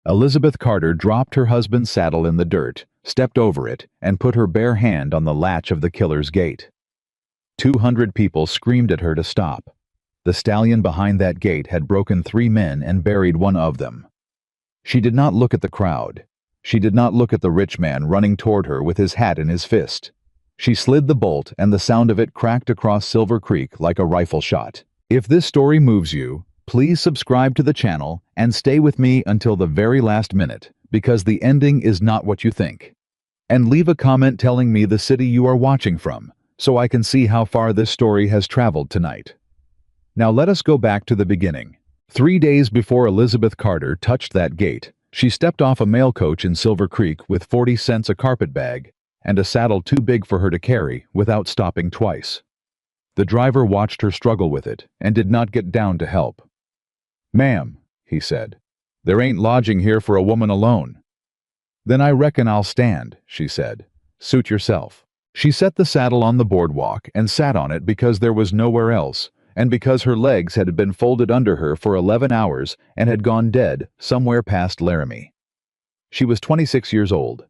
Elizabeth Carter dropped her husband's saddle in the dirt, stepped over it, and put her bare hand on the latch of the killer's gate. 200 people screamed at her to stop. The stallion behind that gate had broken 3 men and buried one of them. She did not look at the crowd. She did not look at the rich man running toward her with his hat in his fist. She slid the bolt, and the sound of it cracked across Silver Creek like a rifle shot. If this story moves you, please subscribe to the channel and stay with me until the very last minute, because the ending is not what you think. And leave a comment telling me the city you are watching from, so I can see how far this story has traveled tonight. Now let us go back to the beginning. 3 days before Elizabeth Carter touched that gate, she stepped off a mail coach in Silver Creek with 40 cents a carpet bag and a saddle too big for her to carry without stopping twice. The driver watched her struggle with it and did not get down to help. "Ma'am," he said, "there ain't lodging here for a woman alone." "Then I reckon I'll stand," she said. "Suit yourself." She set the saddle on the boardwalk and sat on it because there was nowhere else, and because her legs had been folded under her for 11 hours and had gone dead somewhere past Laramie. She was 26 years old.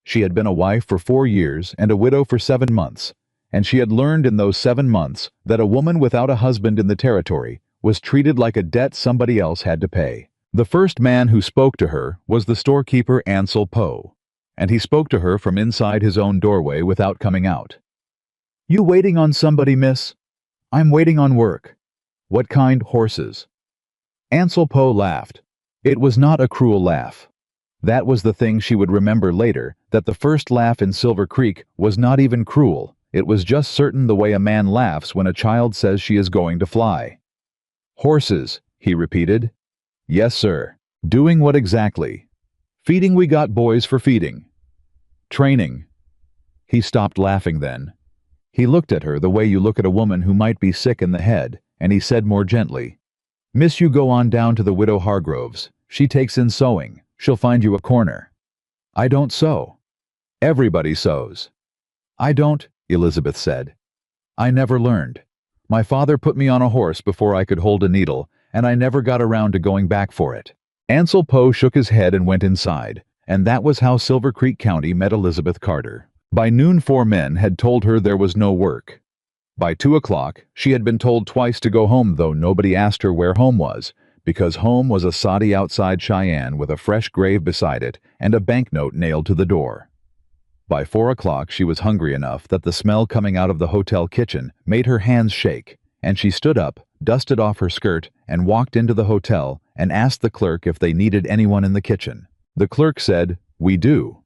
She had been a wife for 4 years and a widow for 7 months, and she had learned in those 7 months that a woman without a husband in the territory was treated like a debt somebody else had to pay. The first man who spoke to her was the storekeeper Ansel Poe, and he spoke to her from inside his own doorway without coming out. "You waiting on somebody, miss?" "I'm waiting on work." "What kind horses?" Ansel Poe laughed. It was not a cruel laugh. That was the thing she would remember later, that the first laugh in Silver Creek was not even cruel. It was just certain the way a man laughs when a child says she is going to fly. "Horses," he repeated. "Yes, sir." "Doing what exactly?" "Feeding. We got boys for feeding." "Training." He stopped laughing then. He looked at her the way you look at a woman who might be sick in the head, and he said more gently, "Miss, you go on down to the widow Hargrove's. She takes in sewing. She'll find you a corner." "I don't sew." "Everybody sews." "I don't," Elizabeth said. "I never learned. My father put me on a horse before I could hold a needle, and I never got around to going back for it." Ansel Poe shook his head and went inside, and that was how Silver Creek County met Elizabeth Carter. By noon 4 men had told her there was no work. By 2 o'clock, she had been told twice to go home, though nobody asked her where home was, because home was a soddy outside Cheyenne with a fresh grave beside it and a banknote nailed to the door. By 4 o'clock she was hungry enough that the smell coming out of the hotel kitchen made her hands shake, and she stood up, dusted off her skirt, and walked into the hotel and asked the clerk if they needed anyone in the kitchen. The clerk said, "We do."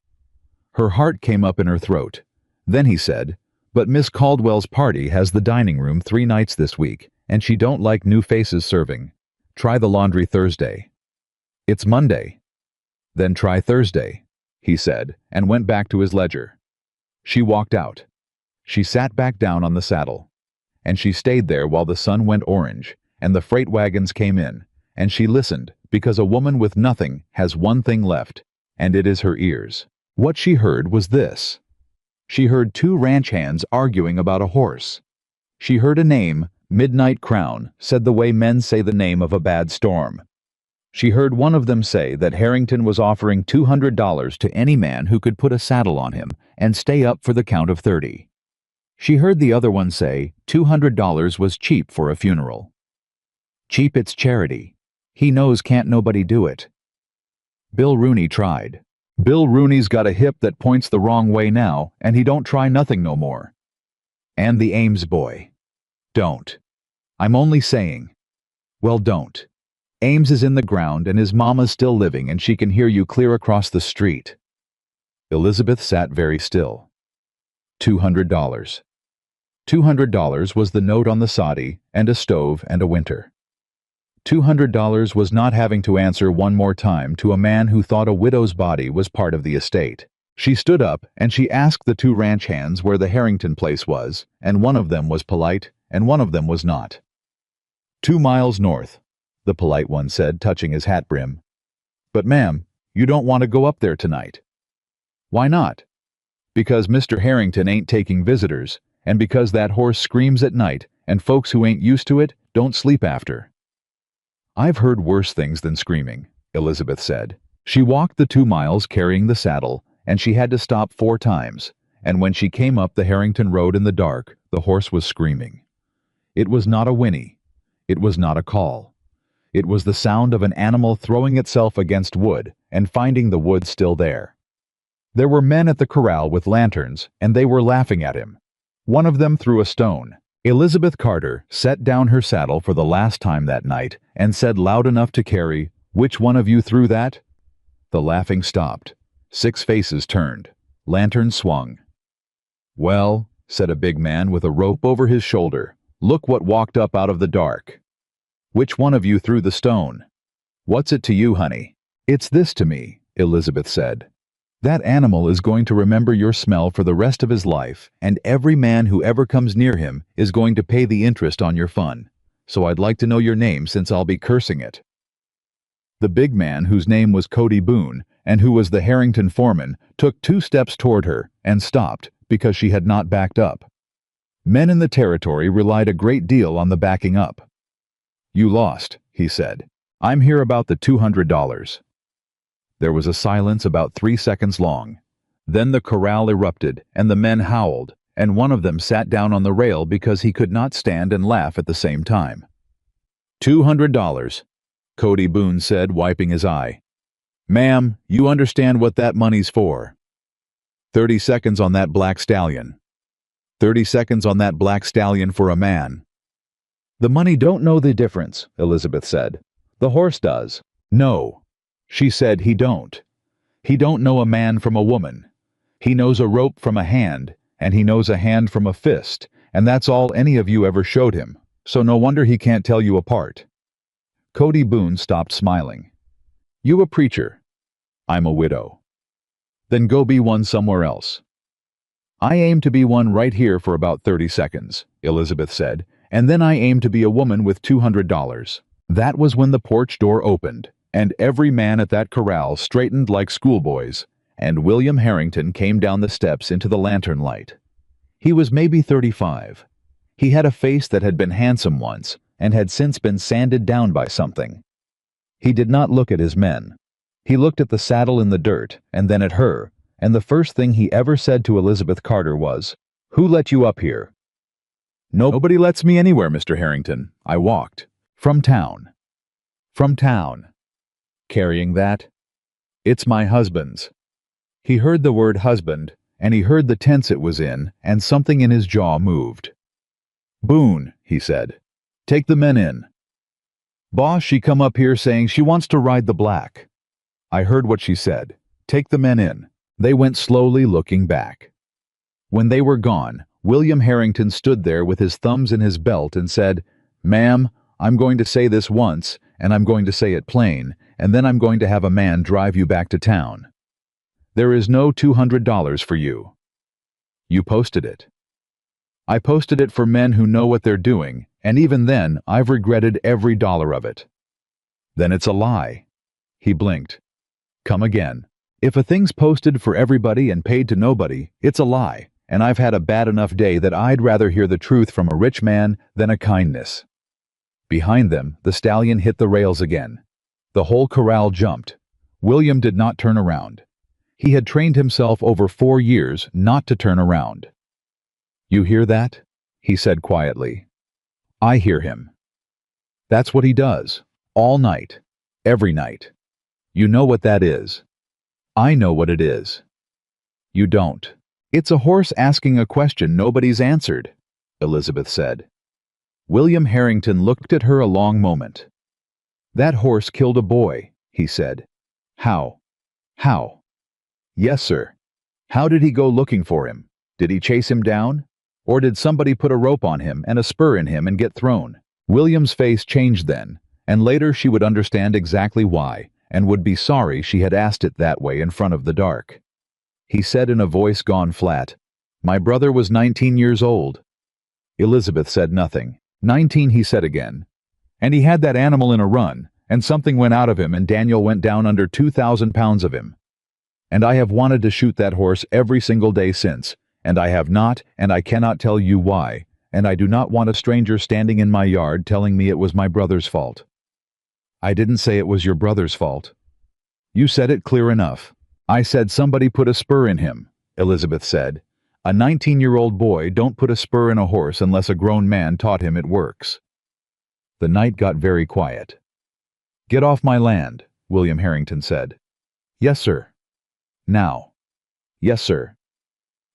Her heart came up in her throat. Then he said, "But Miss Caldwell's party has the dining room 3 nights this week, and she don't like new faces serving. Try the laundry Thursday." "It's Monday." "Then try Thursday," he said, and went back to his ledger. She walked out. She sat back down on the saddle, and she stayed there while the sun went orange, and the freight wagons came in, and she listened, because a woman with nothing has one thing left, and it is her ears. What she heard was this. She heard 2 ranch hands arguing about a horse. She heard a name, Midnight Crown, said the way men say the name of a bad storm. She heard one of them say that Harrington was offering $200 to any man who could put a saddle on him and stay up for the count of 30. She heard the other one say $200 was cheap for a funeral. Cheap, it's charity. He knows can't nobody do it. Bill Rooney tried. Bill Rooney's got a hip that points the wrong way now, and he don't try nothing no more. And the Ames boy. Don't. I'm only saying. Well, don't. Ames is in the ground and his mama's still living and she can hear you clear across the street. Elizabeth sat very still. $200. $200 was the note on the soddy, and a stove and a winter. $200 was not having to answer one more time to a man who thought a widow's body was part of the estate. She stood up and she asked the 2 ranch hands where the Harrington place was, and one of them was polite and one of them was not. 2 miles north, the polite one said, touching his hat brim. "But ma'am, you don't want to go up there tonight." "Why not?" "Because Mr. Harrington ain't taking visitors, and because that horse screams at night, and folks who ain't used to it don't sleep after." "I've heard worse things than screaming," Elizabeth said. She walked the 2 miles carrying the saddle, and she had to stop 4 times, and when she came up the Harrington Road in the dark, the horse was screaming. It was not a whinny. It was not a call. It was the sound of an animal throwing itself against wood and finding the wood still there. There were men at the corral with lanterns, and they were laughing at him. One of them threw a stone. Elizabeth Carter set down her saddle for the last time that night and said loud enough to carry, "Which one of you threw that?" The laughing stopped. 6 faces turned. Lanterns swung. "Well," said a big man with a rope over his shoulder, "look what walked up out of the dark. Which one of you threw the stone?" "What's it to you, honey?" "It's this to me," Elizabeth said. "That animal is going to remember your smell for the rest of his life, and every man who ever comes near him is going to pay the interest on your fun. So I'd like to know your name since I'll be cursing it." The big man, whose name was Cody Boone, and who was the Harrington foreman, took 2 steps toward her and stopped because she had not backed up. Men in the territory relied a great deal on the backing up. "You lost," he said. "I'm here about the $200. There was a silence about 3 seconds long. Then the corral erupted, and the men howled, and one of them sat down on the rail because he could not stand and laugh at the same time. $200, Cody Boone said, wiping his eye. "Ma'am, you understand what that money's for. 30 seconds on that black stallion. 30 seconds on that black stallion for a man." "The money don't know the difference," Elizabeth said. "The horse does." "No," she said, "he don't. He don't know a man from a woman. He knows a rope from a hand, and he knows a hand from a fist, and that's all any of you ever showed him, so no wonder he can't tell you apart." Cody Boone stopped smiling. "You a preacher?" "I'm a widow." "Then go be one somewhere else." "I aim to be one right here for about 30 seconds, Elizabeth said, "and then I aim to be a woman with $200. That was when the porch door opened, and every man at that corral straightened like schoolboys, and William Harrington came down the steps into the lantern light. He was maybe 35. He had a face that had been handsome once, and had since been sanded down by something. He did not look at his men. He looked at the saddle in the dirt, and then at her, and the first thing he ever said to Elizabeth Carter was, "Who let you up here?" "Nobody lets me anywhere, Mr. Harrington. I walked. From town." "From town." "Carrying that?" "It's my husband's." He heard the word husband, and he heard the tense it was in, and something in his jaw moved. "Boone," he said, "take the men in." "Boss, she come up here saying she wants to ride the black." "I heard what she said. Take the men in." They went slowly looking back. When they were gone, William Harrington stood there with his thumbs in his belt and said, "Ma'am, I'm going to say this once, and I'm going to say it plain, and then I'm going to have a man drive you back to town. There is no $200 for you. You posted it." "I posted it for men who know what they're doing, and even then, I've regretted every dollar of it." "Then it's a lie." He blinked. "Come again. If a thing's posted for everybody and paid to nobody, it's a lie, and I've had a bad enough day that I'd rather hear the truth from a rich man than a kindness." Behind them, the stallion hit the rails again. The whole corral jumped. William did not turn around. He had trained himself over 4 years not to turn around. "You hear that?" he said quietly. "I hear him. That's what he does, all night, every night. You know what that is. I know what it is. You don't. It's a horse asking a question nobody's answered," Elizabeth said. William Harrington looked at her a long moment. "That horse killed a boy," he said. "How? How?" "Yes, sir." "How did he go looking for him? Did he chase him down? Or did somebody put a rope on him and a spur in him and get thrown?" William's face changed then, and later she would understand exactly why, and would be sorry she had asked it that way in front of the dark. He said in a voice gone flat, "My brother was 19 years old." Elizabeth said nothing. 19, he said again. "And he had that animal in a run, and something went out of him and Daniel went down under 2,000 pounds of him. And I have wanted to shoot that horse every single day since, and I have not, and I cannot tell you why, and I do not want a stranger standing in my yard telling me it was my brother's fault." "I didn't say it was your brother's fault." You said it clear enough. I said somebody put a spur in him, Elizabeth said. A 19-year-old boy don't put a spur in a horse unless a grown man taught him it works. The night got very quiet. Get off my land, William Harrington said. Yes, sir. Now. Yes, sir.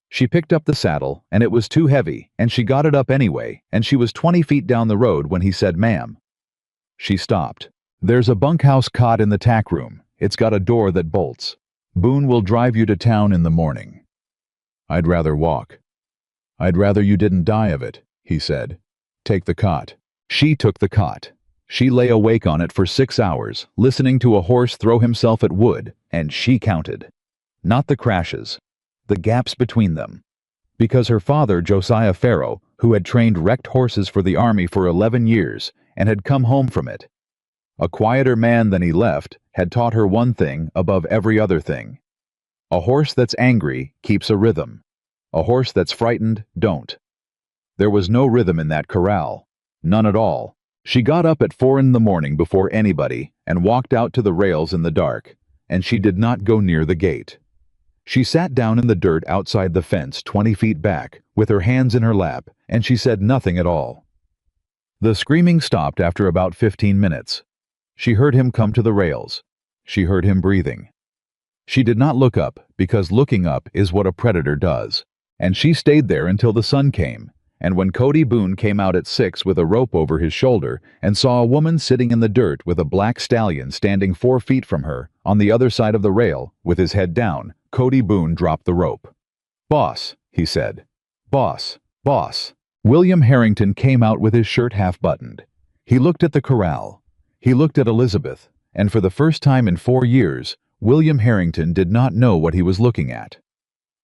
She picked up the saddle, and it was too heavy, and she got it up anyway, and she was 20 feet down the road when he said, "Ma'am." She stopped. There's a bunkhouse cot in the tack room. It's got a door that bolts. Boone will drive you to town in the morning. I'd rather walk. I'd rather you didn't die of it, he said. Take the cot. She took the cot. She lay awake on it for 6 hours, listening to a horse throw himself at wood, and she counted. Not the crashes. The gaps between them. Because her father, Josiah Farrow, who had trained wrecked horses for the army for 11 years and had come home from it, a quieter man than he left, had taught her one thing above every other thing. A horse that's angry keeps a rhythm. A horse that's frightened don't. There was no rhythm in that corral. None at all. She got up at 4 in the morning before anybody and walked out to the rails in the dark, and she did not go near the gate. She sat down in the dirt outside the fence 20 feet back, with her hands in her lap, and she said nothing at all. The screaming stopped after about 15 minutes. She heard him come to the rails. She heard him breathing. She did not look up, because looking up is what a predator does, and she stayed there until the sun came, and when Cody Boone came out at 6 with a rope over his shoulder and saw a woman sitting in the dirt with a black stallion standing 4 feet from her, on the other side of the rail, with his head down, Cody Boone dropped the rope. "Boss," he said. "Boss, boss." William Harrington came out with his shirt half-buttoned. He looked at the corral. He looked at Elizabeth, and for the first time in 4 years, William Harrington did not know what he was looking at.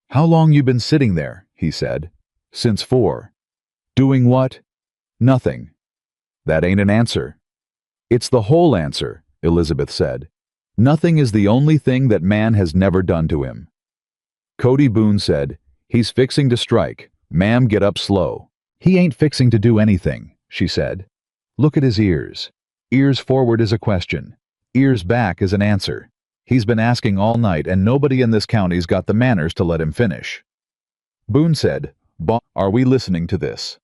"How long you been sitting there?" he said. "Since 4. Doing what?" "Nothing." "That ain't an answer." "It's the whole answer," Elizabeth said. "Nothing is the only thing that man has never done to him." Cody Boone said, "He's fixing to strike. Ma'am, get up slow." "He ain't fixing to do anything," she said. "Look at his ears. Ears forward is a question. Ears back is an answer. He's been asking all night and nobody in this county's got the manners to let him finish." Boone said, "Boss, are we listening to this?"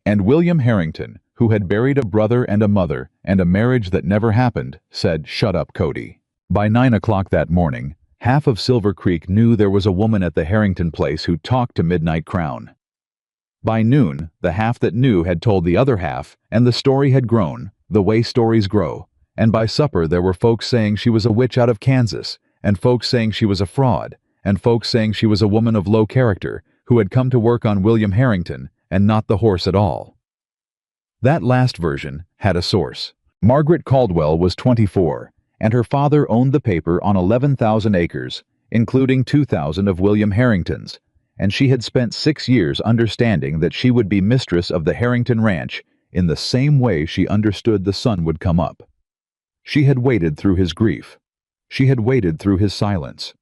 And William Harrington, who had buried a brother and a mother and a marriage that never happened, said, "Shut up, Cody." By 9 o'clock that morning, half of Silver Creek knew there was a woman at the Harrington place who talked to Midnight Crown. By noon, the half that knew had told the other half, and the story had grown, the way stories grow, and by supper there were folks saying she was a witch out of Kansas, and folks saying she was a fraud, and folks saying she was a woman of low character who had come to work on William Harrington and not the horse at all. That last version had a source. Margaret Caldwell was 24, and her father owned the paper on 11,000 acres, including 2,000 of William Harrington's, and she had spent 6 years understanding that she would be mistress of the Harrington Ranch in the same way she understood the sun would come up. She had waited through his grief. She had waited through his silence.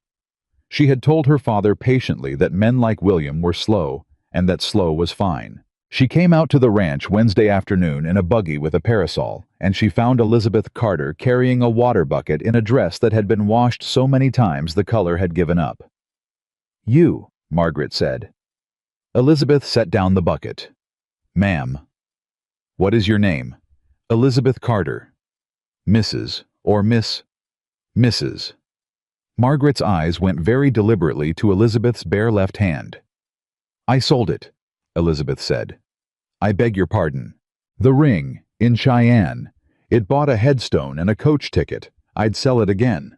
She had told her father patiently that men like William were slow, and that slow was fine. She came out to the ranch Wednesday afternoon in a buggy with a parasol, and she found Elizabeth Carter carrying a water bucket in a dress that had been washed so many times the color had given up. "You," Margaret said. Elizabeth set down the bucket. "Ma'am." "What is your name?" "Elizabeth Carter." "Mrs. or Miss?" "Mrs." Margaret's eyes went very deliberately to Elizabeth's bare left hand. "I sold it," Elizabeth said. "I beg your pardon. The ring, in Cheyenne. It bought a headstone and a coach ticket. I'd sell it again."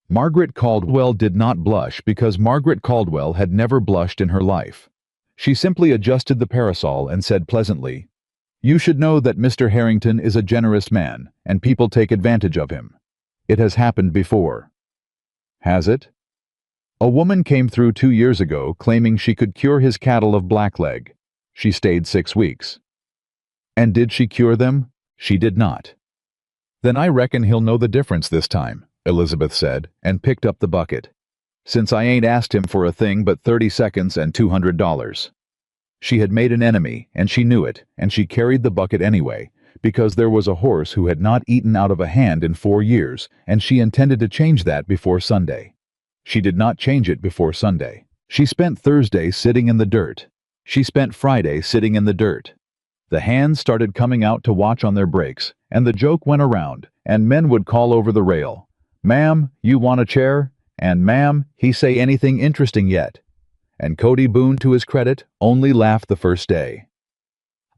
Margaret Caldwell did not blush because Margaret Caldwell had never blushed in her life. She simply adjusted the parasol and said pleasantly, "You should know that Mr. Harrington is a generous man, and people take advantage of him. It has happened before." "Has it?" "A woman came through 2 years ago claiming she could cure his cattle of blackleg. She stayed 6 weeks." "And did she cure them?" "She did not." "Then I reckon he'll know the difference this time," Elizabeth said, and picked up the bucket. "Since I ain't asked him for a thing but 30 seconds and $200. She had made an enemy, and she knew it, and she carried the bucket anyway, because there was a horse who had not eaten out of a hand in 4 years, and she intended to change that before Sunday. She did not change it before Sunday. She spent Thursday sitting in the dirt. She spent Friday sitting in the dirt. The hands started coming out to watch on their breaks, and the joke went around, and men would call over the rail, "Ma'am, you want a chair?" And "Ma'am, he say anything interesting yet?" And Cody Boone, to his credit, only laughed the first day.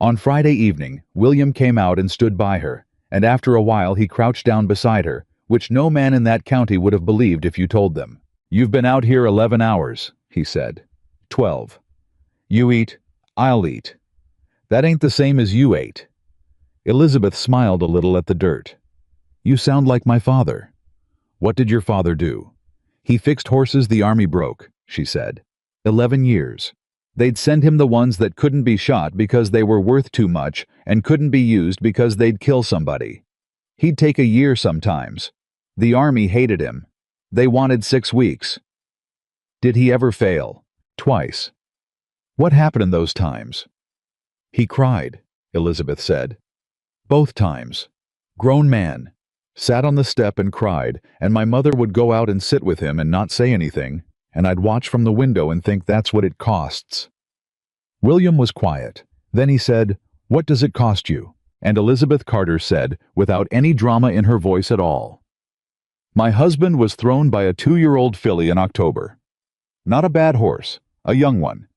On Friday evening, William came out and stood by her, and after a while he crouched down beside her, which no man in that county would have believed if you told them. "You've been out here 11 hours, he said. 12. You eat, I'll eat. That ain't the same as you ate." Elizabeth smiled a little at the dirt. "You sound like my father." "What did your father do?" "He fixed horses the army broke," she said. 11 years. They'd send him the ones that couldn't be shot because they were worth too much and couldn't be used because they'd kill somebody. He'd take a year sometimes. The army hated him. They wanted 6 weeks. Did he ever fail? Twice. What happened in those times? He cried, Elizabeth said. Both times. Grown man. Sat on the step and cried, and my mother would go out and sit with him and not say anything, and I'd watch from the window and think that's what it costs. William was quiet. Then he said, "What does it cost you?" And Elizabeth Carter said, without any drama in her voice at all, "My husband was thrown by a 2-year-old filly in October. Not a bad horse, a young one.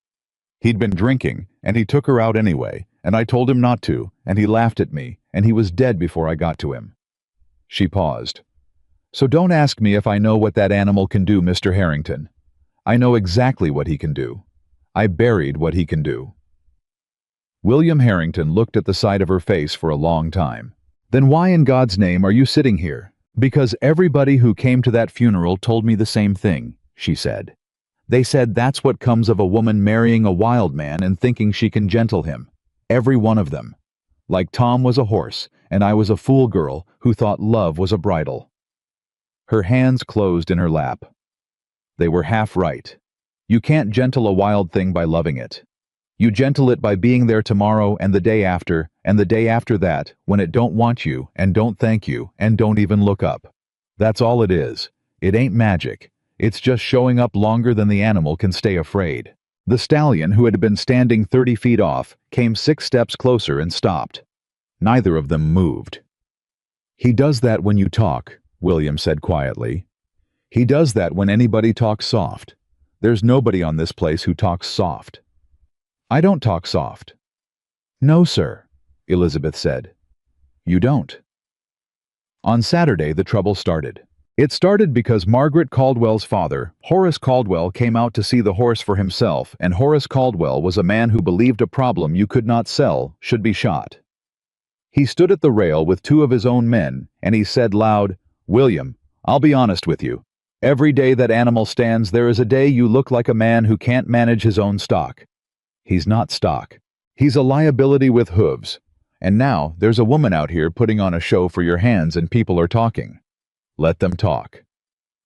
He'd been drinking, and he took her out anyway, and I told him not to, and he laughed at me, and he was dead before I got to him." She paused. "So don't ask me if I know what that animal can do, Mr. Harrington. I know exactly what he can do. I buried what he can do." William Harrington looked at the side of her face for a long time. "Then why in God's name are you sitting here?" "Because everybody who came to that funeral told me the same thing," she said. "They said that's what comes of a woman marrying a wild man and thinking she can gentle him. Every one of them. Like Tom was a horse, and I was a fool girl who thought love was a bridle." Her hands closed in her lap. They were half right. You can't gentle a wild thing by loving it. You gentle it by being there tomorrow and the day after and the day after that when it don't want you and don't thank you and don't even look up. That's all it is. It ain't magic. It's just showing up longer than the animal can stay afraid. The stallion, who had been standing 30 feet off, came 6 steps closer and stopped. Neither of them moved. "He does that when you talk," William said quietly. "He does that when anybody talks soft. There's nobody on this place who talks soft." "I don't talk soft." "No, sir," Elizabeth said. "You don't." On Saturday, the trouble started. It started because Margaret Caldwell's father, Horace Caldwell, came out to see the horse for himself, and Horace Caldwell was a man who believed a problem you could not sell should be shot. He stood at the rail with 2 of his own men, and he said loud, "William, I'll be honest with you. Every day that animal stands, there is a day you look like a man who can't manage his own stock. He's not stock. He's a liability with hooves. And now there's a woman out here putting on a show for your hands and people are talking. Let them talk."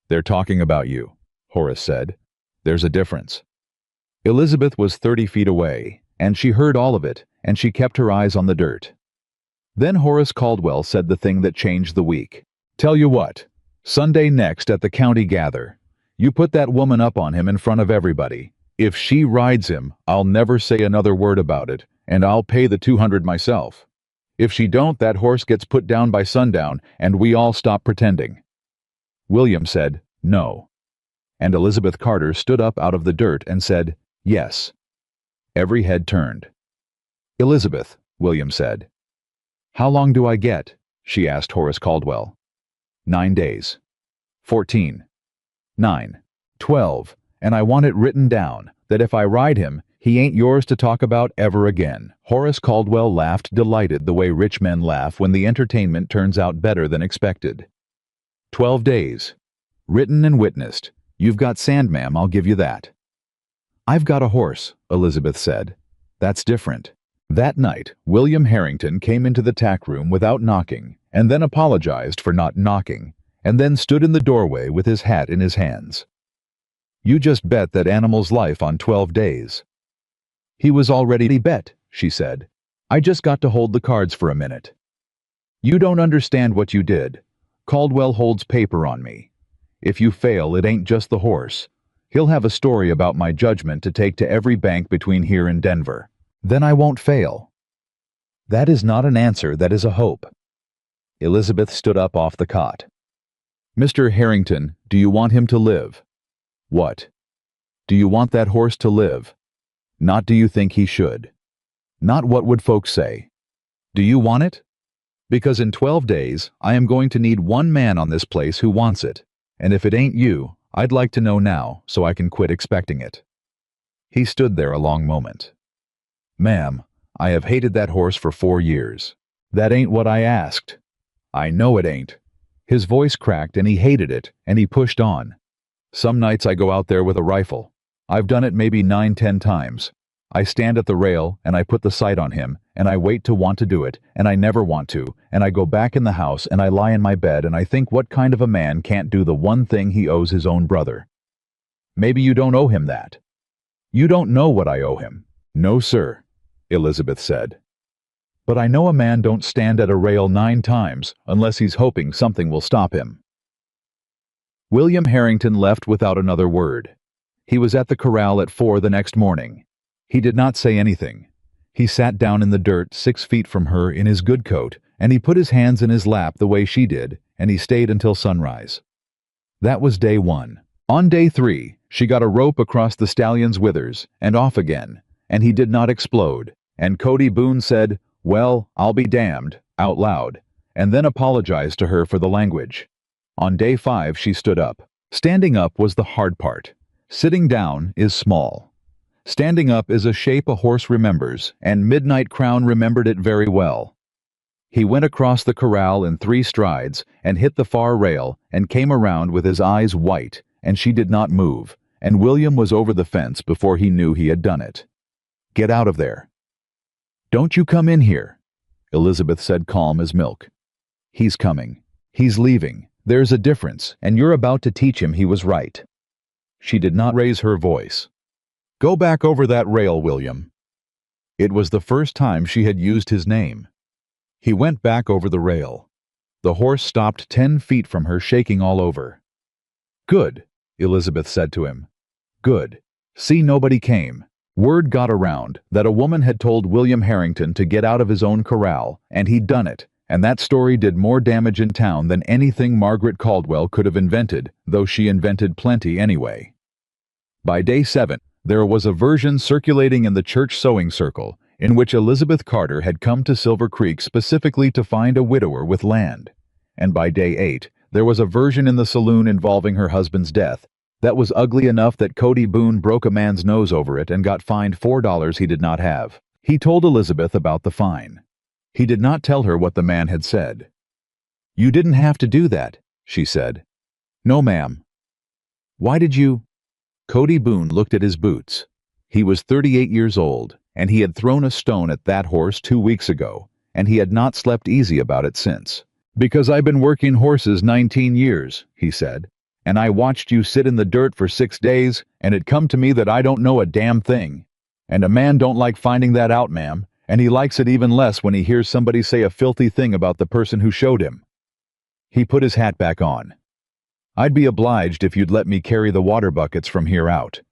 "They're talking about you," Horace said. "There's a difference." Elizabeth was 30 feet away, and she heard all of it, and she kept her eyes on the dirt. Then Horace Caldwell said the thing that changed the week. "Tell you what, Sunday next at the county gather, you put that woman up on him in front of everybody. If she rides him, I'll never say another word about it, and I'll pay the 200 myself. If she don't, that horse gets put down by sundown, and we all stop pretending." William said, "No." And Elizabeth Carter stood up out of the dirt and said, "Yes." Every head turned. "Elizabeth," William said. "How long do I get?" she asked Horace Caldwell. 9 days. 14. 9. 12. And I want it written down, that if I ride him, he ain't yours to talk about ever again." Horace Caldwell laughed, delighted the way rich men laugh when the entertainment turns out better than expected. 12 days. Written and witnessed. You've got sand, ma'am, I'll give you that. "I've got a horse," Elizabeth said. "That's different." That night, William Harrington came into the tack room without knocking, and then apologized for not knocking, and then stood in the doorway with his hat in his hands. "You just bet that animal's life on 12 days. "He was already bet," she said. "I just got to hold the cards for a minute." You don't understand what you did. Caldwell holds paper on me. If you fail, it ain't just the horse. He'll have a story about my judgment to take to every bank between here and Denver. Then I won't fail. That is not an answer, that is a hope. Elizabeth stood up off the cot. Mr. Harrington, do you want him to live? What? Do you want that horse to live? Not do you think he should? Not what would folks say? Do you want it? Because in 12 days, I am going to need one man on this place who wants it. And if it ain't you, I'd like to know now so I can quit expecting it. He stood there a long moment. Ma'am, I have hated that horse for 4 years. That ain't what I asked. I know it ain't. His voice cracked and he hated it, and he pushed on. Some nights I go out there with a rifle. I've done it maybe 9-10 times. I stand at the rail, and I put the sight on him, and I wait to want to do it, and I never want to, and I go back in the house, and I lie in my bed, and I think what kind of a man can't do the one thing he owes his own brother. Maybe you don't owe him that. You don't know what I owe him. No, sir, Elizabeth said. But I know a man don't stand at a rail 9 times unless he's hoping something will stop him. William Harrington left without another word. He was at the corral at 4 the next morning. He did not say anything. He sat down in the dirt 6 feet from her in his good coat, and he put his hands in his lap the way she did, and he stayed until sunrise. That was day 1. On day 3, she got a rope across the stallion's withers, and off again, and he did not explode, and Cody Boone said, "Well, I'll be damned," out loud, and then apologized to her for the language. On day 5 she stood up. Standing up was the hard part. Sitting down is small. Standing up is a shape a horse remembers, and Midnight Crown remembered it very well. He went across the corral in 3 strides and hit the far rail and came around with his eyes white, and she did not move, and William was over the fence before he knew he had done it. "Get out of there." "Don't you come in here," Elizabeth said, calm as milk. "He's coming. He's leaving. There's a difference, and you're about to teach him he was right." She did not raise her voice. "Go back over that rail, William." It was the first time she had used his name. He went back over the rail. The horse stopped 10 feet from her, shaking all over. "Good," Elizabeth said to him. "Good. See, nobody came. Word got around that a woman had told William Harrington to get out of his own corral, and he'd done it, and that story did more damage in town than anything Margaret Caldwell could have invented, though she invented plenty anyway. By day 7, there was a version circulating in the church sewing circle in which Elizabeth Carter had come to Silver Creek specifically to find a widower with land. And by day 8, there was a version in the saloon involving her husband's death that was ugly enough that Cody Boone broke a man's nose over it and got fined $4 he did not have. He told Elizabeth about the fine. He did not tell her what the man had said. "You didn't have to do that," she said. "No, ma'am." "Why did you—" Cody Boone looked at his boots. He was 38 years old, and he had thrown a stone at that horse 2 weeks ago, and he had not slept easy about it since. "Because I've been working horses 19 years, he said, "and I watched you sit in the dirt for 6 days, and it come to me that I don't know a damn thing. And a man don't like finding that out, ma'am, and he likes it even less when he hears somebody say a filthy thing about the person who showed him." He put his hat back on. "I'd be obliged if you'd let me carry the water buckets from here out."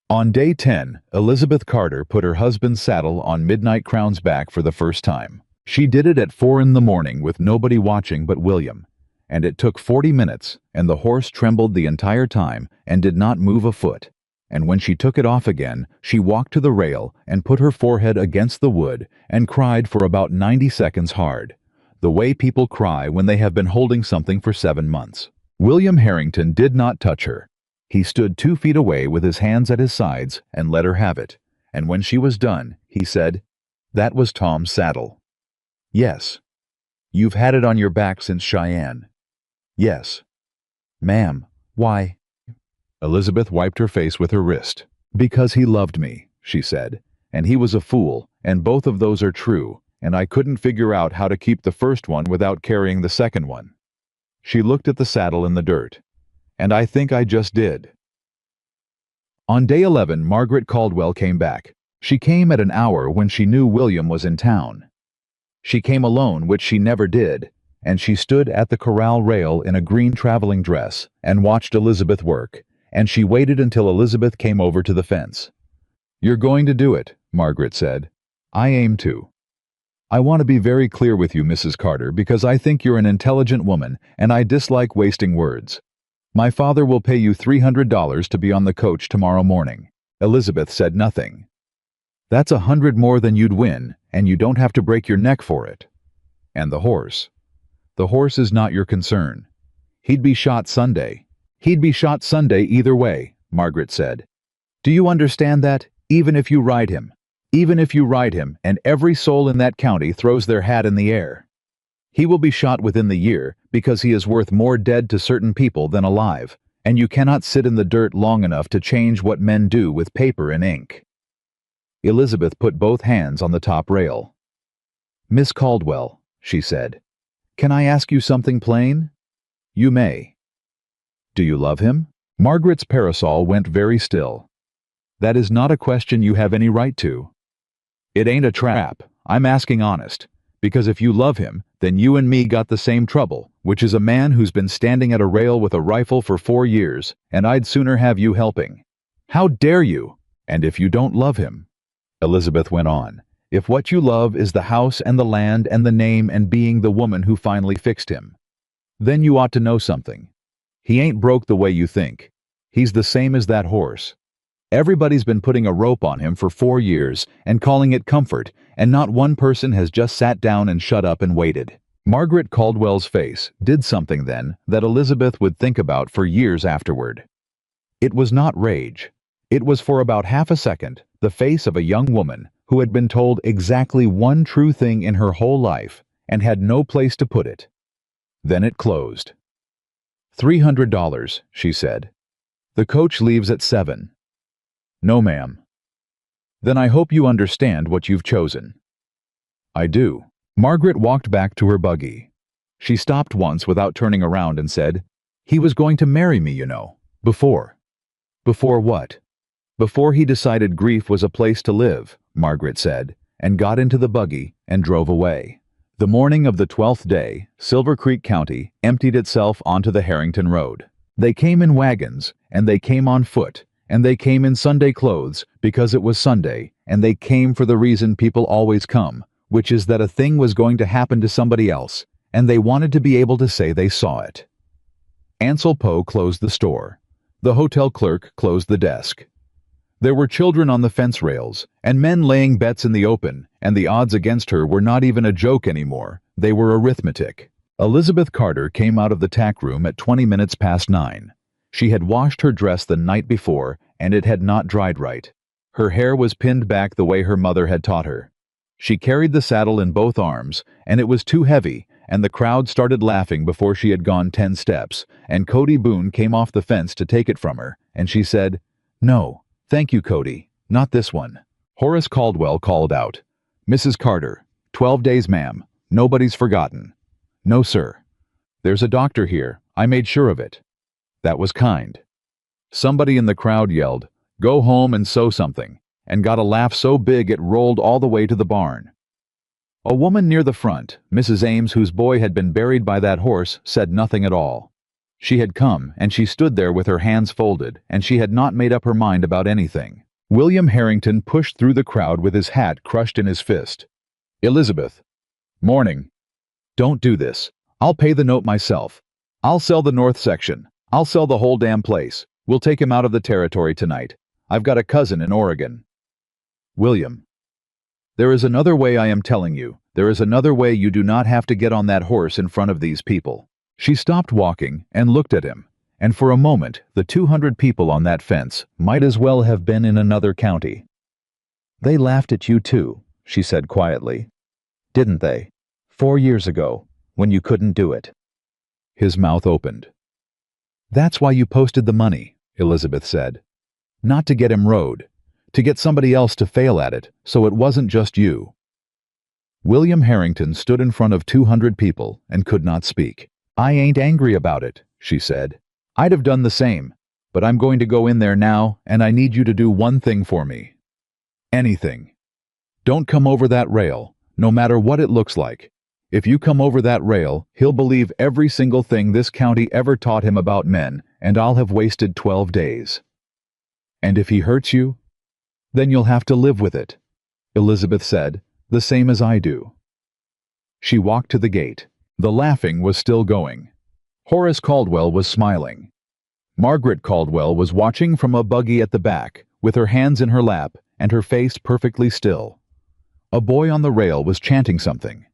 On day 10, Elizabeth Carter put her husband's saddle on Midnight Crown's back for the first time. She did it at 4 in the morning with nobody watching but William, and it took 40 minutes, and the horse trembled the entire time and did not move a foot. And when she took it off again, she walked to the rail and put her forehead against the wood and cried for about 90 seconds hard, the way people cry when they have been holding something for 7 months. William Harrington did not touch her. He stood 2 feet away with his hands at his sides and let her have it, and when she was done, he said, "That was Tom's saddle." "Yes." "You've had it on your back since Cheyenne." "Yes." "Ma'am, why?" Elizabeth wiped her face with her wrist. "Because he loved me," she said, "and he was a fool, and both of those are true, and I couldn't figure out how to keep the first one without carrying the second one." She looked at the saddle in the dirt. "And I think I just did." On day 11, Margaret Caldwell came back. She came at an hour when she knew William was in town. She came alone, which she never did, and she stood at the corral rail in a green traveling dress and watched Elizabeth work, and she waited until Elizabeth came over to the fence. "You're going to do it," Margaret said. "I aim to. I want to be very clear with you, Mrs. Carter, because I think you're an intelligent woman, and I dislike wasting words. My father will pay you $300 to be on the coach tomorrow morning." Elizabeth said nothing. "That's 100 more than you'd win, and you don't have to break your neck for it." "And the horse?" "The horse is not your concern. He'd be shot Sunday." "He'd be shot Sunday either way," Margaret said. "Do you understand that? Even if you ride him. Even if you ride him, and every soul in that county throws their hat in the air. He will be shot within the year because he is worth more dead to certain people than alive, and you cannot sit in the dirt long enough to change what men do with paper and ink." Elizabeth put both hands on the top rail. "Miss Caldwell," she said, "can I ask you something plain?" "You may." "Do you love him?" Margaret's parasol went very still. "That is not a question you have any right to." "It ain't a trap. I'm asking honest. Because if you love him, then you and me got the same trouble, which is a man who's been standing at a rail with a rifle for 4 years, and I'd sooner have you helping." "How dare you?" "And if you don't love him," Elizabeth went on, "if what you love is the house and the land and the name and being the woman who finally fixed him, then you ought to know something. He ain't broke the way you think. He's the same as that horse. Everybody's been putting a rope on him for 4 years and calling it comfort, and not one person has just sat down and shut up and waited." Margaret Caldwell's face did something then that Elizabeth would think about for years afterward. It was not rage. It was for about half a second the face of a young woman who had been told exactly one true thing in her whole life and had no place to put it. Then it closed. $300, she said. "The coach leaves at 7. "No, ma'am." "Then I hope you understand what you've chosen." "I do." Margaret walked back to her buggy. She stopped once without turning around and said, "He was going to marry me, you know. Before." "Before what?" "Before he decided grief was a place to live," Margaret said, and got into the buggy and drove away. The morning of the 12th day, Silver Creek County emptied itself onto the Harrington Road. They came in wagons, and they came on foot, and they came in Sunday clothes because it was Sunday, and they came for the reason people always come, which is that a thing was going to happen to somebody else, and they wanted to be able to say they saw it. Ansel Poe closed the store. The hotel clerk closed the desk. There were children on the fence rails, and men laying bets in the open, and the odds against her were not even a joke anymore. They were arithmetic. Elizabeth Carter came out of the tack room at 20 minutes past 9. She had washed her dress the night before, and it had not dried right. Her hair was pinned back the way her mother had taught her. She carried the saddle in both arms, and it was too heavy, and the crowd started laughing before she had gone 10 steps, and Cody Boone came off the fence to take it from her, and she said, "No, thank you, Cody, not this one." Horace Caldwell called out, "Mrs. Carter, 12 days, ma'am. Nobody's forgotten." "No, sir." "There's a doctor here. I made sure of it." That was kind. Somebody in the crowd yelled, "Go home and sew something," and got a laugh so big it rolled all the way to the barn. A woman near the front, Mrs. Ames, whose boy had been buried by that horse, said nothing at all. She had come, and she stood there with her hands folded, and she had not made up her mind about anything. William Harrington pushed through the crowd with his hat crushed in his fist. "Elizabeth." "Morning." "Don't do this. I'll pay the note myself. I'll sell the north section. I'll sell the whole damn place. We'll take him out of the territory tonight. I've got a cousin in Oregon." "William." "There is another way, I am telling you. There is another way. You do not have to get on that horse in front of these people." She stopped walking and looked at him, and for a moment the 200 people on that fence might as well have been in another county. "They laughed at you too," she said quietly. "Didn't they? 4 years ago, when you couldn't do it." His mouth opened. "That's why you posted the money," Elizabeth said. "Not to get him rode. To get somebody else to fail at it, so it wasn't just you." William Harrington stood in front of 200 people and could not speak. "I ain't angry about it," she said. "I'd have done the same, but I'm going to go in there now, and I need you to do one thing for me. Anything. Don't come over that rail. no matter what it looks like. If you come over that rail, he'll believe every single thing this county ever taught him about men, and I'll have wasted 12 days. And if he hurts you, then you'll have to live with it, Elizabeth said, the same as I do. She walked to the gate. The laughing was still going. Horace Caldwell was smiling. Margaret Caldwell was watching from a buggy at the back, with her hands in her lap and her face perfectly still. A boy on the rail was chanting something.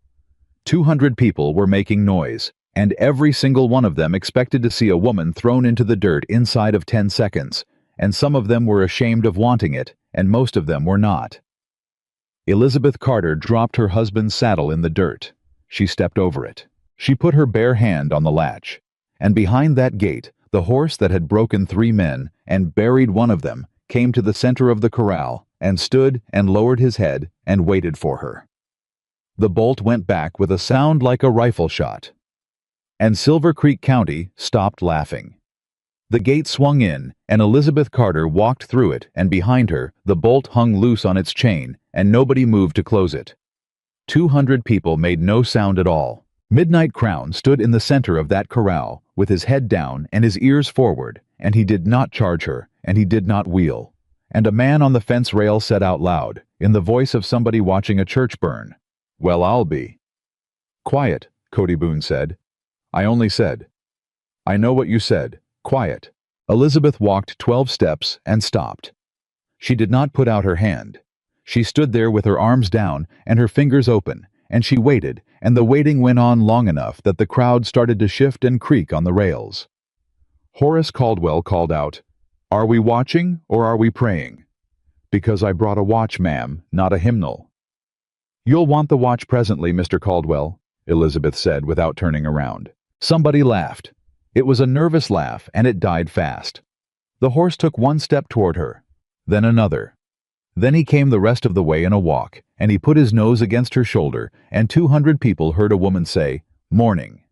200 people were making noise, and every single one of them expected to see a woman thrown into the dirt inside of 10 seconds, and some of them were ashamed of wanting it, and most of them were not. Elizabeth Carter dropped her husband's saddle in the dirt. She stepped over it. She put her bare hand on the latch, and behind that gate, the horse that had broken 3 men and buried one of them came to the center of the corral and stood and lowered his head and waited for her. The bolt went back with a sound like a rifle shot, and Silver Creek County stopped laughing. The gate swung in, and Elizabeth Carter walked through it, and behind her, the bolt hung loose on its chain, and nobody moved to close it. 200 people made no sound at all. Midnight Crown stood in the center of that corral, with his head down and his ears forward, and he did not charge her, and he did not wheel. And a man on the fence rail said out loud, in the voice of somebody watching a church burn, "Well, I'll be." "Quiet," Cody Boone said. "I only said." "I know what you said. Quiet." Elizabeth walked 12 steps and stopped. She did not put out her hand. She stood there with her arms down and her fingers open, and she waited, and the waiting went on long enough that the crowd started to shift and creak on the rails. Horace Caldwell called out, "Are we watching or are we praying?" "Because I brought a watch, ma'am, not a hymnal." "You'll want the watch presently, Mr. Caldwell," Elizabeth said without turning around. Somebody laughed. It was a nervous laugh, and it died fast. The horse took one step toward her, then another. Then he came the rest of the way in a walk, and he put his nose against her shoulder, and 200 people heard a woman say, "Morning."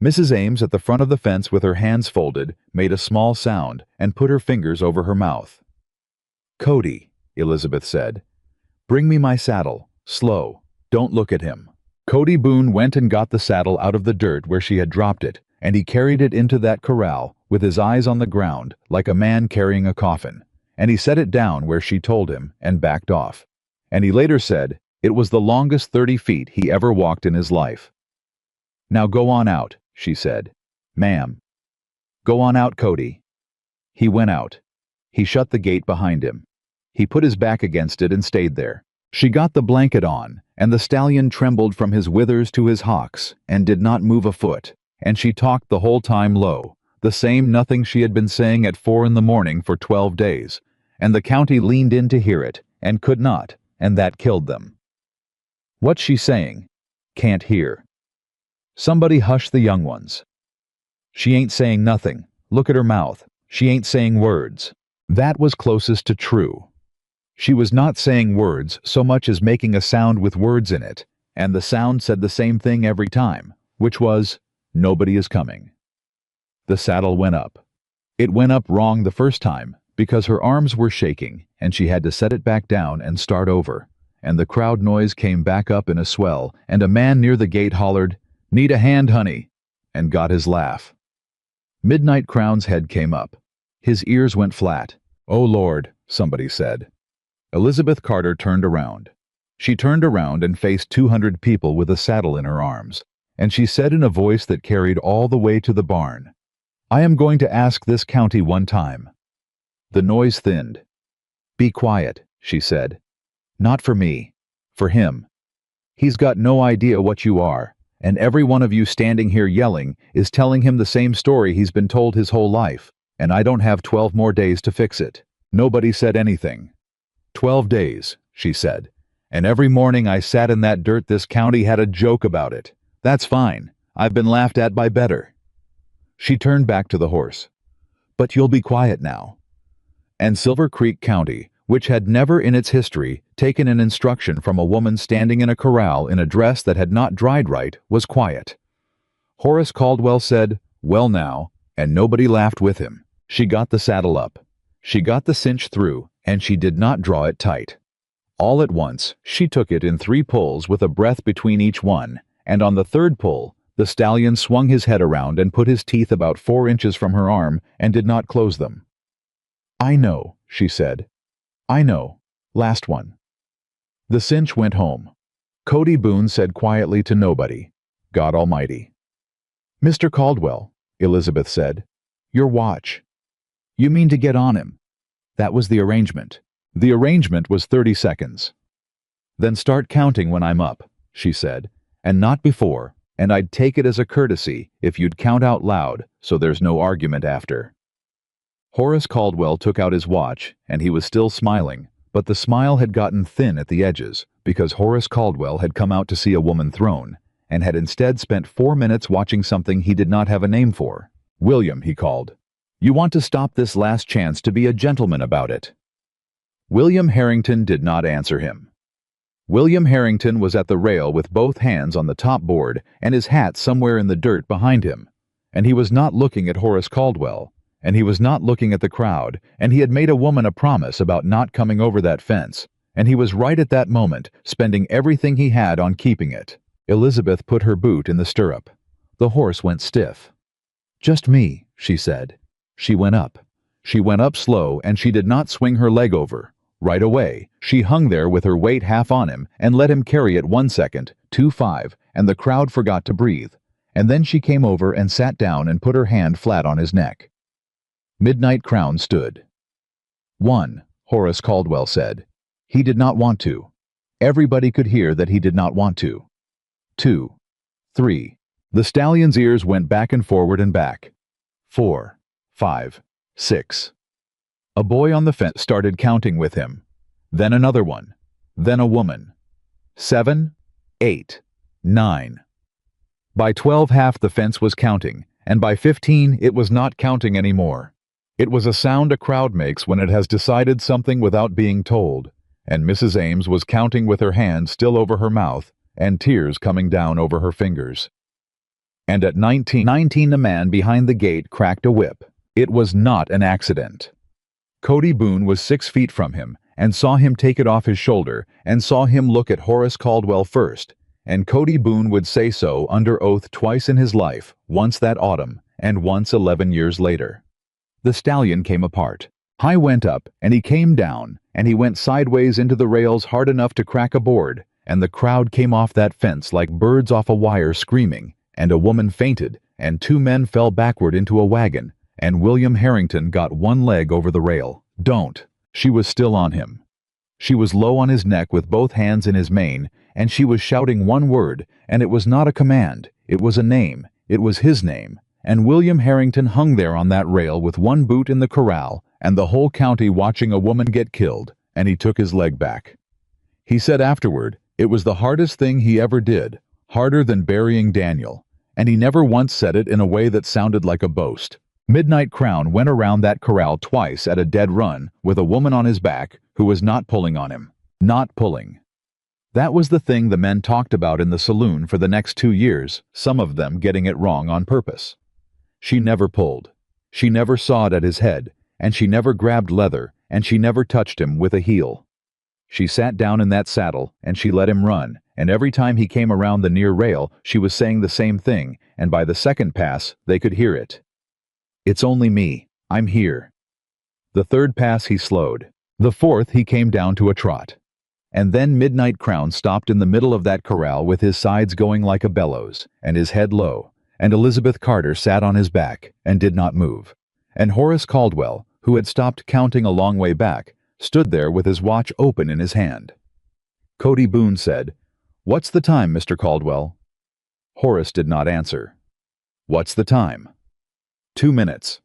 Mrs. Ames, at the front of the fence with her hands folded, made a small sound and put her fingers over her mouth. "Cody," Elizabeth said, "bring me my saddle. Slow. Don't look at him." Cody Boone went and got the saddle out of the dirt where she had dropped it, and he carried it into that corral, with his eyes on the ground, like a man carrying a coffin, and he set it down where she told him, and backed off. And he later said it was the longest 30 feet he ever walked in his life. "Now go on out," she said. "Ma'am." "Go on out, Cody." He went out. He shut the gate behind him. He put his back against it and stayed there. She got the blanket on, and the stallion trembled from his withers to his hocks, and did not move a foot, and she talked the whole time low, the same nothing she had been saying at 4 in the morning for 12 days, and the county leaned in to hear it, and could not, and that killed them. "What's she saying?" "Can't hear." "Somebody hush the young ones." "She ain't saying nothing. Look at her mouth. She ain't saying words." That was closest to true. She was not saying words so much as making a sound with words in it, and the sound said the same thing every time, which was, "Nobody is coming." The saddle went up. It went up wrong the first time, because her arms were shaking, and she had to set it back down and start over, and the crowd noise came back up in a swell, and a man near the gate hollered, "Need a hand, honey," and got his laugh. Midnight Crown's head came up. His ears went flat. "Oh Lord," somebody said. Elizabeth Carter turned around. She turned around and faced 200 people with a saddle in her arms, and she said in a voice that carried all the way to the barn, "I am going to ask this county one time." The noise thinned. "Be quiet," she said. "Not for me. For him. He's got no idea what you are, and every one of you standing here yelling is telling him the same story he's been told his whole life, and I don't have 12 more days to fix it." Nobody said anything. 12 days, she said, and every morning I sat in that dirt this county had a joke about it. That's fine. I've been laughed at by better. She turned back to the horse. "But you'll be quiet now." And Silver Creek County, which had never in its history taken an instruction from a woman standing in a corral in a dress that had not dried right, was quiet. Horace Caldwell said, "Well now," and nobody laughed with him. She got the saddle up. She got the cinch through, and she did not draw it tight. All at once, she took it in 3 pulls with a breath between each one, and on the 3rd pull, the stallion swung his head around and put his teeth about 4 inches from her arm and did not close them. "I know," she said. "I know. Last one." The cinch went home. Cody Boone said quietly to nobody, "God Almighty." "Mr. Caldwell," Elizabeth said, "your watch." "You mean to get on him?" "That was the arrangement." "The arrangement was 30 seconds. "Then start counting when I'm up," she said, "and not before, and I'd take it as a courtesy if you'd count out loud so there's no argument after." Horace Caldwell took out his watch, and he was still smiling, but the smile had gotten thin at the edges because Horace Caldwell had come out to see a woman thrown, and had instead spent 4 minutes watching something he did not have a name for. "William," he called, "you want to stop this last chance to be a gentleman about it." William Harrington did not answer him. William Harrington was at the rail with both hands on the top board and his hat somewhere in the dirt behind him, and he was not looking at Horace Caldwell, and he was not looking at the crowd, and he had made a woman a promise about not coming over that fence, and he was right at that moment spending everything he had on keeping it. Elizabeth put her boot in the stirrup. The horse went stiff. "Just me," she said. She went up. She went up slow, and she did not swing her leg over. Right away, she hung there with her weight half on him and let him carry it 1 second, 2, 5, and the crowd forgot to breathe. And then she came over and sat down and put her hand flat on his neck. Midnight Crown stood. 1, Horace Caldwell said. He did not want to. Everybody could hear that he did not want to. 2, 3. The stallion's ears went back and forward and back. 4, 5, 6. A boy on the fence started counting with him. Then another one. Then a woman. 7, 8, 9. By 12 half the fence was counting, and by 15 it was not counting anymore. It was a sound a crowd makes when it has decided something without being told, and Mrs. Ames was counting with her hand still over her mouth and tears coming down over her fingers. And at 19, the man behind the gate cracked a whip. It was not an accident. Cody Boone was 6 feet from him and saw him take it off his shoulder and saw him look at Horace Caldwell first, and Cody Boone would say so under oath twice in his life, once that autumn and once 11 years later. The stallion came apart. High went up, and he came down, and he went sideways into the rails hard enough to crack a board, and the crowd came off that fence like birds off a wire screaming, and a woman fainted, and 2 men fell backward into a wagon, and William Harrington got 1 leg over the rail. Don't. She was still on him. She was low on his neck with both hands in his mane, and she was shouting one word, and it was not a command, it was a name, it was his name, and William Harrington hung there on that rail with 1 boot in the corral, and the whole county watching a woman get killed, and he took his leg back. He said afterward, it was the hardest thing he ever did, harder than burying Daniel, and he never once said it in a way that sounded like a boast. Midnight Crown went around that corral twice at a dead run with a woman on his back who was not pulling on him. Not pulling. That was the thing the men talked about in the saloon for the next 2 years, some of them getting it wrong on purpose. She never pulled. She never sawed at his head, and she never grabbed leather, and she never touched him with a heel. She sat down in that saddle, and she let him run, and every time he came around the near rail, she was saying the same thing, and by the 2nd pass, they could hear it. It's only me. I'm here. The 3rd pass he slowed. The 4th he came down to a trot. And then Midnight Crown stopped in the middle of that corral with his sides going like a bellows, and his head low, and Elizabeth Carter sat on his back and did not move. And Horace Caldwell, who had stopped counting a long way back, stood there with his watch open in his hand. Cody Boone said, "What's the time, Mr. Caldwell?" Horace did not answer. "What's the time?" 2 minutes.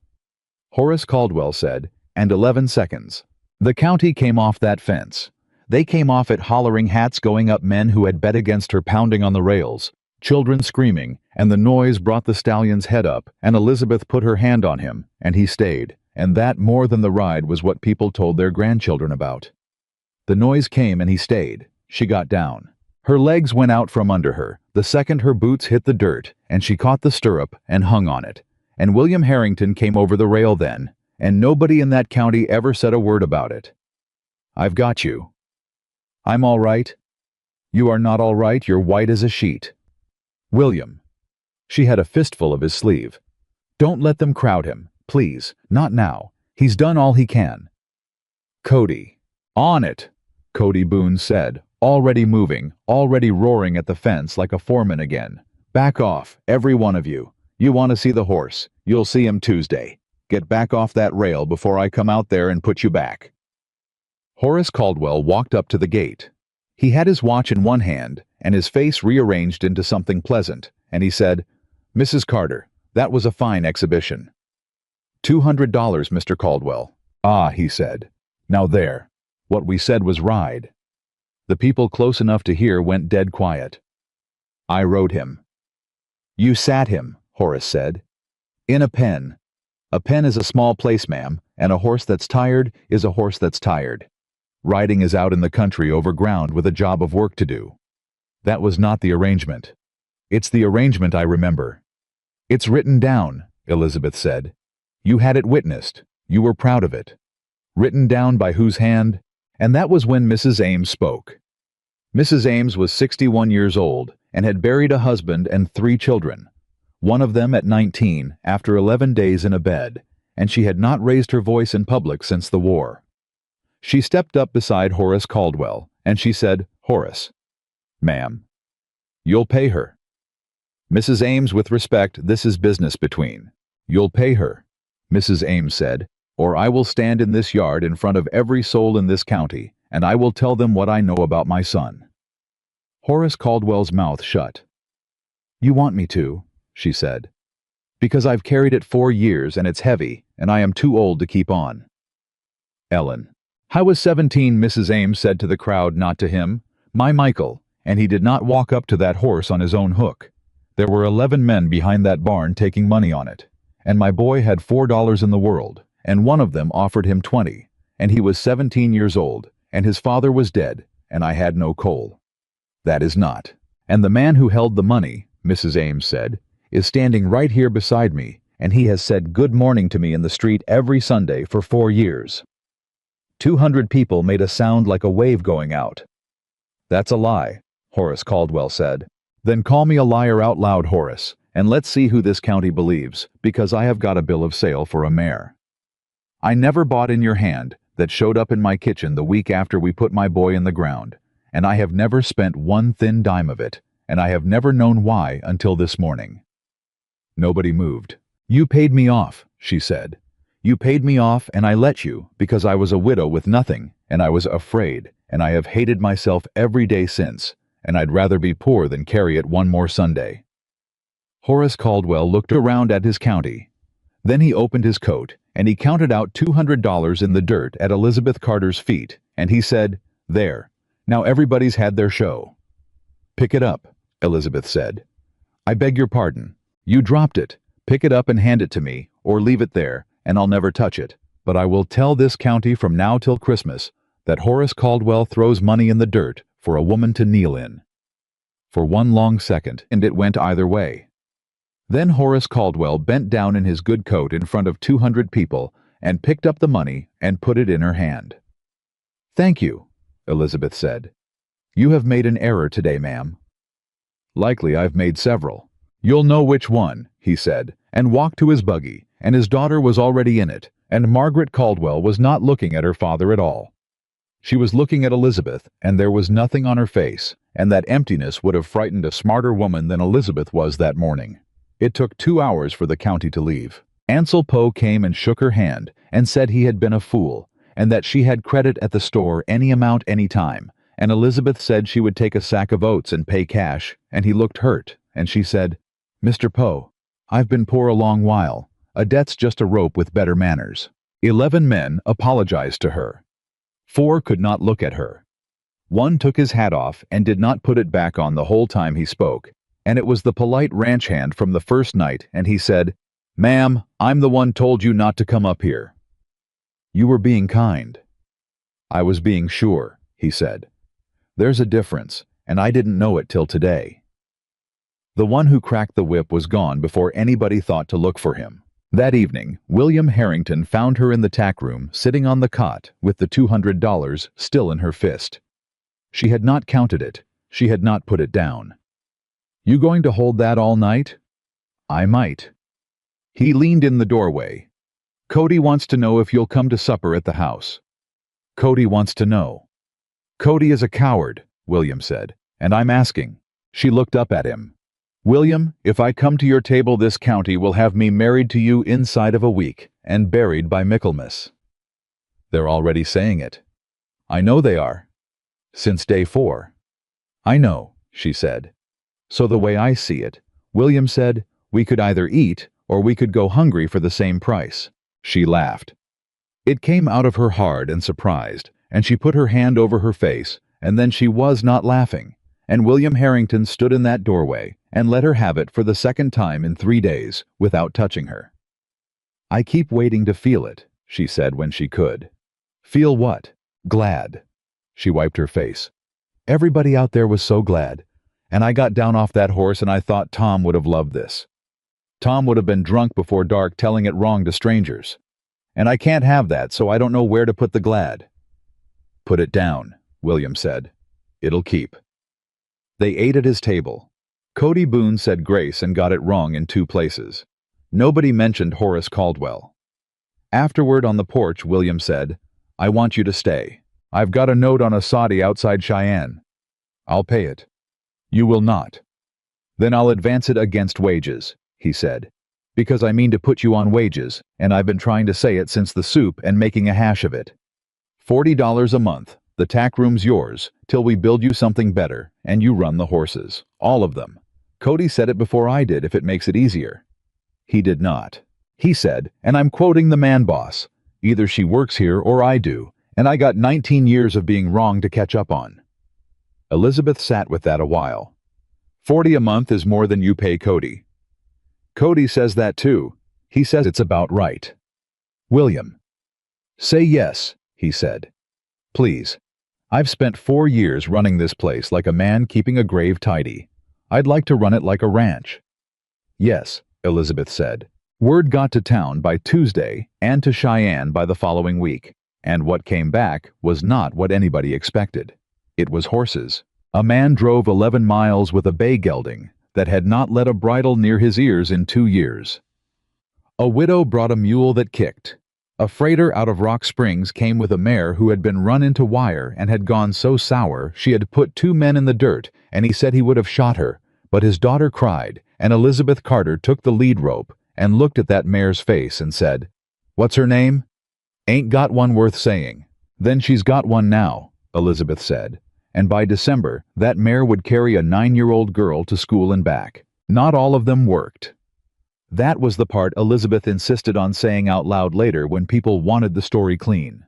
Horace Caldwell said, and 11 seconds. The county came off that fence. They came off it hollering hats going up, men who had bet against her pounding on the rails, children screaming, and the noise brought the stallion's head up, and Elizabeth put her hand on him, and he stayed, and that more than the ride was what people told their grandchildren about. The noise came and he stayed. She got down. Her legs went out from under her, the second her boots hit the dirt, and she caught the stirrup and hung on it. And William Harrington came over the rail then, and nobody in that county ever said a word about it. "I've got you." I'm all right. You are not all right, you're white as a sheet. William. She had a fistful of his sleeve. Don't let them crowd him, please, not now. He's done all he can. Cody. On it, Cody Boone said, already moving, already roaring at the fence like a foreman again. Back off, every one of you. You want to see the horse, you'll see him Tuesday. Get back off that rail before I come out there and put you back. Horace Caldwell walked up to the gate. He had his watch in one hand and his face rearranged into something pleasant, and he said, Mrs. Carter, that was a fine exhibition. $200, Mr. Caldwell. Ah, he said. Now there. What we said was ride. The people close enough to hear went dead quiet. I rode him. You sat him, Horace said. In a pen. A pen is a small place, ma'am, and a horse that's tired is a horse that's tired. Riding is out in the country over ground with a job of work to do. That was not the arrangement. It's the arrangement I remember. It's written down, Elizabeth said. You had it witnessed. You were proud of it. Written down by whose hand? And that was when Mrs. Ames spoke. Mrs. Ames was 61 years old and had buried a husband and 3 children, one of them at 19 after 11 days in a bed, and she had not raised her voice in public since the war. She stepped up beside Horace Caldwell, and she said, Horace. Ma'am. You'll pay her. Mrs. Ames, with respect, this is business between. You'll pay her, Mrs. Ames said, or I will stand in this yard in front of every soul in this county, and I will tell them what I know about my son. Horace Caldwell's mouth shut. You want me to, she said. Because I've carried it 4 years and it's heavy, and I am too old to keep on. Ellen. I was 17, Mrs. Ames said to the crowd, not to him. My Michael, and he did not walk up to that horse on his own hook. There were 11 men behind that barn taking money on it, and my boy had $4 in the world, and one of them offered him 20, and he was 17 years old, and his father was dead, and I had no coal. That is not. And the man who held the money, Mrs. Ames said, is standing right here beside me, and he has said good morning to me in the street every Sunday for 4 years. 200 people made a sound like a wave going out. That's a lie, Horace Caldwell said. Then call me a liar out loud, Horace, and let's see who this county believes, because I have got a bill of sale for a mare. I never bought in your hand that showed up in my kitchen the week after we put my boy in the ground, and I have never spent one thin dime of it, and I have never known why until this morning. Nobody moved. You paid me off, she said. You paid me off and I let you because I was a widow with nothing, and I was afraid, and I have hated myself every day since, and I'd rather be poor than carry it one more Sunday. Horace Caldwell looked around at his county. Then he opened his coat, and he counted out $200 in the dirt at Elizabeth Carter's feet, and he said, There, now everybody's had their show. Pick it up, Elizabeth said. I beg your pardon. You dropped it. Pick it up and hand it to me, or leave it there, and I'll never touch it. But I will tell this county from now till Christmas that Horace Caldwell throws money in the dirt for a woman to kneel in. For one long second, and it went either way. Then Horace Caldwell bent down in his good coat in front of 200 people and picked up the money and put it in her hand. Thank you, Elizabeth said. You have made an error today, ma'am. Likely I've made several. You'll know which one, he said, and walked to his buggy, and his daughter was already in it, and Margaret Caldwell was not looking at her father at all. She was looking at Elizabeth, and there was nothing on her face, and that emptiness would have frightened a smarter woman than Elizabeth was that morning. It took 2 hours for the county to leave. Ansel Poe came and shook her hand and said he had been a fool, and that she had credit at the store any amount any time, and Elizabeth said she would take a sack of oats and pay cash, and he looked hurt, and she said, Mr. Poe, I've been poor a long while. A debt's just a rope with better manners. 11 men apologized to her. 4 could not look at her. 1 took his hat off and did not put it back on the whole time he spoke, and it was the polite ranch hand from the first night, and he said, Ma'am, I'm the one told you not to come up here. You were being kind. I was being sure, he said. There's a difference, and I didn't know it till today. The one who cracked the whip was gone before anybody thought to look for him. That evening, William Harrington found her in the tack room, sitting on the cot, with the $200 still in her fist. She had not counted it. She had not put it down. You going to hold that all night? I might. He leaned in the doorway. Cody wants to know if you'll come to supper at the house. Cody wants to know. Cody is a coward, William said, and I'm asking. She looked up at him. William, if I come to your table, this county will have me married to you inside of a week and buried by Michaelmas. They're already saying it. I know they are. Since day 4. I know, she said. So the way I see it, William said, we could either eat or we could go hungry for the same price. She laughed. It came out of her hard and surprised, and she put her hand over her face, and then she was not laughing, and William Harrington stood in that doorway and let her have it for the second time in 3 days without touching her. I keep waiting to feel it, she said when she could. Feel what? Glad. She wiped her face. Everybody out there was so glad, and I got down off that horse and I thought Tom would have loved this. Tom would have been drunk before dark telling it wrong to strangers. And I can't have that, so I don't know where to put the glad. Put it down, William said. It'll keep. They ate at his table. Cody Boone said grace and got it wrong in 2 places. Nobody mentioned Horace Caldwell. Afterward on the porch, William said, I want you to stay. I've got a note on a soddy outside Cheyenne. I'll pay it. You will not. Then I'll advance it against wages, he said. Because I mean to put you on wages, and I've been trying to say it since the soup and making a hash of it. $40 a month, the tack room's yours, till we build you something better, and you run the horses. All of them. Cody said it before I did if it makes it easier. He did not. He said, and I'm quoting the man boss, either she works here or I do, and I got 19 years of being wrong to catch up on. Elizabeth sat with that a while. 40 a month is more than you pay Cody. Cody says that too. He says it's about right. William. Say yes, he said. Please. I've spent 4 years running this place like a man keeping a grave tidy. I'd like to run it like a ranch. Yes, Elizabeth said. Word got to town by Tuesday and to Cheyenne by the following week, and what came back was not what anybody expected. It was horses. A man drove 11 miles with a bay gelding that had not let a bridle near his ears in 2 years. A widow brought a mule that kicked. A freighter out of Rock Springs came with a mare who had been run into wire and had gone so sour she had put 2 men in the dirt, and he said he would have shot her, but his daughter cried, and Elizabeth Carter took the lead rope and looked at that mare's face and said, What's her name? Ain't got one worth saying. Then she's got one now, Elizabeth said, and by December that mare would carry a 9-year-old girl to school and back. Not all of them worked. That was the part Elizabeth insisted on saying out loud later when people wanted the story clean.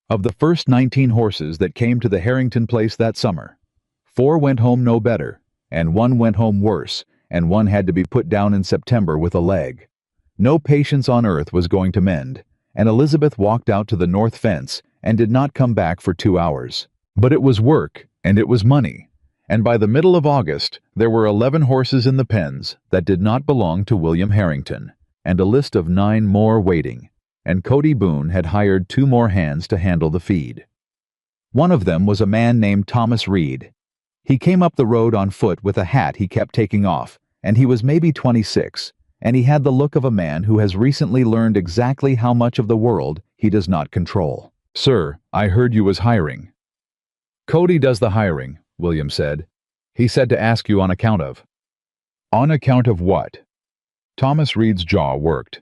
Of the first 19 horses that came to the Harrington place that summer, 4 went home no better, and 1 went home worse, and 1 had to be put down in September with a leg. No patience on earth was going to mend, and Elizabeth walked out to the north fence and did not come back for 2 hours. But it was work, and it was money, and by the middle of August there were 11 horses in the pens that did not belong to William Harrington, and a list of 9 more waiting, and Cody Boone had hired 2 more hands to handle the feed. One of them was a man named Thomas Reed. He came up the road on foot with a hat he kept taking off, and he was maybe 26, and he had the look of a man who has recently learned exactly how much of the world he does not control. Sir, I heard you was hiring. Cody does the hiring, William said. He said to ask you on account of. On account of what? Thomas Reed's jaw worked.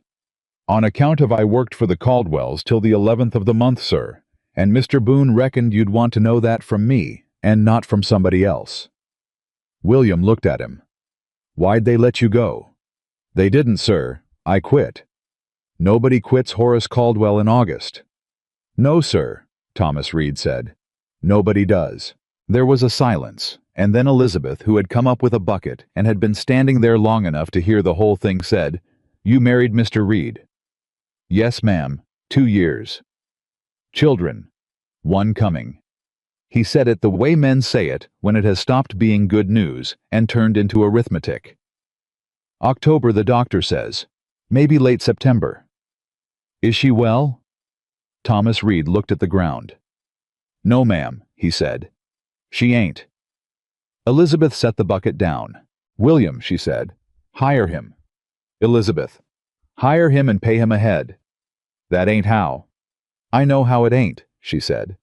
On account of I worked for the Caldwells till the 11th of the month, sir, and Mr. Boone reckoned you'd want to know that from me, and not from somebody else. William looked at him. Why'd they let you go? They didn't, sir. I quit. Nobody quits Horace Caldwell in August. No, sir, Thomas Reed said. Nobody does. There was a silence, and then Elizabeth, who had come up with a bucket and had been standing there long enough to hear the whole thing, said, You married Mr. Reed? Yes, ma'am. 2 years. Children? 1 coming. He said it the way men say it when it has stopped being good news and turned into arithmetic. October, the doctor says. Maybe late September. Is she well? Thomas Reed looked at the ground. "No, ma'am," he said. "She ain't." Elizabeth set the bucket down. "William," she said, "hire him." Elizabeth: "Hire him and pay him ahead." "That ain't how." "I know how it ain't," she said.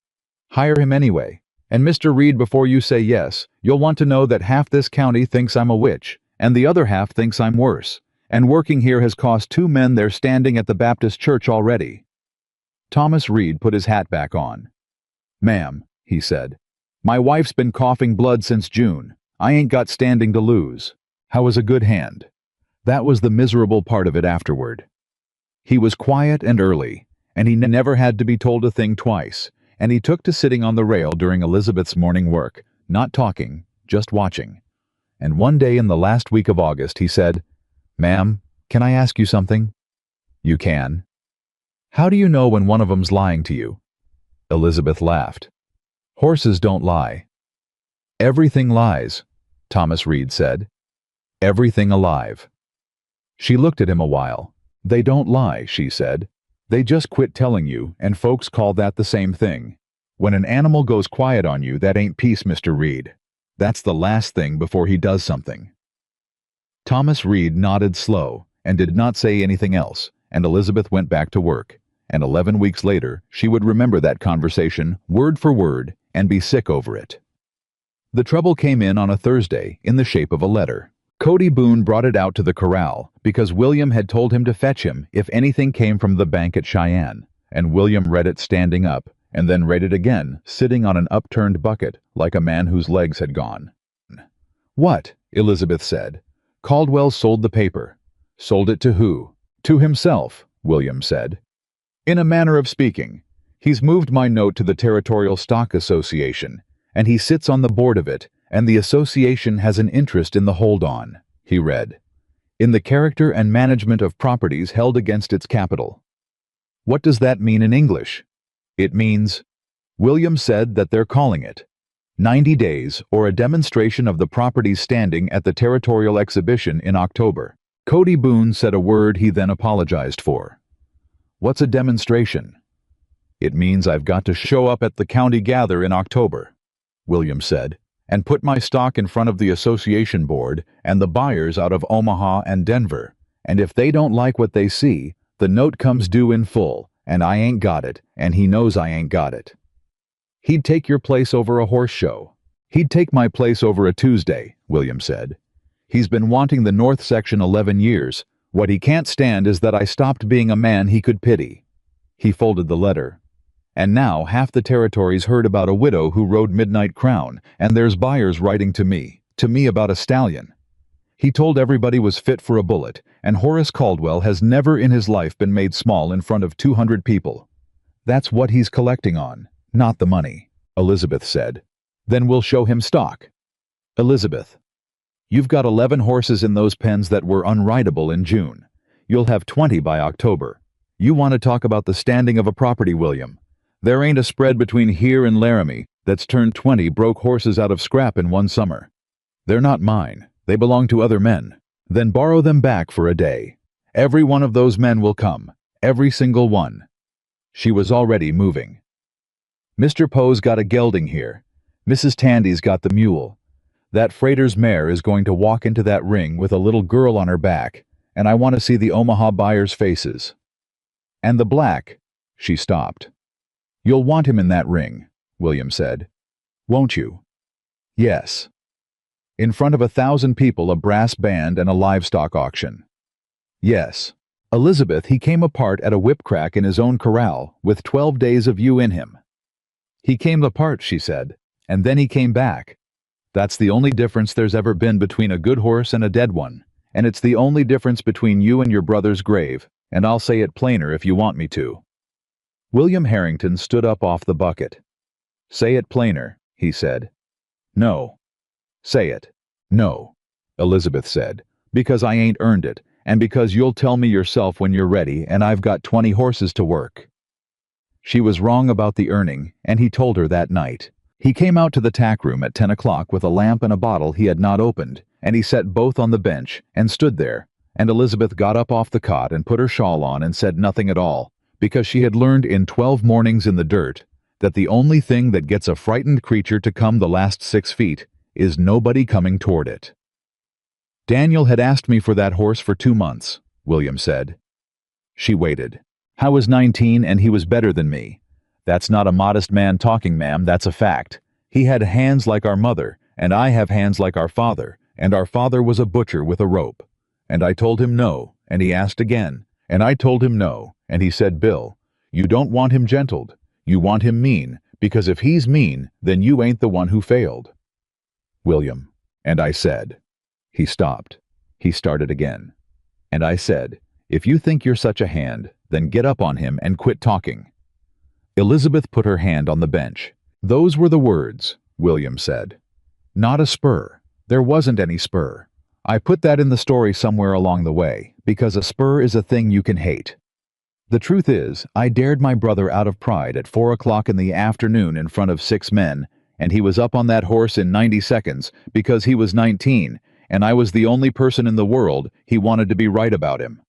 "Hire him anyway. And Mr. Reed, before you say yes, you'll want to know that half this county thinks I'm a witch, and the other half thinks I'm worse. And working here has cost 2 men their standing at the Baptist church already." Thomas Reed put his hat back on. "Ma'am," he said, "my wife's been coughing blood since June. I ain't got standing to lose. How is a good hand?" That was the miserable part of it afterward. He was quiet and early, and he never had to be told a thing twice, and he took to sitting on the rail during Elizabeth's morning work, not talking, just watching. And one day in the last week of August he said, "Ma'am, can I ask you something?" "You can." "How do you know when one of 'em's lying to you?" Elizabeth laughed. "Horses don't lie." "Everything lies," Thomas Reed said. "Everything alive." She looked at him a while. "They don't lie," she said. "They just quit telling you, and folks call that the same thing. When an animal goes quiet on you, that ain't peace, Mr. Reed. That's the last thing before he does something." Thomas Reed nodded slow and did not say anything else, and Elizabeth went back to work. And 11 weeks later, she would remember that conversation, word for word, and be sick over it. The trouble came in on a Thursday in the shape of a letter. Cody Boone brought it out to the corral because William had told him to fetch him if anything came from the bank at Cheyenne, and William read it standing up, and then read it again, sitting on an upturned bucket like a man whose legs had gone. "What?" Elizabeth said. "Caldwell sold the paper." "Sold it to who?" "To himself," William said. "In a manner of speaking. He's moved my note to the Territorial Stock Association, and he sits on the board of it, and the association has an interest in the hold-on," he read, "in the character and management of properties held against its capital." "What does that mean in English?" "It means," William said, "that they're calling it 90 days or a demonstration of the properties standing at the Territorial Exhibition in October." Cody Boone said a word he then apologized for. "What's a demonstration?" "It means I've got to show up at the county gather in October," William said, "and put my stock in front of the association board and the buyers out of Omaha and Denver, and if they don't like what they see, the note comes due in full, and I ain't got it, and he knows I ain't got it." "He'd take your place over a horse show." "He'd take my place over a Tuesday," William said. "He's been wanting the North Section 11 years. What he can't stand is that I stopped being a man he could pity." He folded the letter. "And now half the territory's heard about a widow who rode Midnight Crown, and there's buyers writing to me about a stallion. He told everybody was fit for a bullet, and Horace Caldwell has never in his life been made small in front of 200 people. That's what he's collecting on, not the money," Elizabeth said. "Then we'll show him stock." Elizabeth: "You've got 11 horses in those pens that were unrideable in June. You'll have 20 by October. You want to talk about the standing of a property, William. There ain't a spread between here and Laramie that's turned 20 broke horses out of scrap in one summer. They're not mine. They belong to other men. Then borrow them back for a day. Every one of those men will come. Every single one." She was already moving. "Mr. Poe's got a gelding here. Mrs. Tandy's got the mule. That freighter's mare is going to walk into that ring with a little girl on her back, and I want to see the Omaha buyers' faces. And the black—" She stopped. "You'll want him in that ring," William said. "Won't you?" "Yes." "In front of 1,000 people, a brass band, and a livestock auction." "Yes." "Elizabeth, he came apart at a whip crack in his own corral, with 12 days of you in him." "He came apart," she said, "and then he came back. That's the only difference there's ever been between a good horse and a dead one, and it's the only difference between you and your brother's grave, and I'll say it plainer if you want me to." William Harrington stood up off the bucket. "Say it plainer," he said. "No." "Say it." "No," Elizabeth said, "because I ain't earned it, and because you'll tell me yourself when you're ready, and I've got 20 horses to work." She was wrong about the earning, and he told her that night. He came out to the tack room at 10 o'clock with a lamp and a bottle he had not opened, and he set both on the bench and stood there, and Elizabeth got up off the cot and put her shawl on and said nothing at all, because she had learned in 12 mornings in the dirt that the only thing that gets a frightened creature to come the last 6 feet is nobody coming toward it. Daniel had asked me for that horse for 2 months, William said. She waited. I was 19 and he was better than me. That's not a modest man talking, ma'am, that's a fact. He had hands like our mother, and I have hands like our father, and our father was a butcher with a rope. And I told him no, and he asked again, and I told him no, and he said, Bill, you don't want him gentled. You want him mean, because if he's mean, then you ain't the one who failed. William, and I said. He stopped. He started again. And I said, if you think you're such a hand, then get up on him and quit talking. Elizabeth put her hand on the bench. Those were the words, William said. Not a spur. There wasn't any spur. I put that in the story somewhere along the way, because a spur is a thing you can hate. The truth is, I dared my brother out of pride at 4 o'clock in the afternoon in front of 6 men, and he was up on that horse in 90 seconds because he was 19, and I was the only person in the world he wanted to be right about him.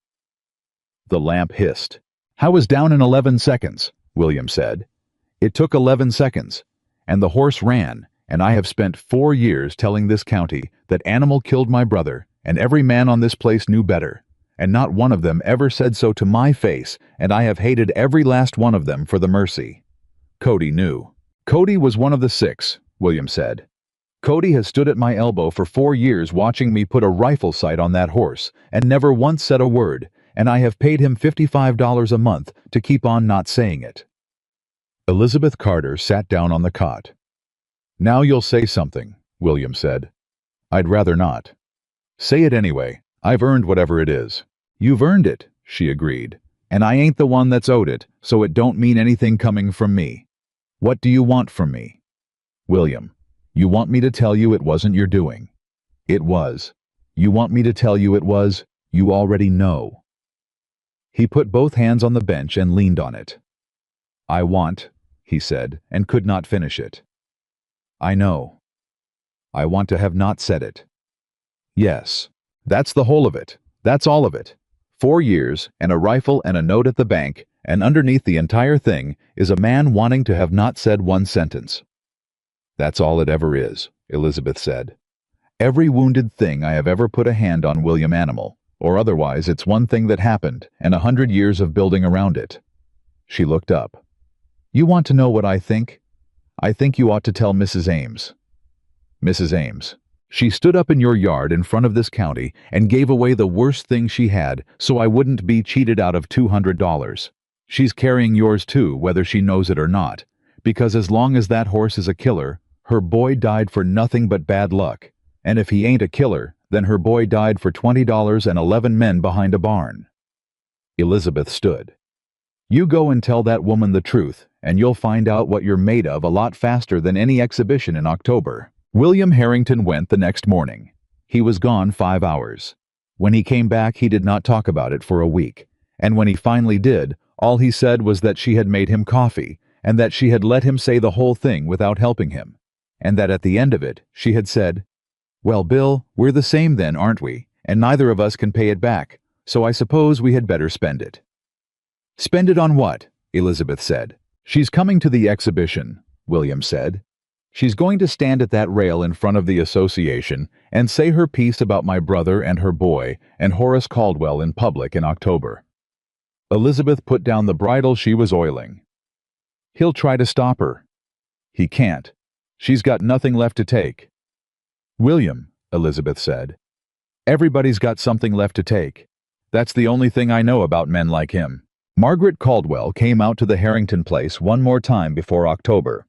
The lamp hissed. I was down in 11 seconds, William said. It took 11 seconds, and the horse ran, and I have spent 4 years telling this county that animal killed my brother, and every man on this place knew better, and not one of them ever said so to my face, and I have hated every last one of them for the mercy. Cody knew. Cody was one of the 6, William said. Cody has stood at my elbow for 4 years watching me put a rifle sight on that horse, and never once said a word, and I have paid him $55 a month to keep on not saying it. Elizabeth Carter sat down on the cot. Now you'll say something, William said. I'd rather not. Say it anyway. I've earned whatever it is. You've earned it, she agreed. And I ain't the one that's owed it, so it don't mean anything coming from me. What do you want from me? William, you want me to tell you it wasn't your doing. It was. You want me to tell you it was? You already know. He put both hands on the bench and leaned on it. I want, he said, and could not finish it. I know. I want to have not said it. Yes, that's the whole of it. That's all of it. 4 years, and a rifle and a note at the bank, and underneath the entire thing is a man wanting to have not said one sentence. That's all it ever is, Elizabeth said. Every wounded thing I have ever put a hand on, William Animal, or otherwise it's one thing that happened, and 100 years of building around it. She looked up. You want to know what I think? I think you ought to tell Mrs. Ames. Mrs. Ames. She stood up in your yard in front of this county and gave away the worst thing she had so I wouldn't be cheated out of $200. She's carrying yours too, whether she knows it or not, because as long as that horse is a killer, her boy died for nothing but bad luck, and if he ain't a killer, then her boy died for $20 and 11 men behind a barn. Elizabeth stood. You go and tell that woman the truth, and you'll find out what you're made of a lot faster than any exhibition in October. William Harrington went the next morning. He was gone 5 hours. When he came back, he did not talk about it for a week, and when he finally did, all he said was that she had made him coffee, and that she had let him say the whole thing without helping him, and that at the end of it, she had said, Well, Bill, we're the same then, aren't we? And neither of us can pay it back, so I suppose we had better spend it. Spend it on what? Elizabeth said. She's coming to the exhibition, William said. She's going to stand at that rail in front of the association and say her piece about my brother and her boy and Horace Caldwell in public in October. Elizabeth put down the bridle she was oiling. He'll try to stop her. He can't. She's got nothing left to take. William, Elizabeth said, everybody's got something left to take. That's the only thing I know about men like him. Margaret Caldwell came out to the Harrington place one more time before October.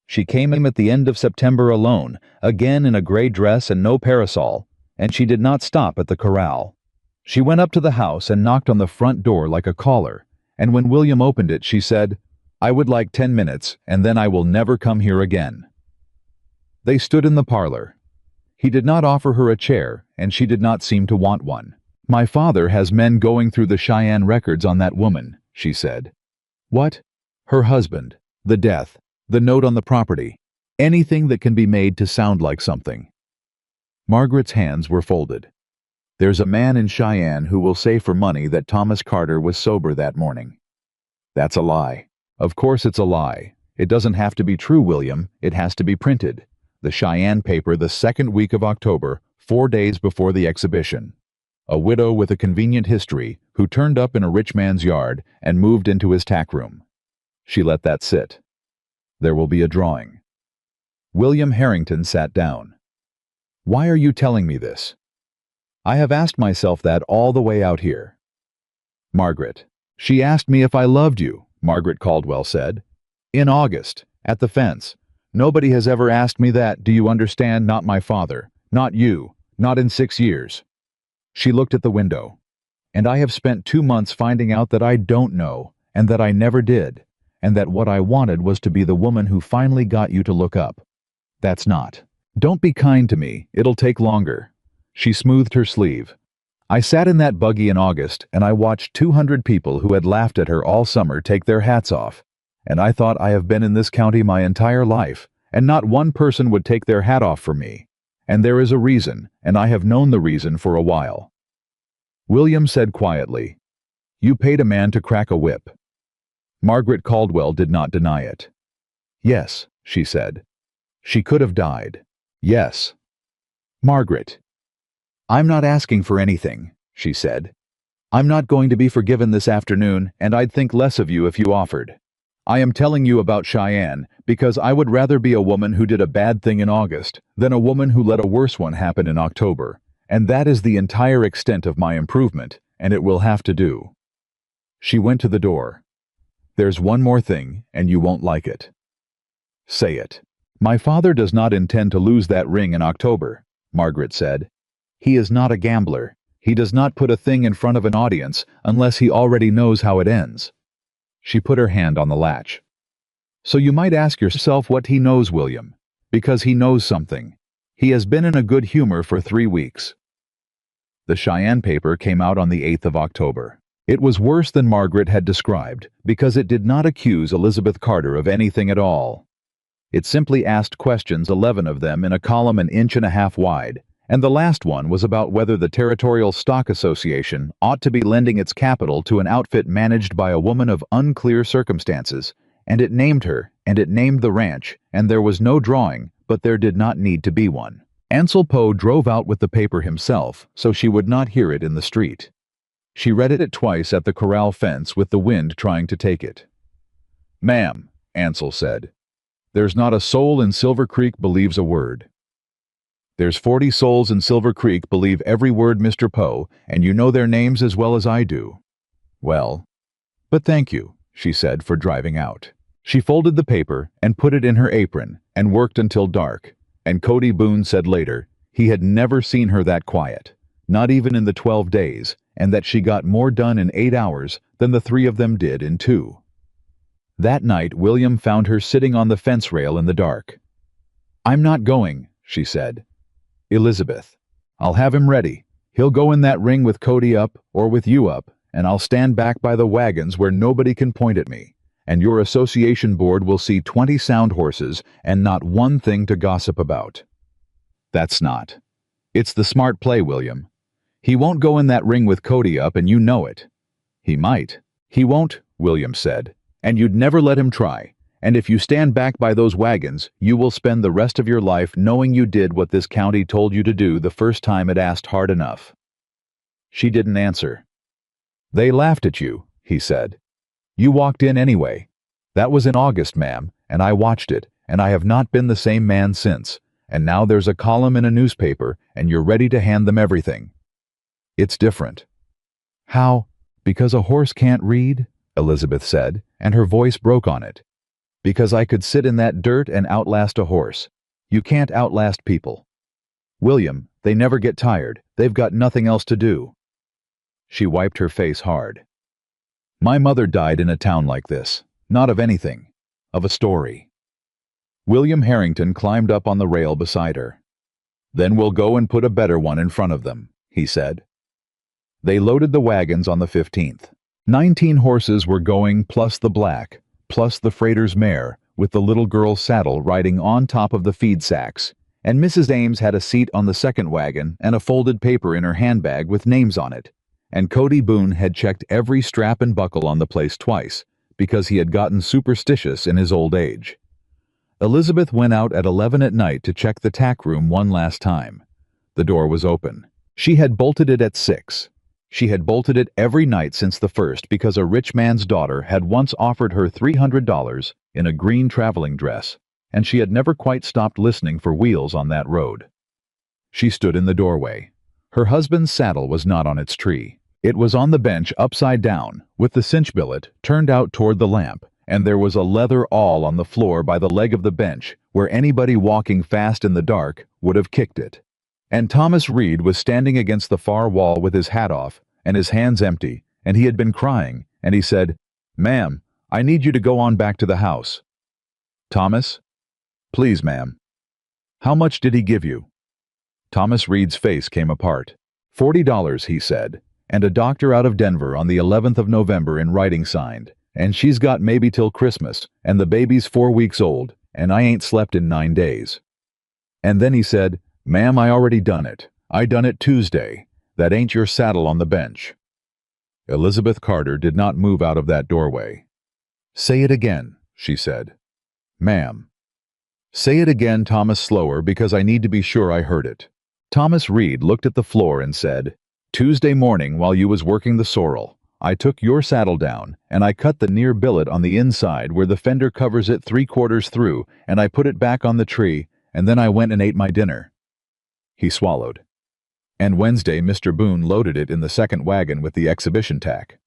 She came in at the end of September alone, again in a gray dress and no parasol, and she did not stop at the corral. She went up to the house and knocked on the front door like a caller, and when William opened it, she said, I would like 10 minutes, and then I will never come here again. They stood in the parlor. He did not offer her a chair, and she did not seem to want one. My father has men going through the Cheyenne records on that woman, she said. What? Her husband, the death, the note on the property, anything that can be made to sound like something. Margaret's hands were folded. There's a man in Cheyenne who will say for money that Thomas Carter was sober that morning. That's a lie. Of course it's a lie. It doesn't have to be true, William. It has to be printed. The Cheyenne paper the second week of October, 4 days before the exhibition. A widow with a convenient history who turned up in a rich man's yard and moved into his tack room. She let that sit. There will be a drawing. William Harrington sat down. Why are you telling me this? I have asked myself that all the way out here. Margaret. She asked me if I loved you, Margaret Caldwell said. In August, at the fence. Nobody has ever asked me that, do you understand? Not my father, not you, not in 6 years. She looked at the window. And I have spent 2 months finding out that I don't know, and that I never did, and that what I wanted was to be the woman who finally got you to look up. That's not. Don't be kind to me, it'll take longer. She smoothed her sleeve. I sat in that buggy in August, and I watched 200 people who had laughed at her all summer take their hats off. And I thought, I have been in this county my entire life, and not one person would take their hat off for me. And there is a reason, and I have known the reason for a while. William said quietly, You paid a man to crack a whip. Margaret Caldwell did not deny it. Yes, she said. She could have died. Yes. Margaret. I'm not asking for anything, she said. I'm not going to be forgiven this afternoon, and I'd think less of you if you offered. I am telling you about Cheyenne because I would rather be a woman who did a bad thing in August than a woman who let a worse one happen in October, and that is the entire extent of my improvement, and it will have to do. She went to the door. There's one more thing, and you won't like it. Say it. My father does not intend to lose that ring in October, Margaret said. He is not a gambler. He does not put a thing in front of an audience unless he already knows how it ends. She put her hand on the latch. So you might ask yourself what he knows, William, because he knows something. He has been in a good humor for 3 weeks. The Cheyenne paper came out on the 8th of October. It was worse than Margaret had described because it did not accuse Elizabeth Carter of anything at all. It simply asked questions, 11 of them in a column 1.5 inches wide, and the last one was about whether the Territorial Stock Association ought to be lending its capital to an outfit managed by a woman of unclear circumstances, and it named her, and it named the ranch, and there was no drawing, but there did not need to be one. Ansel Poe drove out with the paper himself, so she would not hear it in the street. She read it twice at the corral fence with the wind trying to take it. Ma'am, Ansel said, there's not a soul in Silver Creek believes a word. There's 40 souls in Silver Creek believe every word, Mr. Poe, and you know their names as well as I do. Well, but thank you, she said, for driving out. She folded the paper and put it in her apron and worked until dark, and Cody Boone said later he had never seen her that quiet, not even in the 12 days, and that she got more done in 8 hours than the 3 of them did in 2. That night William found her sitting on the fence rail in the dark. I'm not going, she said. Elizabeth, I'll have him ready. He'll go in that ring with Cody up or with you up, and I'll stand back by the wagons where nobody can point at me, and your association board will see 20 sound horses and not one thing to gossip about. That's not. It's the smart play, William. He won't go in that ring with Cody up, and you know it. He might. He won't, William said, and you'd never let him try. And if you stand back by those wagons, you will spend the rest of your life knowing you did what this county told you to do the first time it asked hard enough. She didn't answer. They laughed at you, he said. You walked in anyway. That was in August, ma'am, and I watched it, and I have not been the same man since, and now there's a column in a newspaper, and you're ready to hand them everything. It's different. How? Because a horse can't read? Elizabeth said, and her voice broke on it. Because I could sit in that dirt and outlast a horse. You can't outlast people. William, they never get tired. They've got nothing else to do. She wiped her face hard. My mother died in a town like this. Not of anything. Of a story. William Harrington climbed up on the rail beside her. Then we'll go and put a better one in front of them, he said. They loaded the wagons on the 15th. 19 horses were going, plus the black, plus the freighter's mare, with the little girl's saddle riding on top of the feed sacks, and Mrs. Ames had a seat on the second wagon and a folded paper in her handbag with names on it, and Cody Boone had checked every strap and buckle on the place twice, because he had gotten superstitious in his old age. Elizabeth went out at 11 at night to check the tack room one last time. The door was open. She had bolted it at 6. She had bolted it every night since the first because a rich man's daughter had once offered her $300 in a green traveling dress, and she had never quite stopped listening for wheels on that road. She stood in the doorway. Her husband's saddle was not on its tree. It was on the bench upside down, with the cinch billet turned out toward the lamp, and there was a leather awl on the floor by the leg of the bench where anybody walking fast in the dark would have kicked it. And Thomas Reed was standing against the far wall with his hat off and his hands empty, and he had been crying, and he said, "Ma'am, I need you to go on back to the house." "Thomas?" "Please, ma'am." "How much did he give you?" Thomas Reed's face came apart. $40, he said, and a doctor out of Denver on the 11th of November in writing signed, and she's got maybe till Christmas, and the baby's 4 weeks old, and I ain't slept in 9 days. And then he said, "Ma'am, I already done it. I done it Tuesday. That ain't your saddle on the bench." Elizabeth Carter did not move out of that doorway. "Say it again," she said. "Ma'am." "Say it again, Thomas, slower, because I need to be sure I heard it." Thomas Reed looked at the floor and said, "Tuesday morning while you was working the sorrel, I took your saddle down, and I cut the near billet on the inside where the fender covers it 3/4 through, and I put it back on the tree, and then I went and ate my dinner." He swallowed. "And Wednesday Mr. Boone loaded it in the second wagon with the exhibition tack."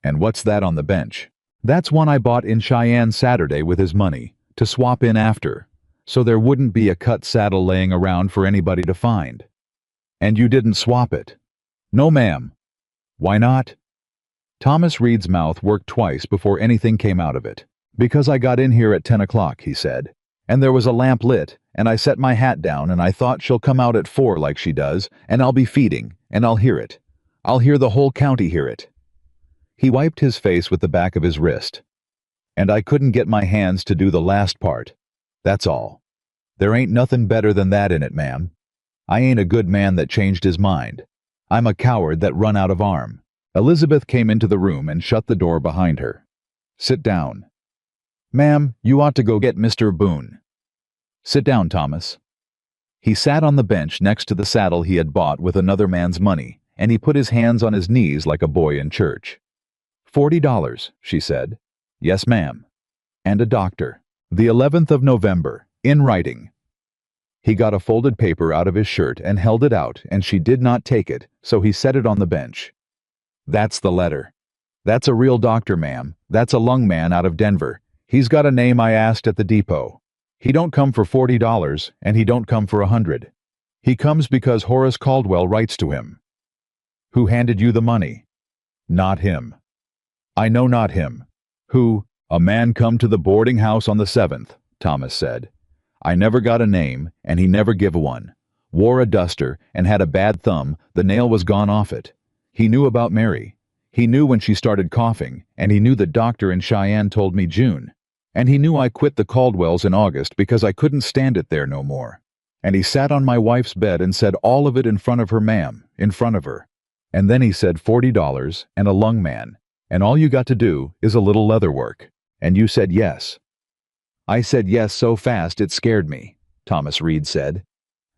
"And what's that on the bench?" "That's one I bought in Cheyenne Saturday with his money, to swap in after, so there wouldn't be a cut saddle laying around for anybody to find." "And you didn't swap it?" "No, ma'am." "Why not?" Thomas Reed's mouth worked twice before anything came out of it. "Because I got in here at 10 o'clock, he said. "And there was a lamp lit, and I set my hat down, and I thought she'll come out at 4 like she does, and I'll be feeding, and I'll hear it. I'll hear the whole county hear it." He wiped his face with the back of his wrist. "And I couldn't get my hands to do the last part. That's all. There ain't nothing better than that in it, ma'am. I ain't a good man that changed his mind. I'm a coward that run out of arm." Elizabeth came into the room and shut the door behind her. "Sit down." "Ma'am, you ought to go get Mr. Boone." "Sit down, Thomas." He sat on the bench next to the saddle he had bought with another man's money, and he put his hands on his knees like a boy in church. $40, she said. "Yes, ma'am." "And a doctor. The 11th of November, in writing." He got a folded paper out of his shirt and held it out, and she did not take it, so he set it on the bench. "That's the letter. That's a real doctor, ma'am. That's a lung man out of Denver. He's got a name I asked at the depot. He don't come for $40, and he don't come for 100. He comes because Horace Caldwell writes to him." "Who handed you the money?" "Not him." "I know not him." "Who?" "A man come to the boarding house on the 7th, Thomas said. "I never got a name, and he never give one. Wore a duster, and had a bad thumb, the nail was gone off it. He knew about Mary. He knew when she started coughing, and he knew the doctor in Cheyenne told me June. And he knew I quit the Caldwells in August because I couldn't stand it there no more. And he sat on my wife's bed and said all of it in front of her, ma'am, in front of her. And then he said $40 and a lung man, and all you got to do is a little leather work. And you said yes." "I said yes so fast it scared me," Thomas Reed said.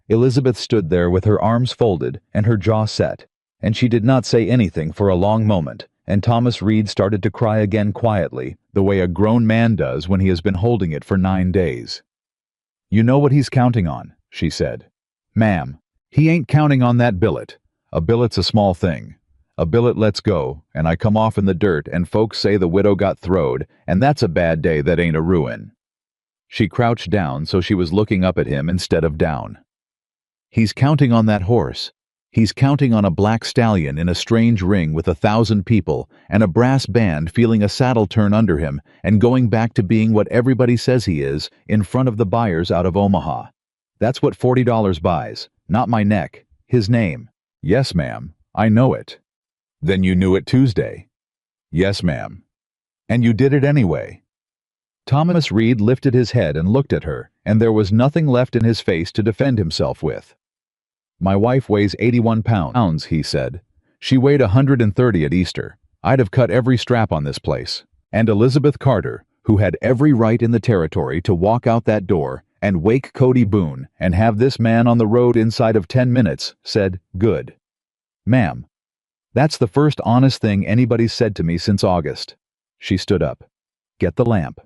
Elizabeth stood there with her arms folded and her jaw set, and she did not say anything for a long moment, and Thomas Reed started to cry again quietly, the way a grown man does when he has been holding it for 9 days. "You know what he's counting on," she said. "Ma'am, he ain't counting on that billet. A billet's a small thing. A billet lets go, and I come off in the dirt, and folks say the widow got throwed, and that's a bad day that ain't a ruin." She crouched down so she was looking up at him instead of down. "He's counting on that horse. He's counting on a black stallion in a strange ring with 1,000 people, and a brass band feeling a saddle turn under him, and going back to being what everybody says he is, in front of the buyers out of Omaha. That's what $40 buys, not my neck, his name." "Yes, ma'am, I know it." "Then you knew it Tuesday?" "Yes, ma'am." "And you did it anyway?" Thomas Reed lifted his head and looked at her, and there was nothing left in his face to defend himself with. "My wife weighs 81 pounds, he said. "She weighed 130 at Easter. I'd have cut every strap on this place. And Elizabeth Carter, who had every right in the territory to walk out that door and wake Cody Boone and have this man on the road inside of 10 minutes, said, "Good. Ma'am, that's the first honest thing anybody's said to me since August." She stood up. "Get the lamp."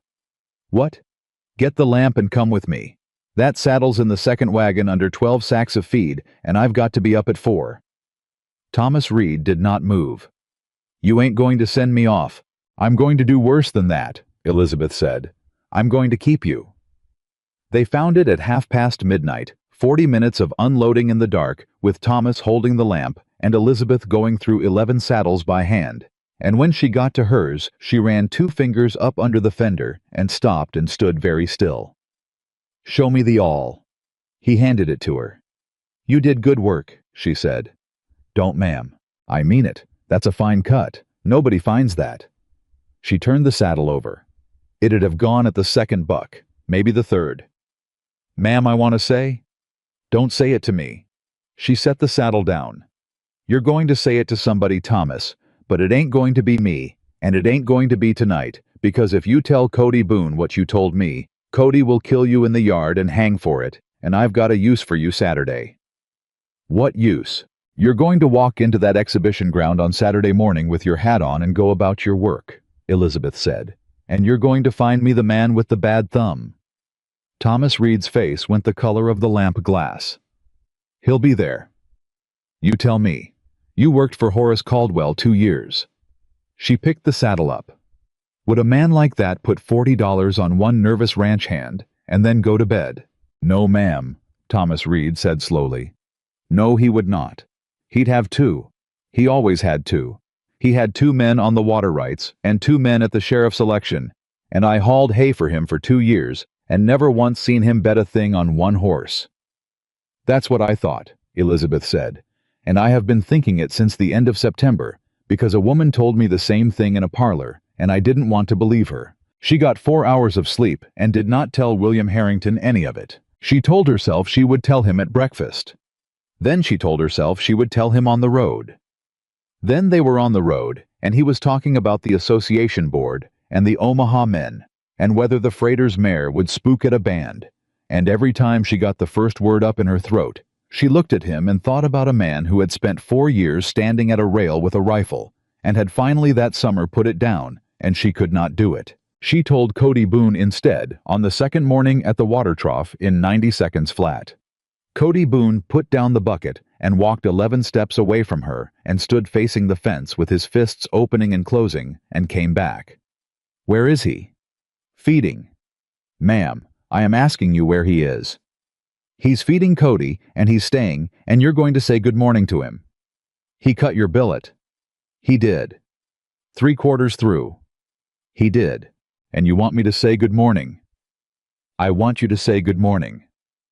"What?" "Get the lamp and come with me. That saddle's in the second wagon under 12 sacks of feed, and I've got to be up at 4. Thomas Reed did not move. "You ain't going to send me off." "I'm going to do worse than that," Elizabeth said. "I'm going to keep you." They found it at midnight, 40 minutes of unloading in the dark, with Thomas holding the lamp and Elizabeth going through 11 saddles by hand. And when she got to hers, she ran 2 fingers up under the fender and stopped and stood very still. "Show me the awl." He handed it to her. "You did good work," she said. "Don't, ma'am. I mean it. That's a fine cut. Nobody finds that." She turned the saddle over. It'd have gone at the second buck, maybe the third. "Ma'am, I want to say." "Don't say it to me." She set the saddle down. "You're going to say it to somebody, Thomas, but it ain't going to be me, and it ain't going to be tonight, because if you tell Cody Boone what you told me, Cody will kill you in the yard and hang for it, and I've got a use for you Saturday." "What use?" "You're going to walk into that exhibition ground on Saturday morning with your hat on and go about your work," Elizabeth said, "and you're going to find me the man with the bad thumb." Thomas Reed's face went the color of the lamp glass. "He'll be there." "You tell me. You worked for Horace Caldwell 2 years. She picked the saddle up. "Would a man like that put $40 on one nervous ranch hand and then go to bed?" "No, ma'am," Thomas Reed said slowly. "No, he would not. He'd have 2. He always had 2. He had 2 men on the water rights and 2 men at the sheriff's election, and I hauled hay for him for 2 years and never once seen him bet a thing on one horse." "That's what I thought," Elizabeth said, "and I have been thinking it since the end of September, because a woman told me the same thing in a parlor, and I didn't want to believe her. She got 4 hours of sleep and did not tell William Harrington any of it. She told herself she would tell him at breakfast. Then she told herself she would tell him on the road. Then they were on the road, and he was talking about the association board and the Omaha men, and whether the freighter's mare would spook at a band, and every time she got the first word up in her throat, she looked at him and thought about a man who had spent 4 years standing at a rail with a rifle, and had finally that summer put it down, and she could not do it. She told Cody Boone instead on the second morning at the water trough in 90 seconds flat. Cody Boone put down the bucket and walked 11 steps away from her and stood facing the fence with his fists opening and closing, and came back. "Where is he?" "Feeding." "Ma'am, I am asking you where he is." "He's feeding Cody, and he's staying, and you're going to say good morning to him." "He cut your billet." "He did." "3/4 through." "He did. And you want me to say good morning?" "I want you to say good morning,"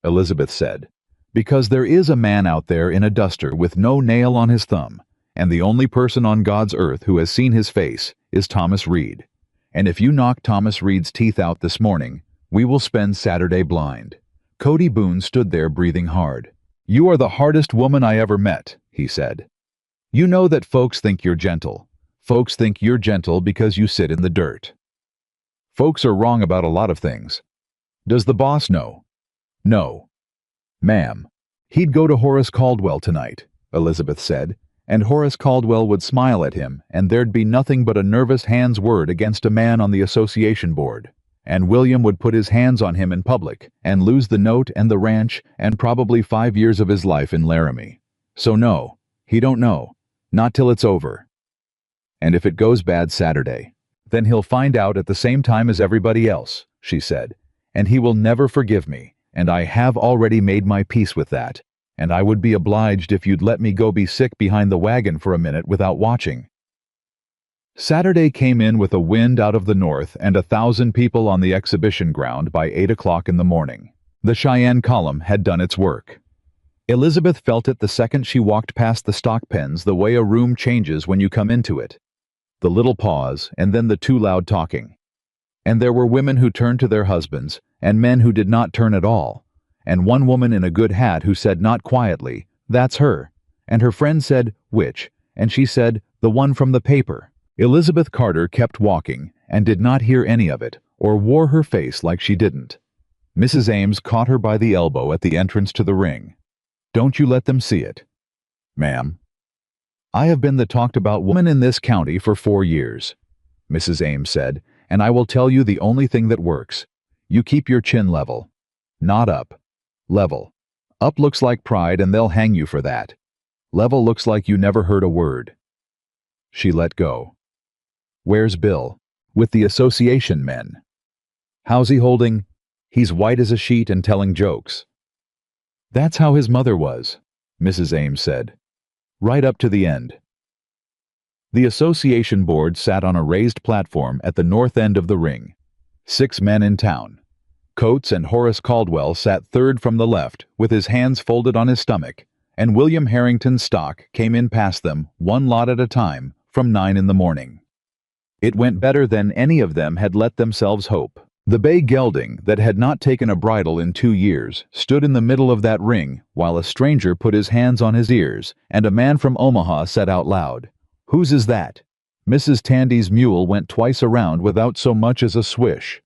Elizabeth said, "because there is a man out there in a duster with no nail on his thumb, and the only person on God's earth who has seen his face is Thomas Reed. And if you knock Thomas Reed's teeth out this morning, we will spend Saturday blind." Cody Boone stood there breathing hard. "You are the hardest woman I ever met," he said. "You know that folks think you're gentle. Folks think you're gentle because you sit in the dirt. Folks are wrong about a lot of things. Does the boss know?" "No." "Ma'am, he'd go to Horace Caldwell tonight," Elizabeth said, "and Horace Caldwell would smile at him, and there'd be nothing but a nervous hand's word against a man on the association board. And William would put his hands on him in public, and lose the note and the ranch, and probably 5 years of his life in Laramie. So no, he don't know. Not till it's over. And if it goes bad Saturday, then he'll find out at the same time as everybody else," she said, "and he will never forgive me, and I have already made my peace with that, and I would be obliged if you'd let me go be sick behind the wagon for a minute without watching." Saturday came in with a wind out of the north and 1,000 people on the exhibition ground by 8 o'clock in the morning. The Cheyenne column had done its work. Elizabeth felt it the second she walked past the stock pens, the way a room changes when you come into it. The little pause, and then the too loud talking. And there were women who turned to their husbands, and men who did not turn at all, and one woman in a good hat who said not quietly, "That's her," and her friend said, "Which?" and she said, "The one from the paper." Elizabeth Carter kept walking, and did not hear any of it, or wore her face like she didn't. Mrs. Ames caught her by the elbow at the entrance to the ring. "Don't you let them see it." "Ma'am." "I have been the talked-about woman in this county for 4 years," Mrs. Ames said, "and I will tell you the only thing that works. You keep your chin level. Not up. Level. Up looks like pride and they'll hang you for that. Level looks like you never heard a word." She let go. "Where's Bill?" "With the association men." "How's he holding?" "He's white as a sheet and telling jokes." "That's how his mother was," Mrs. Ames said. "Right up to the end." The association board sat on a raised platform at the north end of the ring. 6 men in town. Coates and Horace Caldwell sat third from the left, with his hands folded on his stomach, and William Harrington's stock came in past them, one lot at a time, from 9 in the morning. It went better than any of them had let themselves hope. The bay gelding, that had not taken a bridle in 2 years, stood in the middle of that ring, while a stranger put his hands on his ears, and a man from Omaha said out loud, "Whose is that?" Mrs. Tandy's mule went twice around without so much as a swish.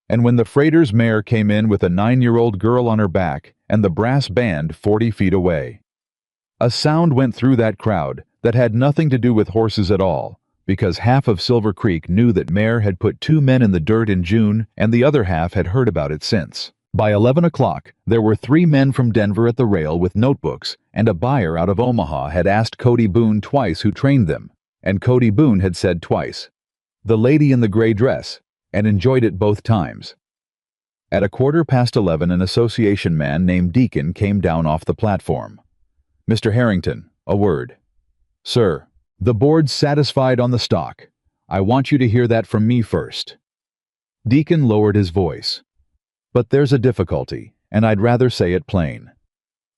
And when the freighter's mare came in with a 9-year-old girl on her back, and the brass band 40 feet away. A sound went through that crowd that had nothing to do with horses at all, because half of Silver Creek knew that Mare had put 2 men in the dirt in June, and the other half had heard about it since. By 11 o'clock, there were 3 men from Denver at the rail with notebooks, and a buyer out of Omaha had asked Cody Boone twice who trained them, and Cody Boone had said twice, "The lady in the gray dress," and enjoyed it both times. At 11:15, an association man named Deacon came down off the platform. "Mr. Harrington, a word." "Sir, the board's satisfied on the stock. I want you to hear that from me first." Deacon lowered his voice. "But there's a difficulty, and I'd rather say it plain.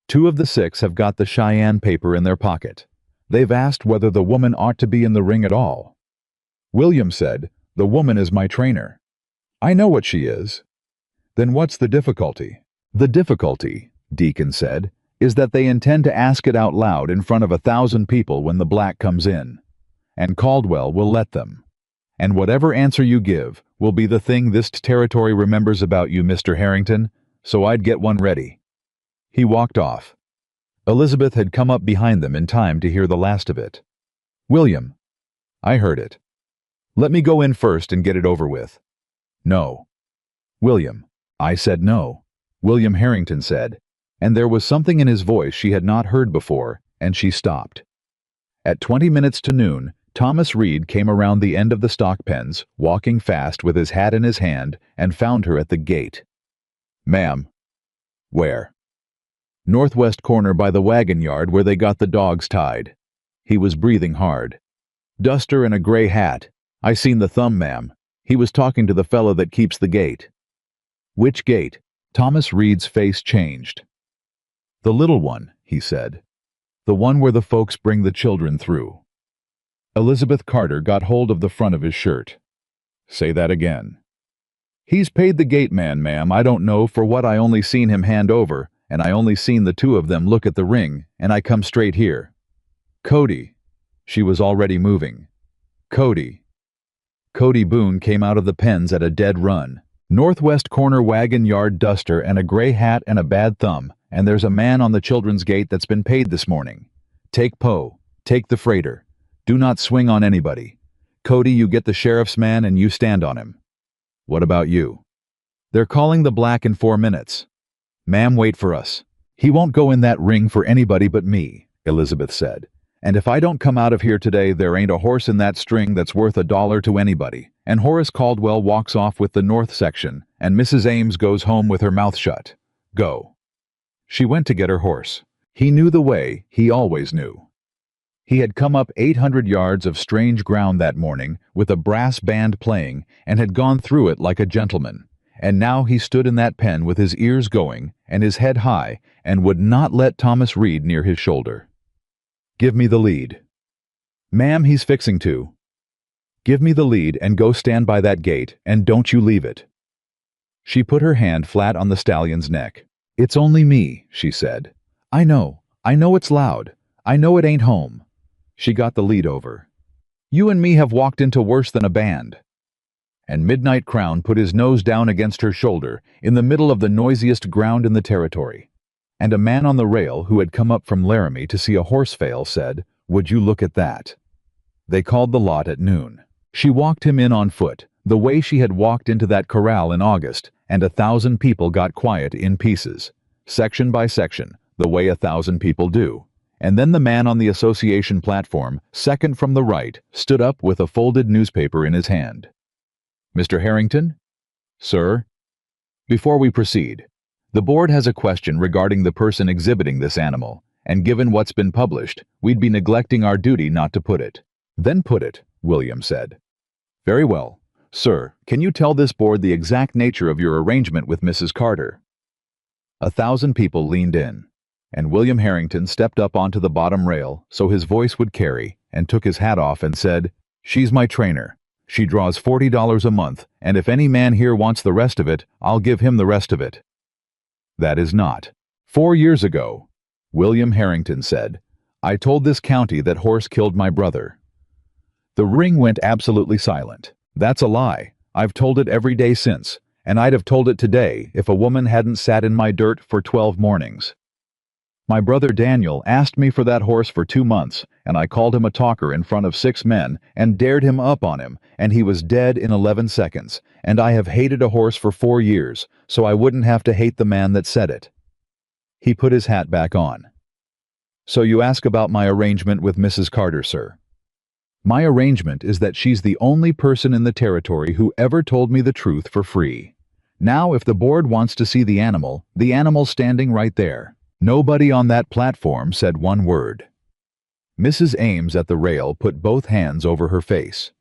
2 of the 6 have got the Cheyenne paper in their pocket. They've asked whether the woman ought to be in the ring at all." William said, "The woman is my trainer." "I know what she is." "Then what's the difficulty?" "The difficulty," Deacon said, "is that they intend to ask it out loud in front of 1,000 people when the black comes in. And Caldwell will let them. And whatever answer you give will be the thing this territory remembers about you, Mr. Harrington, so I'd get one ready." He walked off. Elizabeth had come up behind them in time to hear the last of it. "William." "I heard it." "Let me go in first and get it over with." "No." "William." "I said no," William Harrington said, and there was something in his voice she had not heard before, and she stopped. At 20 minutes to noon, Thomas Reed came around the end of the stock pens, walking fast with his hat in his hand, and found her at the gate. "Ma'am." "Where?" "Northwest corner by the wagon yard where they got the dogs tied." He was breathing hard. "Duster and a gray hat. I seen the thumb, ma'am. He was talking to the fellow that keeps the gate." "Which gate?" Thomas Reed's face changed. "The little one," he said. "The one where the folks bring the children through." Elizabeth Carter got hold of the front of his shirt. "Say that again." "He's paid the gate man, ma'am. I don't know for what I only seen him hand over, and I only seen the 2 of them look at the ring, and I come straight here." "Cody." She was already moving. "Cody." Cody Boone came out of the pens at a dead run. "Northwest corner wagon yard duster and a gray hat and a bad thumb, and there's a man on the children's gate that's been paid this morning. Take Poe. Take the freighter. Do not swing on anybody. Cody, you get the sheriff's man and you stand on him." "What about you?" "They're calling the black in 4 minutes." "Ma'am, wait for us." "He won't go in that ring for anybody but me," Elizabeth said. "And if I don't come out of here today, there ain't a horse in that string that's worth $1 to anybody." And Horace Caldwell walks off with the north section, and Mrs. Ames goes home with her mouth shut. Go. She went to get her horse. He knew the way, he always knew. He had come up 800 yards of strange ground that morning, with a brass band playing, and had gone through it like a gentleman. And now he stood in that pen with his ears going, and his head high, and would not let Thomas Reed near his shoulder. "Give me the lead." "Ma'am, he's fixing to." "Give me the lead and go stand by that gate, and don't you leave it." She put her hand flat on the stallion's neck. "It's only me," she said. I know it's loud. I know it ain't home." She got the lead over. "You and me have walked into worse than a band." and Midnight Crown put his nose down against her shoulder in the middle of the noisiest ground in the territory. And a man on the rail who had come up from Laramie to see a horse fail said, "Would you look at that?" They called the lot at noon. She walked him in on foot, the way she had walked into that corral in August, and 1,000 people got quiet in pieces, section by section, the way 1,000 people do. And then the man on the association platform, second from the right, stood up with a folded newspaper in his hand. "Mr. Harrington?" "Sir?" "Before we proceed, the board has a question regarding the person exhibiting this animal, and given what's been published, we'd be neglecting our duty not to put it." "Then put it," William said. "Very well. Sir, can you tell this board the exact nature of your arrangement with Mrs. Carter?" 1,000 people leaned in, and William Harrington stepped up onto the bottom rail so his voice would carry, and took his hat off and said, "She's my trainer. She draws $40 a month, and if any man here wants the rest of it, I'll give him the rest of it." "That is not. 4 years ago," William Harrington said, "I told this county that horse killed my brother." The ring went absolutely silent. "That's a lie. I've told it every day since, and I'd have told it today if a woman hadn't sat in my dirt for 12 mornings. My brother Daniel asked me for that horse for 2 months, and I called him a talker in front of 6 men and dared him up on him, and he was dead in 11 seconds, and I have hated a horse for 4 years, so I wouldn't have to hate the man that said it." He put his hat back on. "So you ask about my arrangement with Mrs. Carter, sir. My arrangement is that she's the only person in the territory who ever told me the truth for free. Now if the board wants to see the animal's standing right there." Nobody on that platform said one word. Mrs. Ames at the rail put both hands over her face.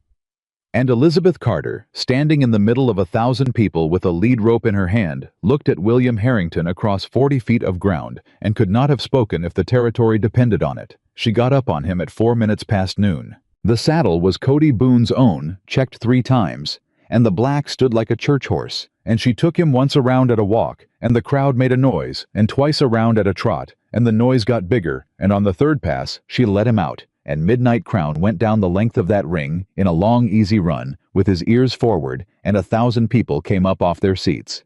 And Elizabeth Carter, standing in the middle of 1,000 people with a lead rope in her hand, looked at William Harrington across 40 feet of ground and could not have spoken if the territory depended on it. She got up on him at 4 minutes past noon. The saddle was Cody Boone's own, checked 3 times, and the black stood like a church horse, and she took him once around at a walk, and the crowd made a noise, and twice around at a trot, and the noise got bigger, and on the 3rd pass she let him out, and Midnight Crown went down the length of that ring in a long easy run, with his ears forward, and 1,000 people came up off their seats.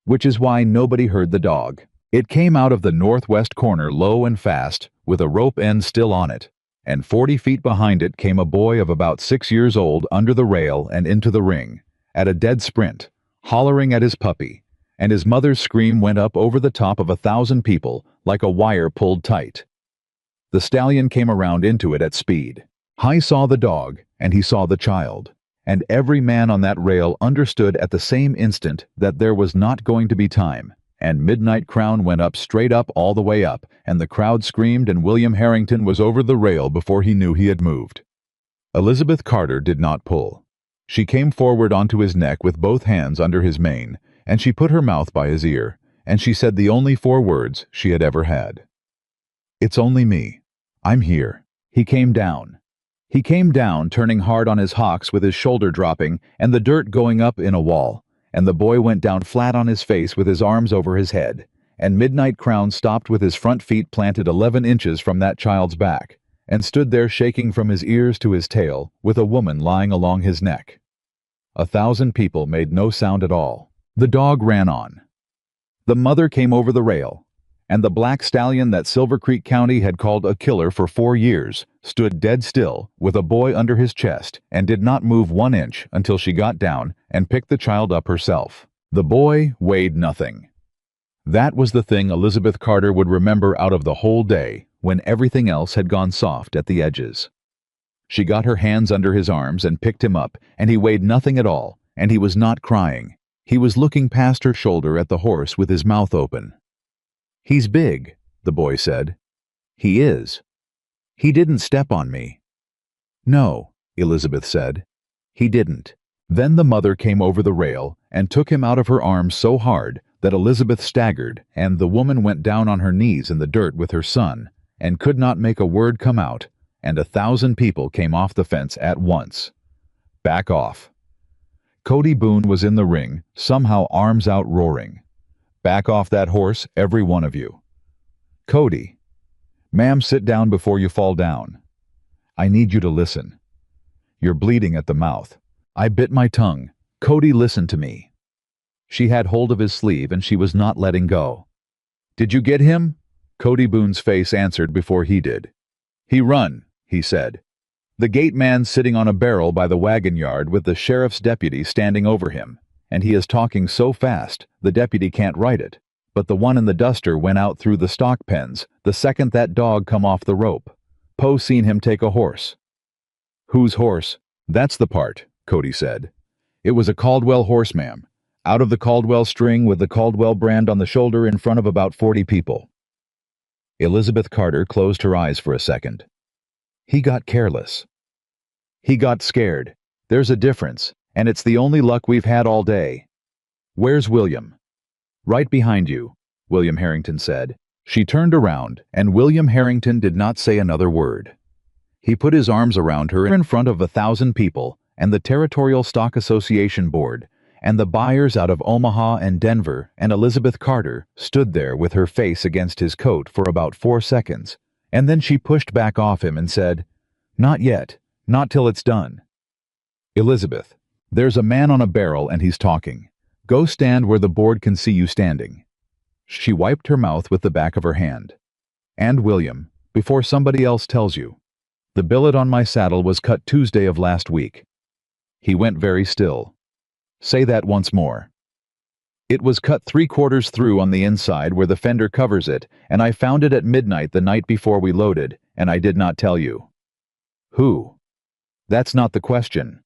Which is why nobody heard the dog. It came out of the northwest corner low and fast, with a rope end still on it, and 40 feet behind it came a boy of about 6 years old under the rail and into the ring, at a dead sprint, hollering at his puppy, and his mother's scream went up over the top of 1,000 people like a wire pulled tight. The stallion came around into it at speed. He saw the dog, and he saw the child, and every man on that rail understood at the same instant that there was not going to be time, and Midnight Crown went up straight up all the way up, and the crowd screamed, and William Harrington was over the rail before he knew he had moved. Elizabeth Carter did not pull. She came forward onto his neck with both hands under his mane, and she put her mouth by his ear, and she said the only 4 words she had ever had. "It's only me. I'm here." He came down. He came down, turning hard on his hocks with his shoulder dropping and the dirt going up in a wall, and the boy went down flat on his face with his arms over his head, and Midnight Crown stopped with his front feet planted 11 inches from that child's back, and stood there shaking from his ears to his tail, with a woman lying along his neck. 1,000 people made no sound at all. The dog ran on. The mother came over the rail, and the black stallion that Silver Creek County had called a killer for 4 years stood dead still with a boy under his chest and did not move 1 inch until she got down and picked the child up herself. The boy weighed nothing. That was the thing Elizabeth Carter would remember out of the whole day, when everything else had gone soft at the edges. She got her hands under his arms and picked him up, and he weighed nothing at all, and he was not crying. He was looking past her shoulder at the horse with his mouth open. "He's big," the boy said. "He is. He didn't step on me." "No," Elizabeth said. "He didn't." Then the mother came over the rail and took him out of her arms so hard that Elizabeth staggered, and the woman went down on her knees in the dirt with her son, and could not make a word come out, and 1,000 people came off the fence at once. "Back off." Cody Boone was in the ring, somehow arms out roaring. "Back off that horse, every one of you." "Cody." "Ma'am, sit down before you fall down. I need you to listen. You're bleeding at the mouth. I bit my tongue, Cody, listen to me. She had hold of his sleeve and she was not letting go. Did you get him? Cody Boone's face answered before he did. He run, he said. The gate man sitting on a barrel by the wagon yard with the sheriff's deputy standing over him, and he is talking so fast the deputy can't write it, but the one in the duster went out through the stock pens the second that dog come off the rope. Poe seen him take a horse. Whose horse? That's the part, Cody said. It was a Caldwell horse, ma'am. Out of the Caldwell string with the Caldwell brand on the shoulder in front of about 40 people. Elizabeth Carter closed her eyes for a second. He got careless. He got scared. There's a difference, and it's the only luck we've had all day. Where's William? Right behind you, William Harrington said. She turned around, and William Harrington did not say another word. He put his arms around her in front of 1,000 people, and the Territorial Stock Association Board, and the buyers out of Omaha and Denver, and Elizabeth Carter stood there with her face against his coat for about 4 seconds, and then she pushed back off him and said, "Not yet, not till it's done." "Elizabeth, there's a man on a barrel and he's talking. Go stand where the board can see you standing." She wiped her mouth with the back of her hand. "And William, before somebody else tells you, the billet on my saddle was cut Tuesday of last week." He went very still. "Say that once more." "It was cut 3/4 through on the inside where the fender covers it, and I found it at midnight the night before we loaded, and I did not tell you." "Who?" "That's not the question."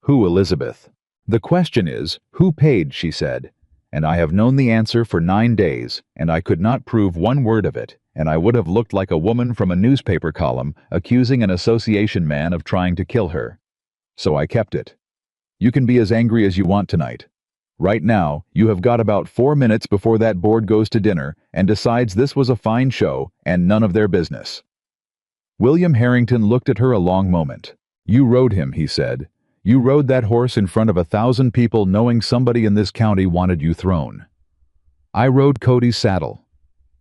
"Who, Elizabeth?" "The question is, who paid," she said. "And I have known the answer for 9 days, and I could not prove one word of it, and I would have looked like a woman from a newspaper column accusing an association man of trying to kill her. So I kept it. You can be as angry as you want tonight. Right now, you have got about 4 minutes before that board goes to dinner and decides this was a fine show and none of their business." William Harrington looked at her a long moment. "You rode him," he said. "You rode that horse in front of 1,000 people knowing somebody in this county wanted you thrown." "I rode Cody's saddle."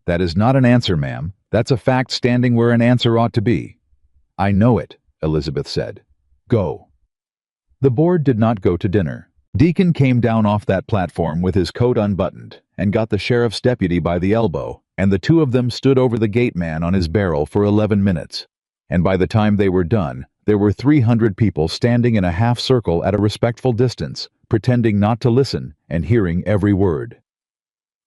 "That is not an answer, ma'am. That's a fact standing where an answer ought to be." "I know it," Elizabeth said. "Go." The board did not go to dinner. Deacon came down off that platform with his coat unbuttoned and got the sheriff's deputy by the elbow, and the two of them stood over the gate man on his barrel for 11 minutes. And by the time they were done, there were 300 people standing in a half circle at a respectful distance, pretending not to listen and hearing every word.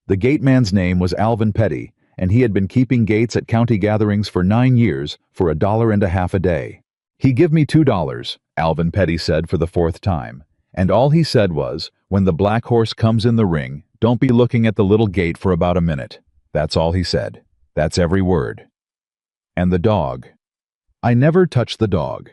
The gate man's name was Alvin Petty, and he had been keeping gates at county gatherings for 9 years for $1.50 a day. "He give me $2, Alvin Petty said for the 4th time, and all he said was, "When the black horse comes in the ring, don't be looking at the little gate for about a minute." That's all he said. That's every word. And the dog. "I never touched the dog."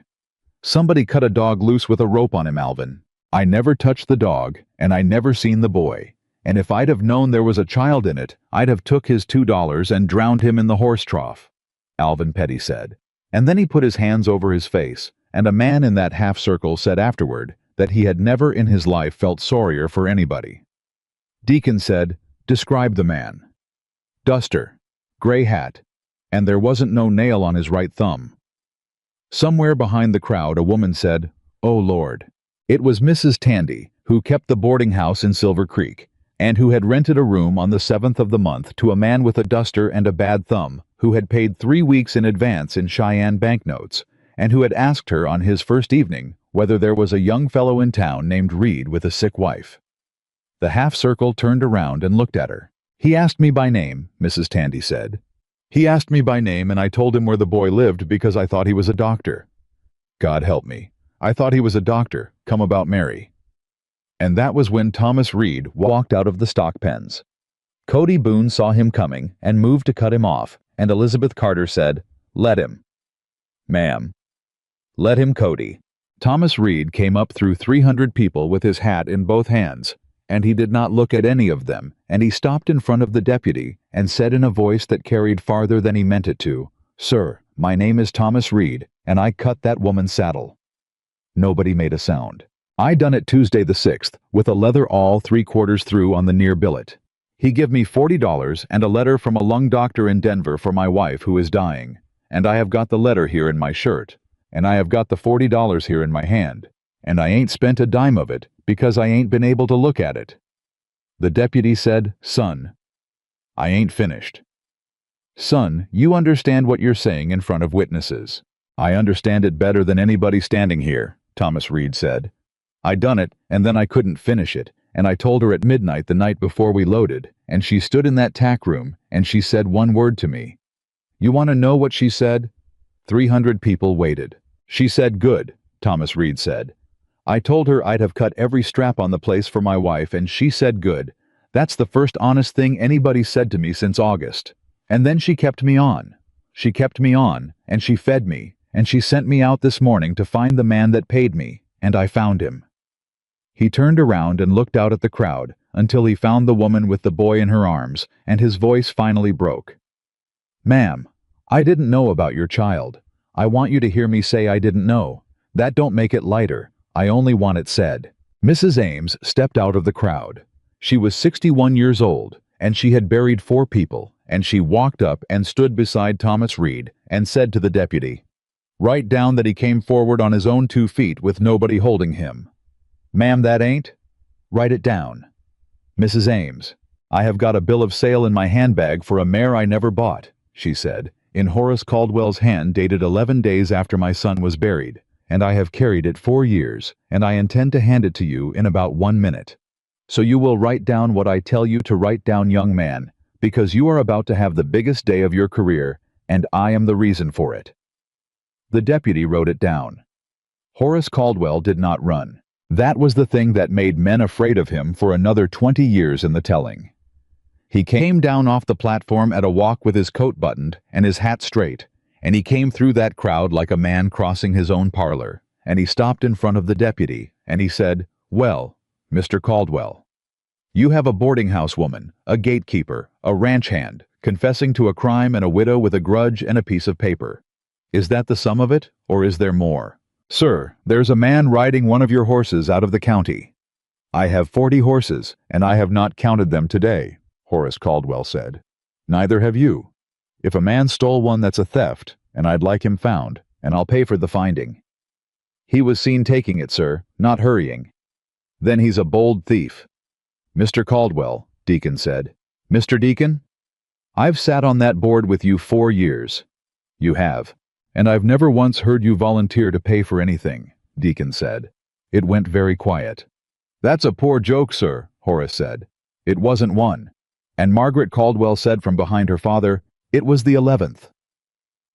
"Somebody cut a dog loose with a rope on him, Alvin." "I never touched the dog, and I never seen the boy. And if I'd have known there was a child in it, I'd have took his $2 and drowned him in the horse trough," Alvin Petty said. And then he put his hands over his face, and a man in that half circle said afterward that he had never in his life felt sorrier for anybody. Deacon said, "Describe the man." "Duster, gray hat, and there wasn't no nail on his right thumb." Somewhere behind the crowd a woman said, "Oh Lord." It was Mrs. Tandy, who kept the boarding house in Silver Creek, and who had rented a room on the 7th of the month to a man with a duster and a bad thumb, who had paid 3 weeks in advance in Cheyenne banknotes, and who had asked her on his first evening whether there was a young fellow in town named Reed with a sick wife. The half-circle turned around and looked at her. "He asked me by name," Mrs. Tandy said. "He asked me by name, and I told him where the boy lived because I thought he was a doctor. God help me. I thought he was a doctor, come about Mary." And that was when Thomas Reed walked out of the stock pens. Cody Boone saw him coming and moved to cut him off, and Elizabeth Carter said, "Let him." "Ma'am." "Let him, Cody." Thomas Reed came up through 300 people with his hat in both hands, and he did not look at any of them, and he stopped in front of the deputy and said in a voice that carried farther than he meant it to, "Sir, my name is Thomas Reed, and I cut that woman's saddle." Nobody made a sound. "I done it Tuesday the 6th, with a leather awl 3/4 through on the near billet. He give me $40 and a letter from a lung doctor in Denver for my wife who is dying, and I have got the letter here in my shirt, and I have got the $40 here in my hand, and I ain't spent a dime of it because I ain't been able to look at it." The deputy said, "Son, I ain't finished." "Son, you understand what you're saying in front of witnesses." "I understand it better than anybody standing here," Thomas Reed said. "I done it, and then I couldn't finish it, and I told her at midnight the night before we loaded, and she stood in that tack room, and she said one word to me. You want to know what she said?" 300 people waited. "She said, 'Good,'" Thomas Reed said. "I told her I'd have cut every strap on the place for my wife, and she said, 'Good.' That's the first honest thing anybody said to me since August. And then she kept me on. She kept me on, and she fed me, and she sent me out this morning to find the man that paid me, and I found him." He turned around and looked out at the crowd until he found the woman with the boy in her arms, and his voice finally broke. "Ma'am, I didn't know about your child. I want you to hear me say I didn't know. That don't make it lighter. I only want it said." Mrs. Ames stepped out of the crowd. She was 61 years old, and she had buried 4 people, and she walked up and stood beside Thomas Reed and said to the deputy, "Write down that he came forward on his own 2 feet with nobody holding him." "Ma'am, that ain't?" "Write it down." "Mrs. Ames, I have got a bill of sale in my handbag for a mare I never bought," she said, "in Horace Caldwell's hand dated 11 days after my son was buried, and I have carried it 4 years, and I intend to hand it to you in about 1 minute. So you will write down what I tell you to write down, young man, because you are about to have the biggest day of your career, and I am the reason for it." The deputy wrote it down. Horace Caldwell did not run. That was the thing that made men afraid of him for another 20 years in the telling. He came down off the platform at a walk with his coat buttoned and his hat straight, and he came through that crowd like a man crossing his own parlor, and he stopped in front of the deputy, and he said, "Well, Mr. Caldwell, you have a boarding house woman, a gatekeeper, a ranch hand, confessing to a crime, and a widow with a grudge and a piece of paper. Is that the sum of it, or is there more?" "Sir, there's a man riding one of your horses out of the county." "I have 40 horses, and I have not counted them today," Horace Caldwell said. "Neither have you. If a man stole one, that's a theft, and I'd like him found, and I'll pay for the finding." "He was seen taking it, sir, not hurrying." "Then he's a bold thief." "Mr. Caldwell," Deacon said. "Mr. Deacon? I've sat on that board with you 4 years. You have. And I've never once heard you volunteer to pay for anything," Deacon said. It went very quiet. "That's a poor joke, sir," Horace said. "It wasn't one." And Margaret Caldwell said from behind her father, "It was the 11th.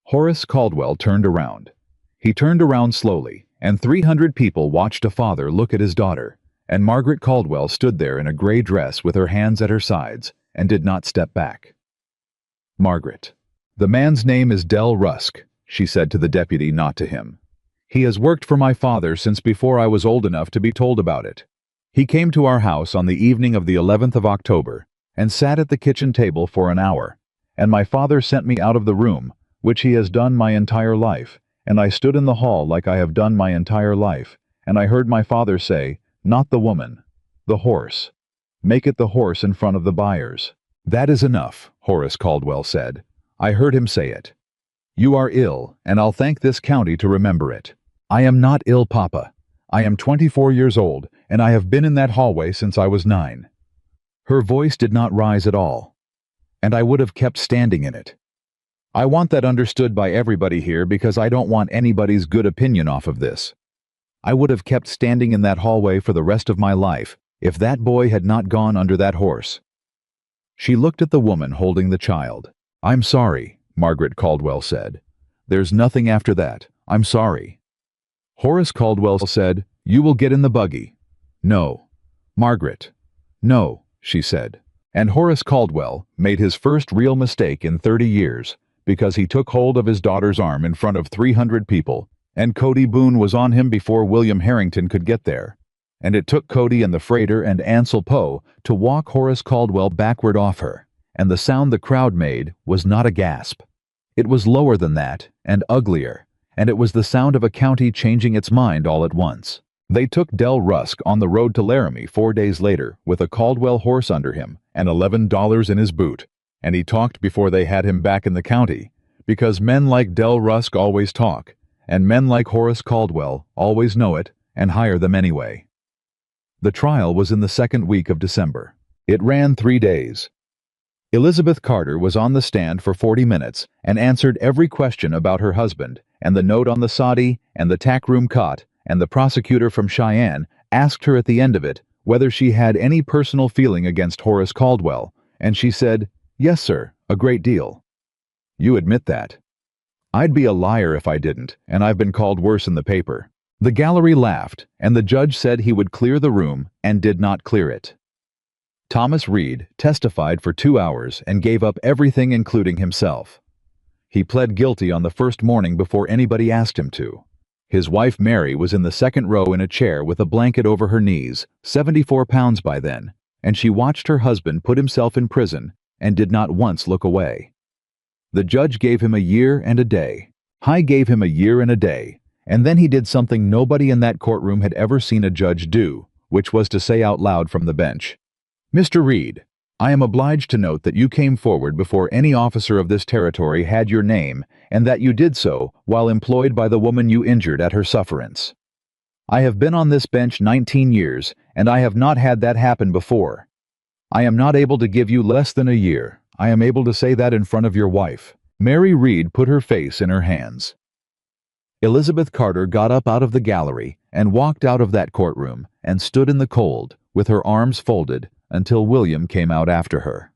Horace Caldwell turned around. He turned around slowly, and 300 people watched a father look at his daughter, and Margaret Caldwell stood there in a gray dress with her hands at her sides, and did not step back. "Margaret, the man's name is Del Rusk," she said to the deputy, not to him. "He has worked for my father since before I was old enough to be told about it. He came to our house on the evening of the 11th of October, and sat at the kitchen table for an hour, and my father sent me out of the room, which he has done my entire life, and I stood in the hall like I have done my entire life, and I heard my father say, 'Not the woman, the horse. Make it the horse in front of the buyers.'" "That is enough," Horace Caldwell said. "I heard him say it. You are ill, and I'll thank this county to remember it." "I am not ill, Papa. I am 24 years old, and I have been in that hallway since I was 9. Her voice did not rise at all. "And I would have kept standing in it. I want that understood by everybody here because I don't want anybody's good opinion off of this. I would have kept standing in that hallway for the rest of my life if that boy had not gone under that horse." She looked at the woman holding the child. "I'm sorry," Margaret Caldwell said. "There's nothing after that. I'm sorry." Horace Caldwell said, "You will get in the buggy." "No." "Margaret." "No," she said. And Horace Caldwell made his first real mistake in 30 years because he took hold of his daughter's arm in front of 300 people, and Cody Boone was on him before William Harrington could get there. And it took Cody and the freighter and Ansel Poe to walk Horace Caldwell backward off her, and the sound the crowd made was not a gasp. It was lower than that, and uglier, and it was the sound of a county changing its mind all at once. They took Del Rusk on the road to Laramie 4 days later with a Caldwell horse under him and $11 in his boot, and he talked before they had him back in the county, because men like Del Rusk always talk, and men like Horace Caldwell always know it and hire them anyway. The trial was in the second week of December. It ran 3 days. Elizabeth Carter was on the stand for 40 minutes and answered every question about her husband, and the note on the soddy, and the tack room cot, and the prosecutor from Cheyenne asked her at the end of it whether she had any personal feeling against Horace Caldwell, and she said, "Yes, sir, a great deal." "You admit that?" "I'd be a liar if I didn't, and I've been called worse in the paper." The gallery laughed, and the judge said he would clear the room, and did not clear it. Thomas Reed testified for 2 hours and gave up everything including himself. He pled guilty on the first morning before anybody asked him to. His wife Mary was in the second row in a chair with a blanket over her knees, 74 pounds by then, and she watched her husband put himself in prison and did not once look away. The judge gave him a year and a day. High gave him a year and a day, and then he did something nobody in that courtroom had ever seen a judge do, which was to say out loud from the bench, "Mr. Reed, I am obliged to note that you came forward before any officer of this territory had your name, and that you did so while employed by the woman you injured at her sufferance. I have been on this bench 19 years, and I have not had that happen before. I am not able to give you less than a year. I am able to say that in front of your wife." Mary Reed put her face in her hands. Elizabeth Carter got up out of the gallery and walked out of that courtroom and stood in the cold, with her arms folded, until William came out after her.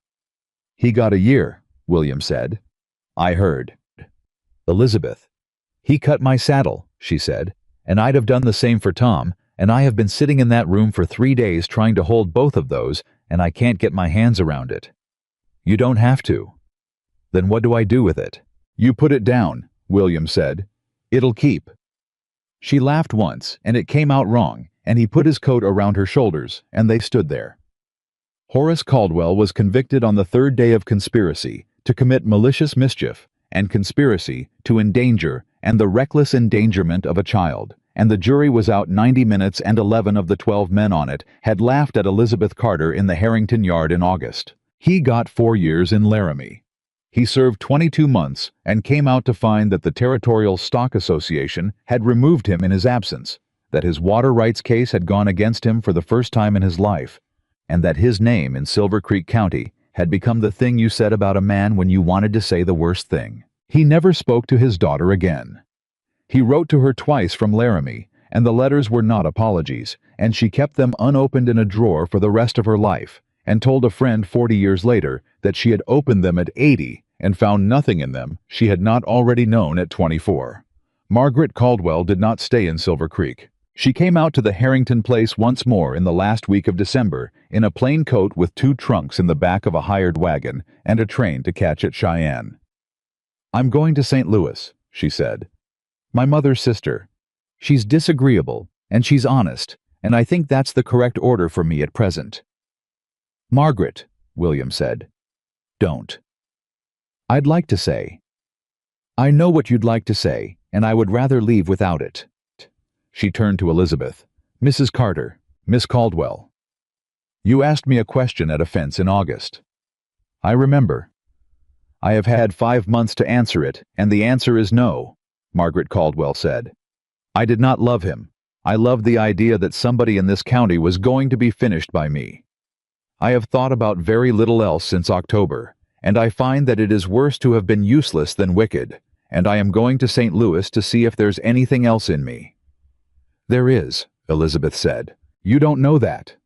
"He got a year," William said. "I heard." Elizabeth. "He cut my saddle," she said, "and I'd have done the same for Tom, and I have been sitting in that room for 3 days trying to hold both of those, and I can't get my hands around it." "You don't have to." "Then what do I do with it?" "You put it down," William said. "It'll keep." She laughed once, and it came out wrong, and he put his coat around her shoulders, and they stood there. Horace Caldwell was convicted on the 3rd day of conspiracy to commit malicious mischief and conspiracy to endanger and the reckless endangerment of a child, and the jury was out 90 minutes, and 11 of the 12 men on it had laughed at Elizabeth Carter in the Harrington yard in August. He got 4 years in Laramie. He served 22 months and came out to find that the Territorial Stock Association had removed him in his absence, that his water rights case had gone against him for the first time in his life, and that his name in Silver Creek County had become the thing you said about a man when you wanted to say the worst thing. He never spoke to his daughter again. He wrote to her twice from Laramie, and the letters were not apologies, and she kept them unopened in a drawer for the rest of her life, and told a friend 40 years later that she had opened them at 80 and found nothing in them she had not already known at 24. Margaret Caldwell did not stay in Silver Creek. She came out to the Harrington place once more in the last week of December in a plain coat with 2 trunks in the back of a hired wagon and a train to catch at Cheyenne. "I'm going to St. Louis," she said. "My mother's sister. She's disagreeable, and she's honest, and I think that's the correct order for me at present." "Margaret," William said, "don't." "I'd like to say." "I know what you'd like to say, and I would rather leave without it." She turned to Elizabeth. "Mrs. Carter, Miss Caldwell. You asked me a question at a fence in August." "I remember." "I have had 5 months to answer it, and the answer is no," Margaret Caldwell said. "I did not love him. I loved the idea that somebody in this county was going to be finished by me. I have thought about very little else since October, and I find that it is worse to have been useless than wicked, and I am going to St. Louis to see if there's anything else in me." "There is," Elizabeth said. "You don't know that."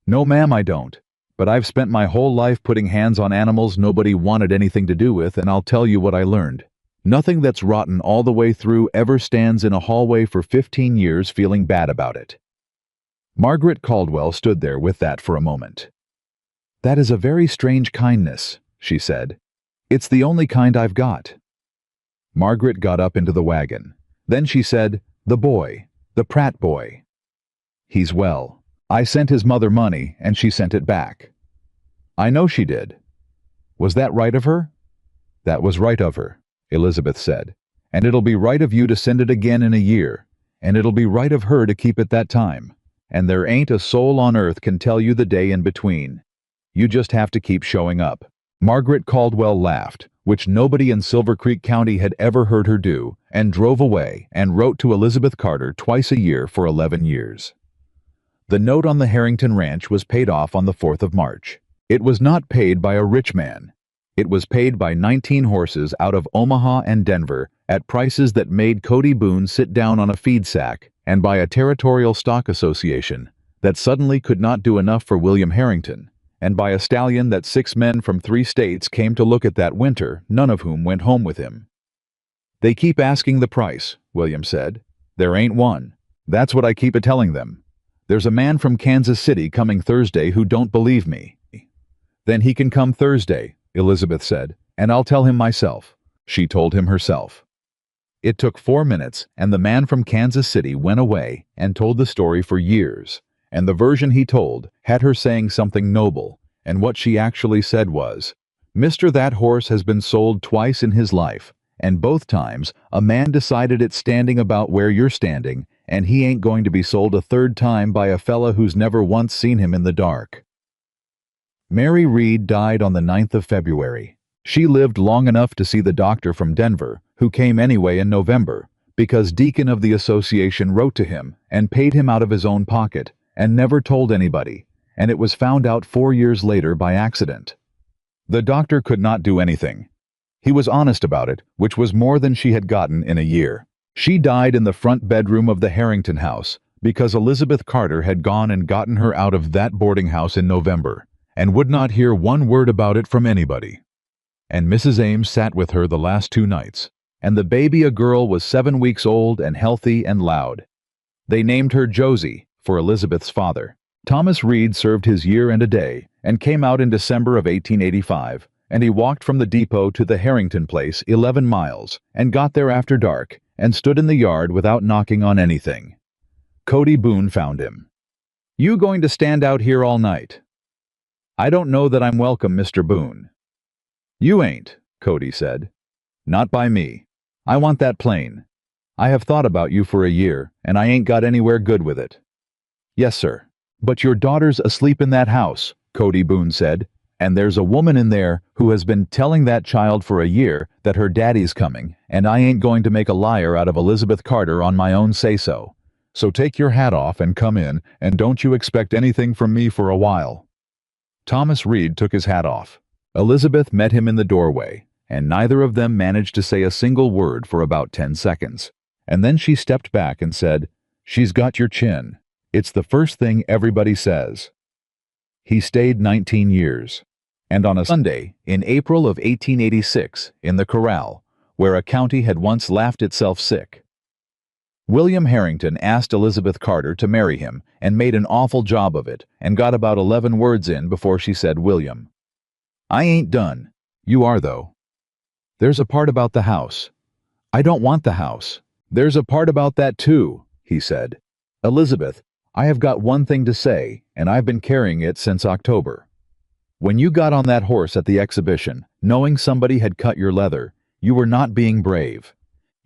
"No, ma'am, I don't. But I've spent my whole life putting hands on animals nobody wanted anything to do with, and I'll tell you what I learned. Nothing that's rotten all the way through ever stands in a hallway for 15 years feeling bad about it." Margaret Caldwell stood there with that for a moment. "That is a very strange kindness," she said. "It's the only kind I've got." Margaret got up into the wagon. Then she said, "The boy. The Pratt boy. He's well. I sent his mother money, and she sent it back." "I know she did." "Was that right of her?" "That was right of her," Elizabeth said. "And it'll be right of you to send it again in a year, and it'll be right of her to keep it that time. And there ain't a soul on earth can tell you the day in between. You just have to keep showing up." Margaret Caldwell laughed, which nobody in Silver Creek County had ever heard her do, and drove away and wrote to Elizabeth Carter twice a year for 11 years. The note on the Harrington Ranch was paid off on the 4th of March. It was not paid by a rich man. It was paid by 19 horses out of Omaha and Denver at prices that made Cody Boone sit down on a feed sack, and by a territorial stock association that suddenly could not do enough for William Harrington, and by a stallion that 6 men from 3 states came to look at that winter, none of whom went home with him. "They keep asking the price," William said. "There ain't one. That's what I keep a-telling them. There's a man from Kansas City coming Thursday who don't believe me." "Then he can come Thursday," Elizabeth said, "and I'll tell him myself." She told him herself. It took 4 minutes, and the man from Kansas City went away and told the story for years, and the version he told had her saying something noble, and what she actually said was, "Mister, that horse has been sold twice in his life, and both times a man decided it's standing about where you're standing, and he ain't going to be sold a third time by a fella who's never once seen him in the dark." Mary Reed died on the 9th of February. She lived long enough to see the doctor from Denver, who came anyway in November, because Deacon of the association wrote to him and paid him out of his own pocket, and never told anybody, and it was found out 4 years later by accident. The doctor could not do anything. He was honest about it, which was more than she had gotten in a year. She died in the front bedroom of the Harrington house because Elizabeth Carter had gone and gotten her out of that boarding house in November, and would not hear one word about it from anybody. And Mrs. Ames sat with her the last 2 nights, and the baby, a girl, was 7 weeks old and healthy and loud. They named her Josie, for Elizabeth's father. Thomas Reed served his year and a day, and came out in December of 1885, and he walked from the depot to the Harrington place 11 miles, and got there after dark, and stood in the yard without knocking on anything. Cody Boone found him. "You going to stand out here all night?" "I don't know that I'm welcome, Mr. Boone." "You ain't," Cody said. "Not by me. I want that plane. I have thought about you for a year, and I ain't got anywhere good with it." "Yes, sir. But your daughter's asleep in that house," Cody Boone said, "and there's a woman in there who has been telling that child for a year that her daddy's coming, and I ain't going to make a liar out of Elizabeth Carter on my own say-so. So take your hat off and come in, and don't you expect anything from me for a while." Thomas Reed took his hat off. Elizabeth met him in the doorway, and neither of them managed to say a single word for about 10 seconds. And then she stepped back and said, "She's got your chin. It's the first thing everybody says." He stayed 19 years. And on a Sunday, in April of 1886, in the corral, where a county had once laughed itself sick, William Harrington asked Elizabeth Carter to marry him and made an awful job of it, and got about 11 words in before she said, "William, I ain't done." "You are, though." "There's a part about the house." "I don't want the house." "There's a part about that, too," he said. "Elizabeth, I have got one thing to say, and I've been carrying it since October. When you got on that horse at the exhibition, knowing somebody had cut your leather, you were not being brave.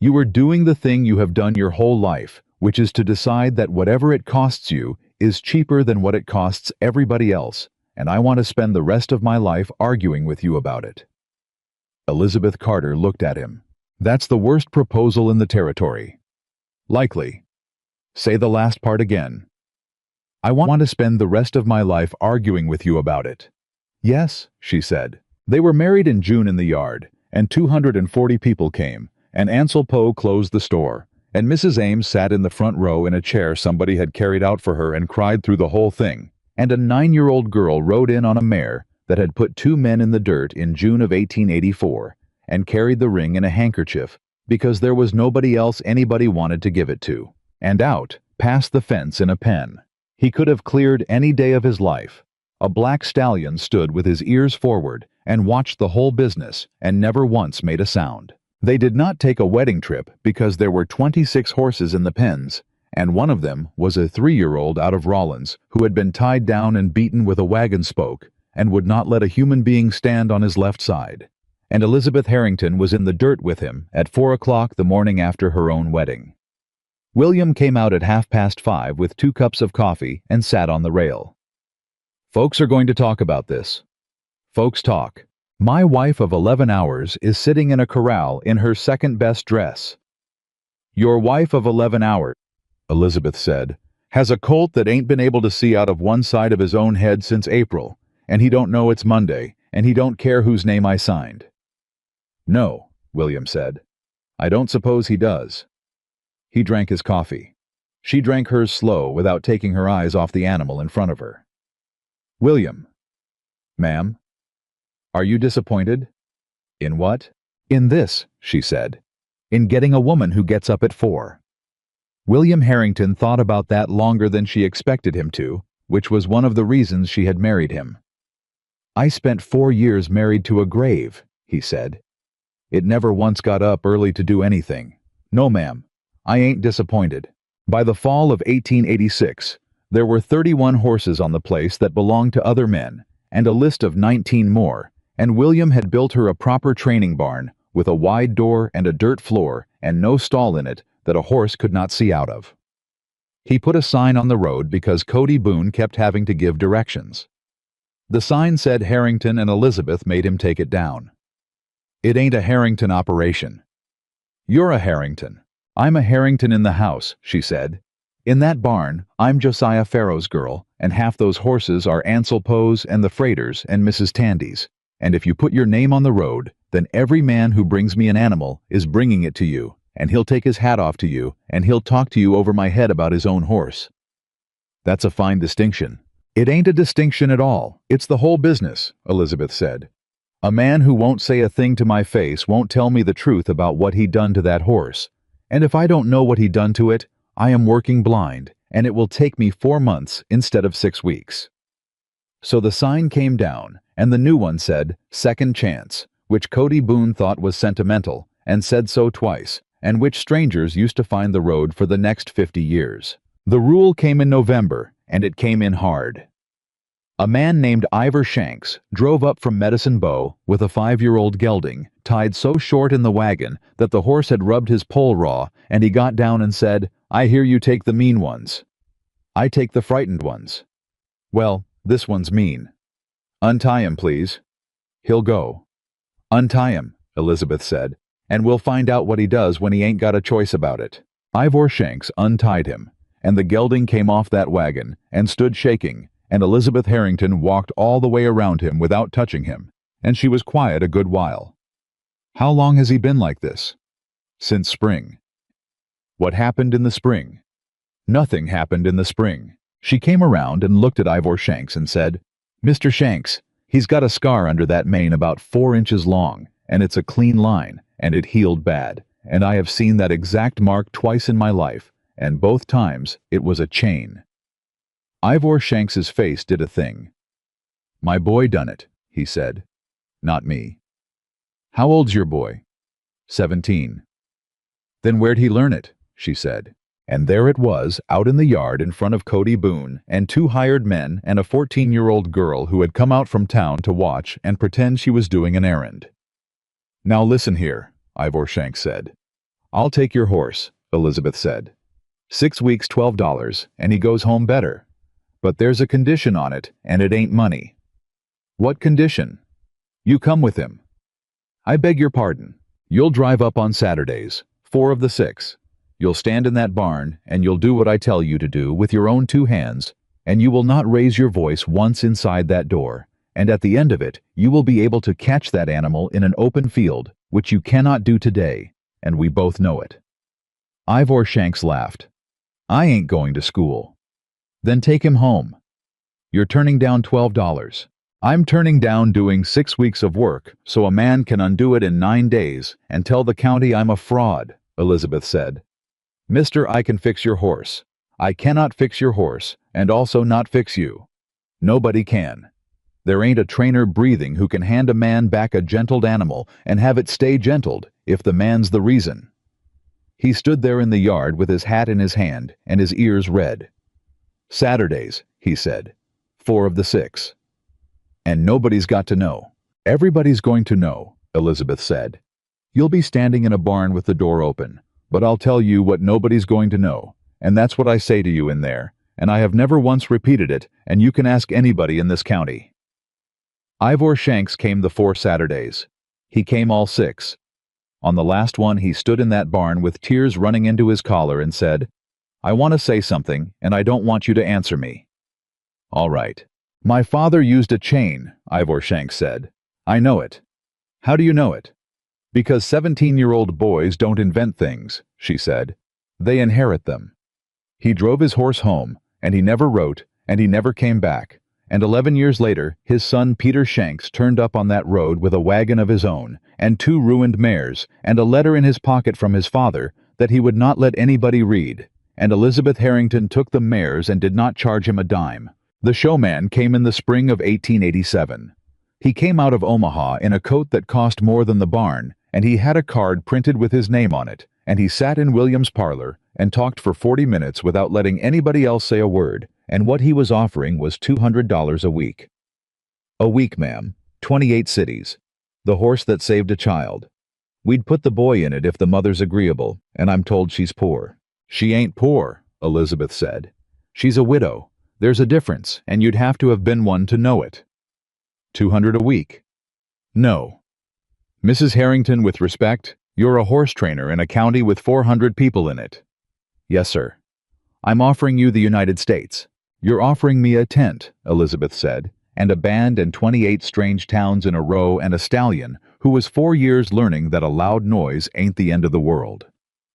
You were doing the thing you have done your whole life, which is to decide that whatever it costs you is cheaper than what it costs everybody else, and I want to spend the rest of my life arguing with you about it." Elizabeth Carter looked at him. "That's the worst proposal in the territory." "Likely." "Say the last part again." "I want to spend the rest of my life arguing with you about it." "Yes," she said. They were married in June in the yard, and 240 people came, and Ansel Poe closed the store, and Mrs. Ames sat in the front row in a chair somebody had carried out for her and cried through the whole thing, and a 9-year-old girl rode in on a mare that had put 2 men in the dirt in June of 1884, and carried the ring in a handkerchief because there was nobody else anybody wanted to give it to, and out, past the fence in a pen. He could have cleared any day of his life. A black stallion stood with his ears forward and watched the whole business and never once made a sound. They did not take a wedding trip because there were 26 horses in the pens, and one of them was a 3-year-old out of Rawlins who had been tied down and beaten with a wagon spoke and would not let a human being stand on his left side. And Elizabeth Harrington was in the dirt with him at 4 o'clock the morning after her own wedding. William came out at 5:30 with 2 cups of coffee and sat on the rail. "Folks are going to talk about this." "Folks talk. My wife of 11 hours is sitting in a corral in her second-best dress. Your wife of 11 hours, Elizabeth said, has a colt that ain't been able to see out of one side of his own head since April, and he don't know it's Monday, and he don't care whose name I signed. No, William said. I don't suppose he does. He drank his coffee. She drank hers slow without taking her eyes off the animal in front of her. William. Ma'am? Are you disappointed? In what? In this, she said. In getting a woman who gets up at 4. William Harrington thought about that longer than she expected him to, which was one of the reasons she had married him. I spent 4 years married to a grave, he said. It never once got up early to do anything. No, ma'am, I ain't disappointed. By the fall of 1886, there were 31 horses on the place that belonged to other men, and a list of 19 more, and William had built her a proper training barn, with a wide door and a dirt floor and no stall in it that a horse could not see out of. He put a sign on the road because Cody Boone kept having to give directions. The sign said Harrington and Elizabeth made him take it down. It ain't a Harrington operation. You're a Harrington. I'm a Harrington in the house, she said. In that barn, I'm Josiah Farrow's girl, and half those horses are Ansel Poe's and the Freighters and Mrs. Tandy's. And if you put your name on the road, then every man who brings me an animal is bringing it to you, and he'll take his hat off to you, and he'll talk to you over my head about his own horse. That's a fine distinction. It ain't a distinction at all. It's the whole business, Elizabeth said. A man who won't say a thing to my face won't tell me the truth about what he done to that horse. And if I don't know what he done to it, I am working blind, and it will take me 4 months instead of 6 weeks. So the sign came down, and the new one said, Second Chance, which Cody Boone thought was sentimental, and said so twice, and which strangers used to find the road for the next 50 years. The rule came in November, and it came in hard. A man named Ivor Shanks drove up from Medicine Bow with a 5-year-old gelding, tied so short in the wagon that the horse had rubbed his poll raw, and he got down and said, I hear you take the mean ones. I take the frightened ones. Well, this one's mean. Untie him, please. He'll go. Untie him, Elizabeth said, and we'll find out what he does when he ain't got a choice about it. Ivor Shanks untied him, and the gelding came off that wagon and stood shaking, and Elizabeth Harrington walked all the way around him without touching him, and she was quiet a good while. How long has he been like this? Since spring. What happened in the spring? Nothing happened in the spring. She came around and looked at Ivor Shanks and said, Mr. Shanks, he's got a scar under that mane about 4 inches long, and it's a clean line, and it healed bad, and I have seen that exact mark twice in my life, and both times it was a chain. Ivor Shanks's face did a thing. My boy done it, he said. Not me. How old's your boy? 17. Then where'd he learn it? She said. And there it was, out in the yard in front of Cody Boone, and 2 hired men and a 14-year-old girl who had come out from town to watch and pretend she was doing an errand. Now listen here, Ivor Shanks said. I'll take your horse, Elizabeth said. 6 weeks, $12, and he goes home better. But there's a condition on it, and it ain't money. What condition? You come with him. I beg your pardon. You'll drive up on Saturdays, 4 of the 6. You'll stand in that barn, and you'll do what I tell you to do with your own 2 hands, and you will not raise your voice once inside that door, and at the end of it, you will be able to catch that animal in an open field, which you cannot do today, and we both know it. Ivor Shanks laughed. I ain't going to school. Then take him home. You're turning down $12. I'm turning down doing 6 weeks of work so a man can undo it in 9 days and tell the county I'm a fraud, Elizabeth said. Mister, I can fix your horse. I cannot fix your horse, and also not fix you. Nobody can. There ain't a trainer breathing who can hand a man back a gentled animal and have it stay gentled if the man's the reason. He stood there in the yard with his hat in his hand and his ears red. Saturdays, he said. 4 of the 6. And nobody's got to know. Everybody's going to know, Elizabeth said. You'll be standing in a barn with the door open, but I'll tell you what nobody's going to know, and that's what I say to you in there, and I have never once repeated it, and you can ask anybody in this county. Ivor Shanks came the 4 Saturdays. He came all 6. On the last one he stood in that barn with tears running into his collar and said, "I want to say something, and I don't want you to answer me." "All right." "My father used a chain," Ivor Shanks said. "I know it." "How do you know it?" "Because 17-year-old boys don't invent things," she said. "They inherit them." He drove his horse home, and he never wrote, and he never came back. And 11 years later, his son Peter Shanks turned up on that road with a wagon of his own, and 2 ruined mares, and a letter in his pocket from his father that he would not let anybody read. And Elizabeth Harrington took the mares and did not charge him a dime. The showman came in the spring of 1887. He came out of Omaha in a coat that cost more than the barn, and he had a card printed with his name on it, and he sat in William's parlor and talked for 40 minutes without letting anybody else say a word, and what he was offering was $200 a week. "A week, ma'am. 28 cities. The horse that saved a child. We'd put the boy in it if the mother's agreeable, and I'm told she's poor." "She ain't poor," Elizabeth said. "She's a widow. There's a difference, and you'd have to have been one to know it." "200 a week." "No." "Mrs. Harrington, with respect, you're a horse trainer in a county with 400 people in it." "Yes, sir." "I'm offering you the United States." "You're offering me a tent," Elizabeth said, "and a band and 28 strange towns in a row and a stallion who was 4 years learning that a loud noise ain't the end of the world.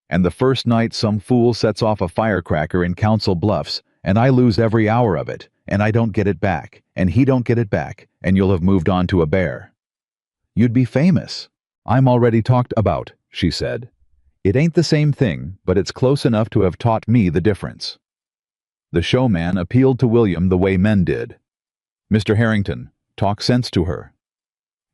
And the first night some fool sets off a firecracker in Council Bluffs, and I lose every hour of it, and I don't get it back, and he don't get it back, and you'll have moved on to a bear." "You'd be famous." "I'm already talked about," she said. "It ain't the same thing, but it's close enough to have taught me the difference." The showman appealed to William the way men did. "Mr. Harrington, talk sense to her."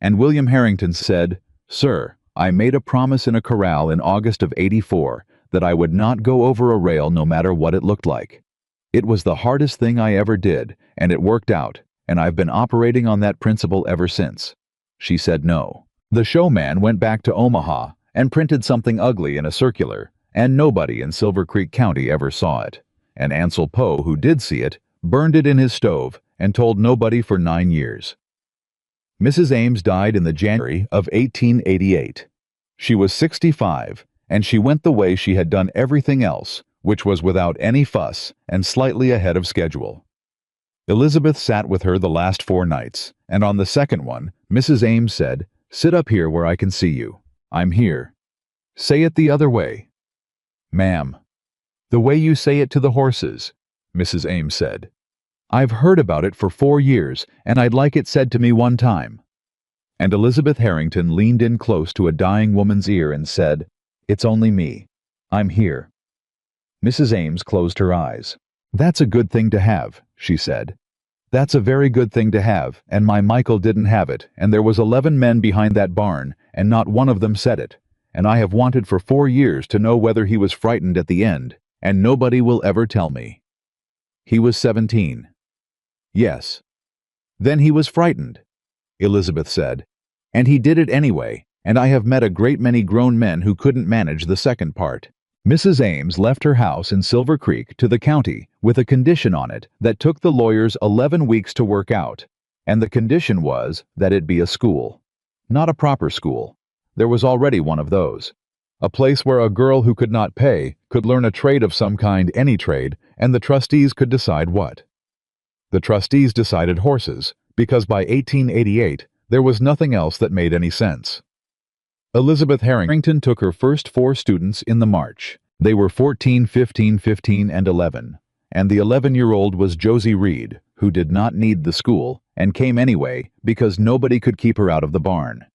And William Harrington said, "Sir, I made a promise in a corral in August of '84 that I would not go over a rail no matter what it looked like. It was the hardest thing I ever did, and it worked out, and I've been operating on that principle ever since." She said no. The showman went back to Omaha and printed something ugly in a circular, and nobody in Silver Creek County ever saw it. And Ansel Poe, who did see it, burned it in his stove and told nobody for 9 years. Mrs. Ames died in the January of 1888. She was 65, and she went the way she had done everything else, which was without any fuss and slightly ahead of schedule. Elizabeth sat with her the last 4 nights, and on the second one, Mrs. Ames said, "Sit up here where I can see you. I'm here." "Say it the other way." "Ma'am." "The way you say it to the horses," Mrs. Ames said. "I've heard about it for 4 years, and I'd like it said to me one time." And Elizabeth Harrington leaned in close to a dying woman's ear and said, "It's only me. I'm here." Mrs. Ames closed her eyes. "That's a good thing to have," she said. "That's a very good thing to have, and my Michael didn't have it, and there was 11 men behind that barn, and not one of them said it, and I have wanted for 4 years to know whether he was frightened at the end, and nobody will ever tell me." "He was 17. "Yes." "Then he was frightened," Elizabeth said. "And he did it anyway, and I have met a great many grown men who couldn't manage the second part." Mrs. Ames left her house in Silver Creek to the county with a condition on it that took the lawyers 11 weeks to work out, and the condition was that it be a school. Not a proper school. There was already one of those. A place where a girl who could not pay could learn a trade of some kind, any trade, and the trustees could decide what. The trustees decided horses, because by 1888 there was nothing else that made any sense. Elizabeth Harrington took her first 4 students in the march. They were 14, 15, 15, and 11, and the 11-year-old was Josie Reed, who did not need the school, and came anyway because nobody could keep her out of the barn.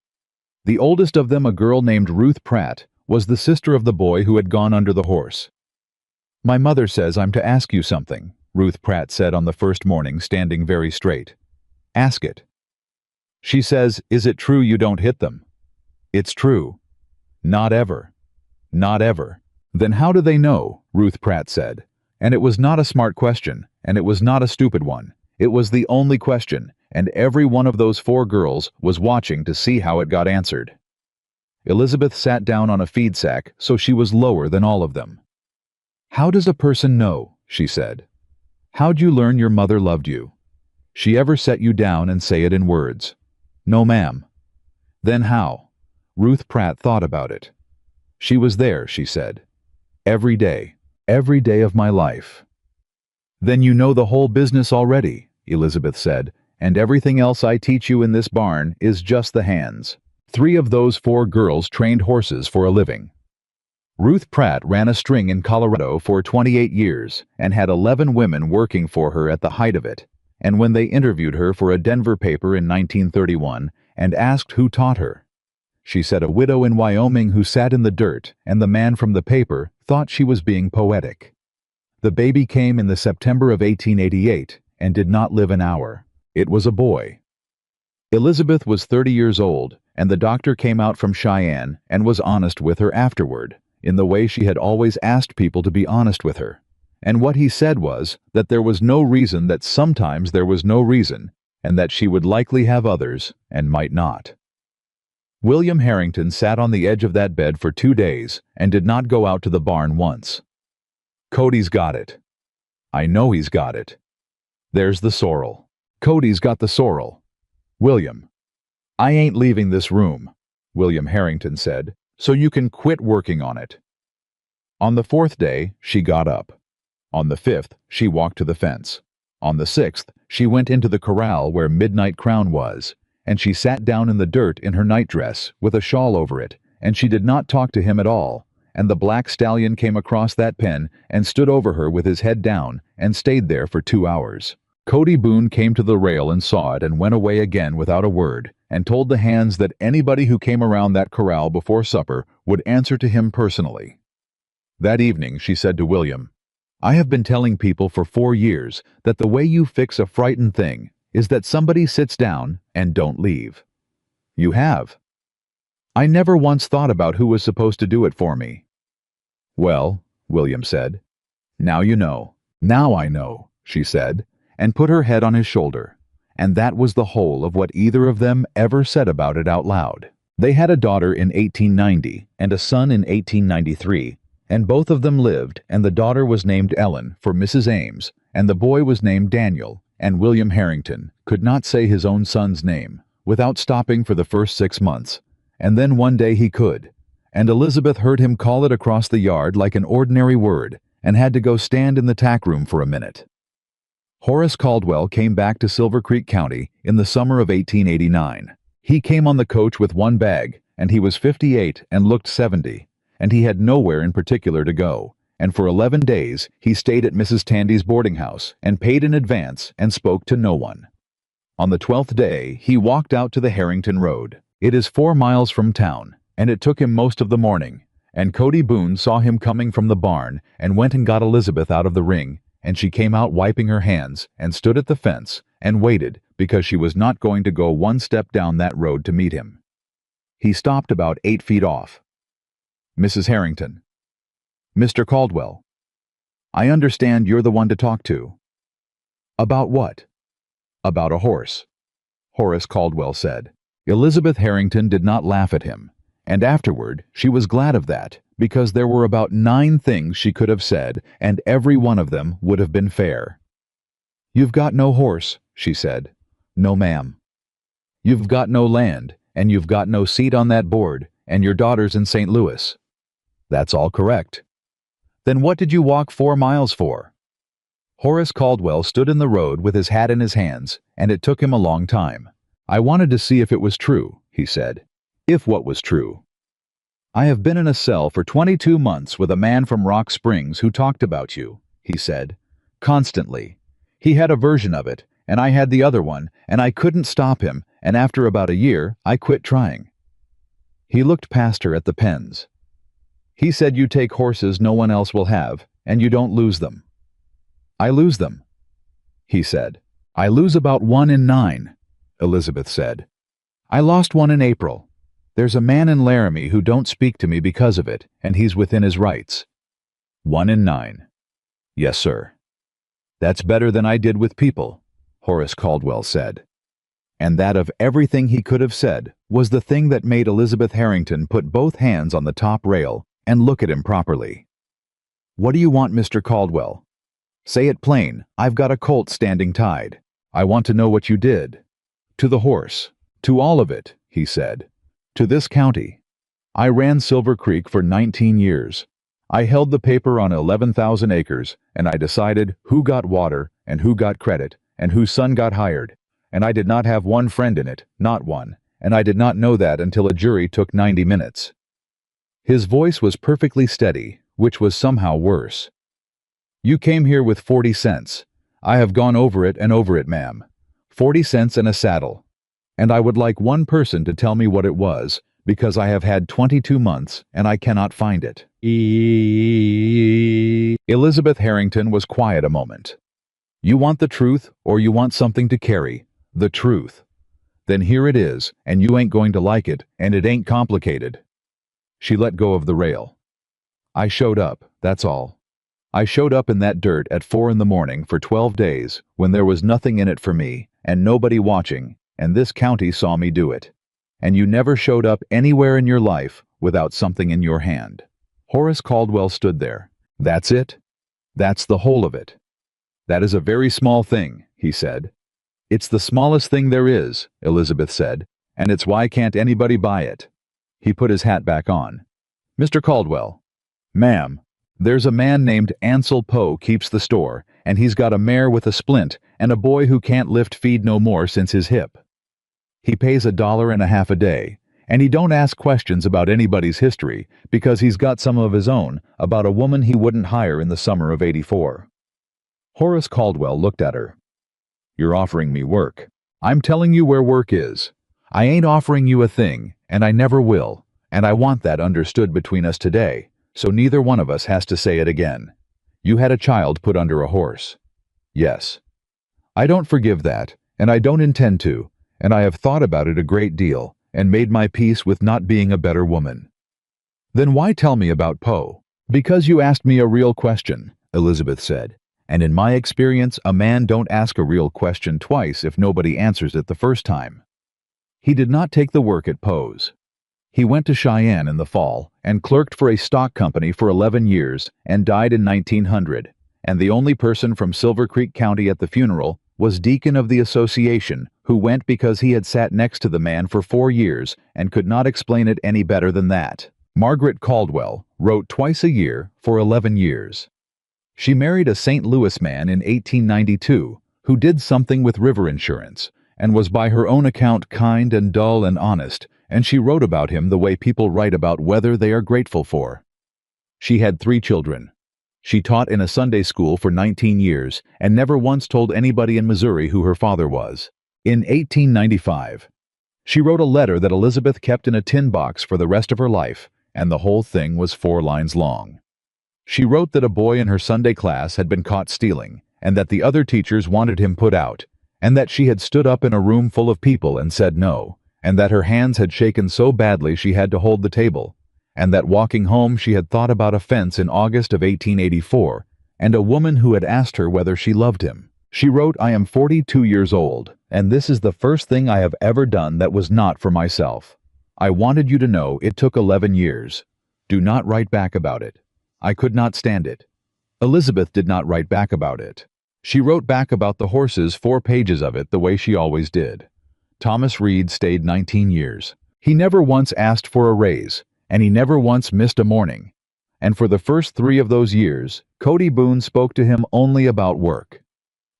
The oldest of them, a girl named Ruth Pratt, was the sister of the boy who had gone under the horse. "My mother says I'm to ask you something," Ruth Pratt said on the first morning, standing very straight. "Ask it." "She says, is it true you don't hit them?" "It's true." "Not ever." "Not ever." "Then how do they know?" Ruth Pratt said. And it was not a smart question, and it was not a stupid one. It was the only question, and every one of those 4 girls was watching to see how it got answered. Elizabeth sat down on a feed sack, so she was lower than all of them. "How does a person know?" she said. "How'd you learn your mother loved you? She ever set you down and say it in words? No, ma'am. Then how? Ruth Pratt thought about it. She was there, she said. Every day of my life. Then you know the whole business already, Elizabeth said, and everything else I teach you in this barn is just the hands. 3 of those 4 girls trained horses for a living. Ruth Pratt ran a string in Colorado for 28 years and had 11 women working for her at the height of it, and when they interviewed her for a Denver paper in 1931 and asked who taught her, she said a widow in Wyoming who sat in the dirt, and the man from the paper thought she was being poetic. The baby came in the September of 1888 and did not live an hour. It was a boy. Elizabeth was 30 years old, and the doctor came out from Cheyenne and was honest with her afterward, in the way she had always asked people to be honest with her. And what he said was that there was no reason, that sometimes there was no reason, and that she would likely have others and might not. William Harrington sat on the edge of that bed for 2 days and did not go out to the barn once. Cody's got it. I know he's got it. There's the sorrel. Cody's got the sorrel. William. I ain't leaving this room, William Harrington said, so you can quit working on it. On the 4th day, she got up. On the 5th, she walked to the fence. On the 6th, she went into the corral where Midnight Crown was, and she sat down in the dirt in her nightdress with a shawl over it, and she did not talk to him at all. And the black stallion came across that pen and stood over her with his head down and stayed there for 2 hours. Cody Boone came to the rail and saw it and went away again without a word, and told the hands that anybody who came around that corral before supper would answer to him personally. That evening she said to William, I have been telling people for 4 years that the way you fix a frightened thing is that somebody sits down and don't leave. You have. I never once thought about who was supposed to do it for me. Well, William said. Now you know. Now I know, she said, and put her head on his shoulder. And that was the whole of what either of them ever said about it out loud. They had a daughter in 1890 and a son in 1893, and both of them lived, and the daughter was named Ellen for Mrs. Ames, and the boy was named Daniel, and William Harrington could not say his own son's name without stopping for the first 6 months. And then one day he could, and Elizabeth heard him call it across the yard like an ordinary word, and had to go stand in the tack room for a minute. Horace Caldwell came back to Silver Creek County in the summer of 1889. He came on the coach with 1 bag, and he was 58 and looked 70, and he had nowhere in particular to go, and for 11 days he stayed at Mrs. Tandy's boarding house and paid in advance and spoke to no one. On the 12th day he walked out to the Harrington Road. It is 4 miles from town, and it took him most of the morning, and Cody Boone saw him coming from the barn and went and got Elizabeth out of the ring, and she came out wiping her hands and stood at the fence and waited because she was not going to go 1 step down that road to meet him. He stopped about 8 feet off. Mrs. Harrington. Mr. Caldwell. I understand you're the one to talk to. About what? About a horse, Horace Caldwell said. Elizabeth Harrington did not laugh at him, and afterward she was glad of that, because there were about 9 things she could have said, and every one of them would have been fair. You've got no horse, she said. No, ma'am. You've got no land, and you've got no seat on that board, and your daughter's in St. Louis. That's all correct. Then what did you walk 4 miles for? Horace Caldwell stood in the road with his hat in his hands, and it took him a long time. I wanted to see if it was true, he said. If what was true. I have been in a cell for 22 months with a man from Rock Springs who talked about you, he said. Constantly. He had a version of it, and I had the other one, and I couldn't stop him, and after about a year, I quit trying. He looked past her at the pens. He said you take horses no one else will have, and you don't lose them. I lose them, he said. I lose about 1 in 9. Elizabeth said. I lost 1 in April. There's a man in Laramie who don't speak to me because of it, and he's within his rights. 1 in 9. Yes, sir. That's better than I did with people, Horace Caldwell said. And that of everything he could have said was the thing that made Elizabeth Harrington put both hands on the top rail and look at him properly. What do you want, Mr. Caldwell? Say it plain. I've got a colt standing tied. I want to know what you did. To the horse. To all of it, he said. To this county. I ran Silver Creek for 19 years. I held the paper on 11,000 acres, and I decided who got water and who got credit and whose son got hired. And I did not have one friend in it, not one, and I did not know that until a jury took 90 minutes. His voice was perfectly steady, which was somehow worse. You came here with 40 cents. I have gone over it and over it, ma'am. 40 cents and a saddle. And I would like one person to tell me what it was, because I have had 22 months and I cannot find it. Elizabeth Harrington was quiet a moment. You want the truth, or you want something to carry? The truth. Then here it is, and you ain't going to like it, and it ain't complicated. She let go of the rail. I showed up, that's all. I showed up in that dirt at 4 in the morning for 12 days, when there was nothing in it for me, and nobody watching, and this county saw me do it. And you never showed up anywhere in your life without something in your hand. Horace Caldwell stood there. That's it? That's the whole of it. That is a very small thing, he said. It's the smallest thing there is, Elizabeth said, and it's why can't anybody buy it. He put his hat back on. Mr. Caldwell. Ma'am, there's a man named Ansel Poe keeps the store, and he's got a mare with a splint and a boy who can't lift feed no more since his hip. He pays $1.50 a day, and he don't ask questions about anybody's history because he's got some of his own about a woman he wouldn't hire in the summer of '84. Horace Caldwell looked at her. You're offering me work. I'm telling you where work is. I ain't offering you a thing, and I never will, and I want that understood between us today, so neither one of us has to say it again. You had a child put under a horse. Yes. I don't forgive that, and I don't intend to, and I have thought about it a great deal, and made my peace with not being a better woman. Then why tell me about Poe? Because you asked me a real question, Elizabeth said, and in my experience a man don't ask a real question twice if nobody answers it the first time. He did not take the work at Poe's. He went to Cheyenne in the fall and clerked for a stock company for 11 years and died in 1900, and the only person from Silver Creek County at the funeral was deacon of the association, who went because he had sat next to the man for 4 years and could not explain it any better than that. Margaret Caldwell wrote twice a year for 11 years. She married a St. Louis man in 1892 who did something with river insurance and was by her own account kind and dull and honest, and she wrote about him the way people write about weather they are grateful for. She had 3 children. She taught in a Sunday school for 19 years and never once told anybody in Missouri who her father was. In 1895, she wrote a letter that Elizabeth kept in a tin box for the rest of her life, and the whole thing was 4 lines long. She wrote that a boy in her Sunday class had been caught stealing, and that the other teachers wanted him put out, and that she had stood up in a room full of people and said no, and that her hands had shaken so badly she had to hold the table, and that walking home she had thought about a fence in August of 1884, and a woman who had asked her whether she loved him. She wrote, I am 42 years old, and this is the first thing I have ever done that was not for myself. I wanted you to know it took 11 years. Do not write back about it. I could not stand it. Elizabeth did not write back about it. She wrote back about the horses 4 pages of it the way she always did. Thomas Reed stayed 19 years. He never once asked for a raise, and he never once missed a morning. And for the first 3 of those years, Cody Boone spoke to him only about work.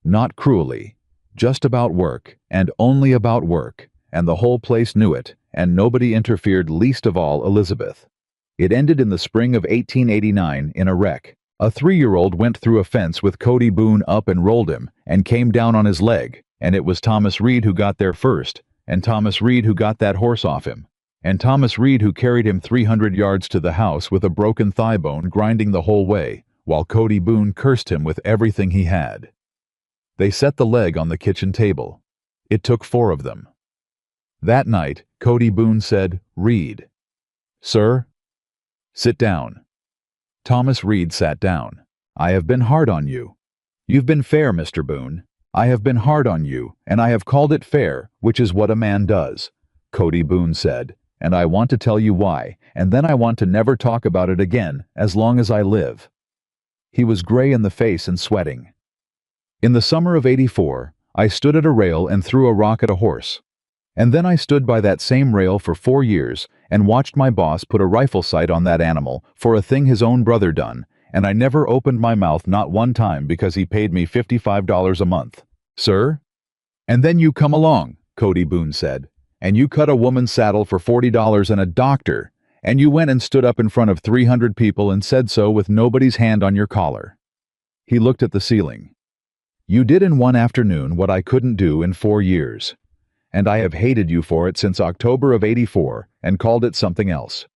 Not cruelly, just about work, and only about work, and the whole place knew it, and nobody interfered, least of all Elizabeth. It ended in the spring of 1889 in a wreck. A 3-year-old went through a fence with Cody Boone up and rolled him, and came down on his leg, and it was Thomas Reed who got there first, and Thomas Reed who got that horse off him, and Thomas Reed who carried him 300 yards to the house with a broken thigh bone grinding the whole way, while Cody Boone cursed him with everything he had. They set the leg on the kitchen table. It took 4 of them. That night, Cody Boone said, Reed. Sir? Sit down. Thomas Reed sat down. I have been hard on you. You've been fair, Mr. Boone. I have been hard on you, and I have called it fair, which is what a man does, Cody Boone said, and I want to tell you why, and then I want to never talk about it again as long as I live. He was gray in the face and sweating. In the summer of '84, I stood at a rail and threw a rock at a horse. And then I stood by that same rail for 4 years and watched my boss put a rifle sight on that animal for a thing his own brother done, and I never opened my mouth not one time because he paid me $55 a month. Sir? And then you come along, Cody Boone said, and you cut a woman's saddle for $40 and a doctor, and you went and stood up in front of 300 people and said so with nobody's hand on your collar. He looked at the ceiling. You did in one afternoon what I couldn't do in 4 years. And I have hated you for it since October of '84 and called it something else.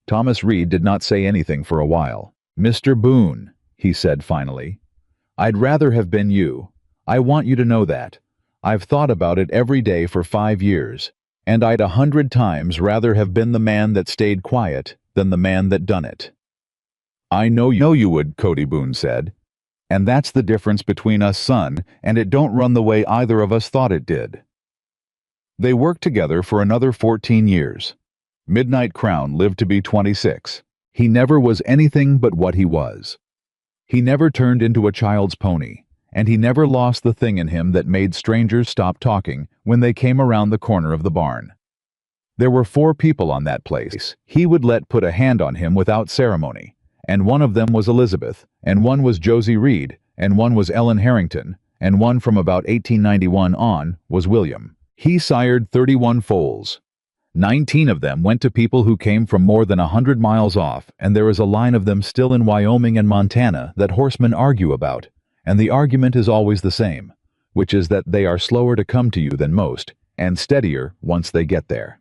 Thomas Reed did not say anything for a while. Mr. Boone, he said finally, I'd rather have been you. I want you to know that. I've thought about it every day for 5 years, and I'd 100 times rather have been the man that stayed quiet than the man that done it. I know you would, Cody Boone said. And that's the difference between us, son, and it don't run the way either of us thought it did. They worked together for another 14 years. Midnight Crown lived to be 26. He never was anything but what he was. He never turned into a child's pony, and he never lost the thing in him that made strangers stop talking when they came around the corner of the barn. There were 4 people on that place he would let put a hand on him without ceremony, and one of them was Elizabeth, and one was Josie Reed, and one was Ellen Harrington, and one from about 1891 on was William. He sired 31 foals. 19 of them went to people who came from more than 100 miles off, and there is a line of them still in Wyoming and Montana that horsemen argue about, and the argument is always the same, which is that they are slower to come to you than most, and steadier once they get there.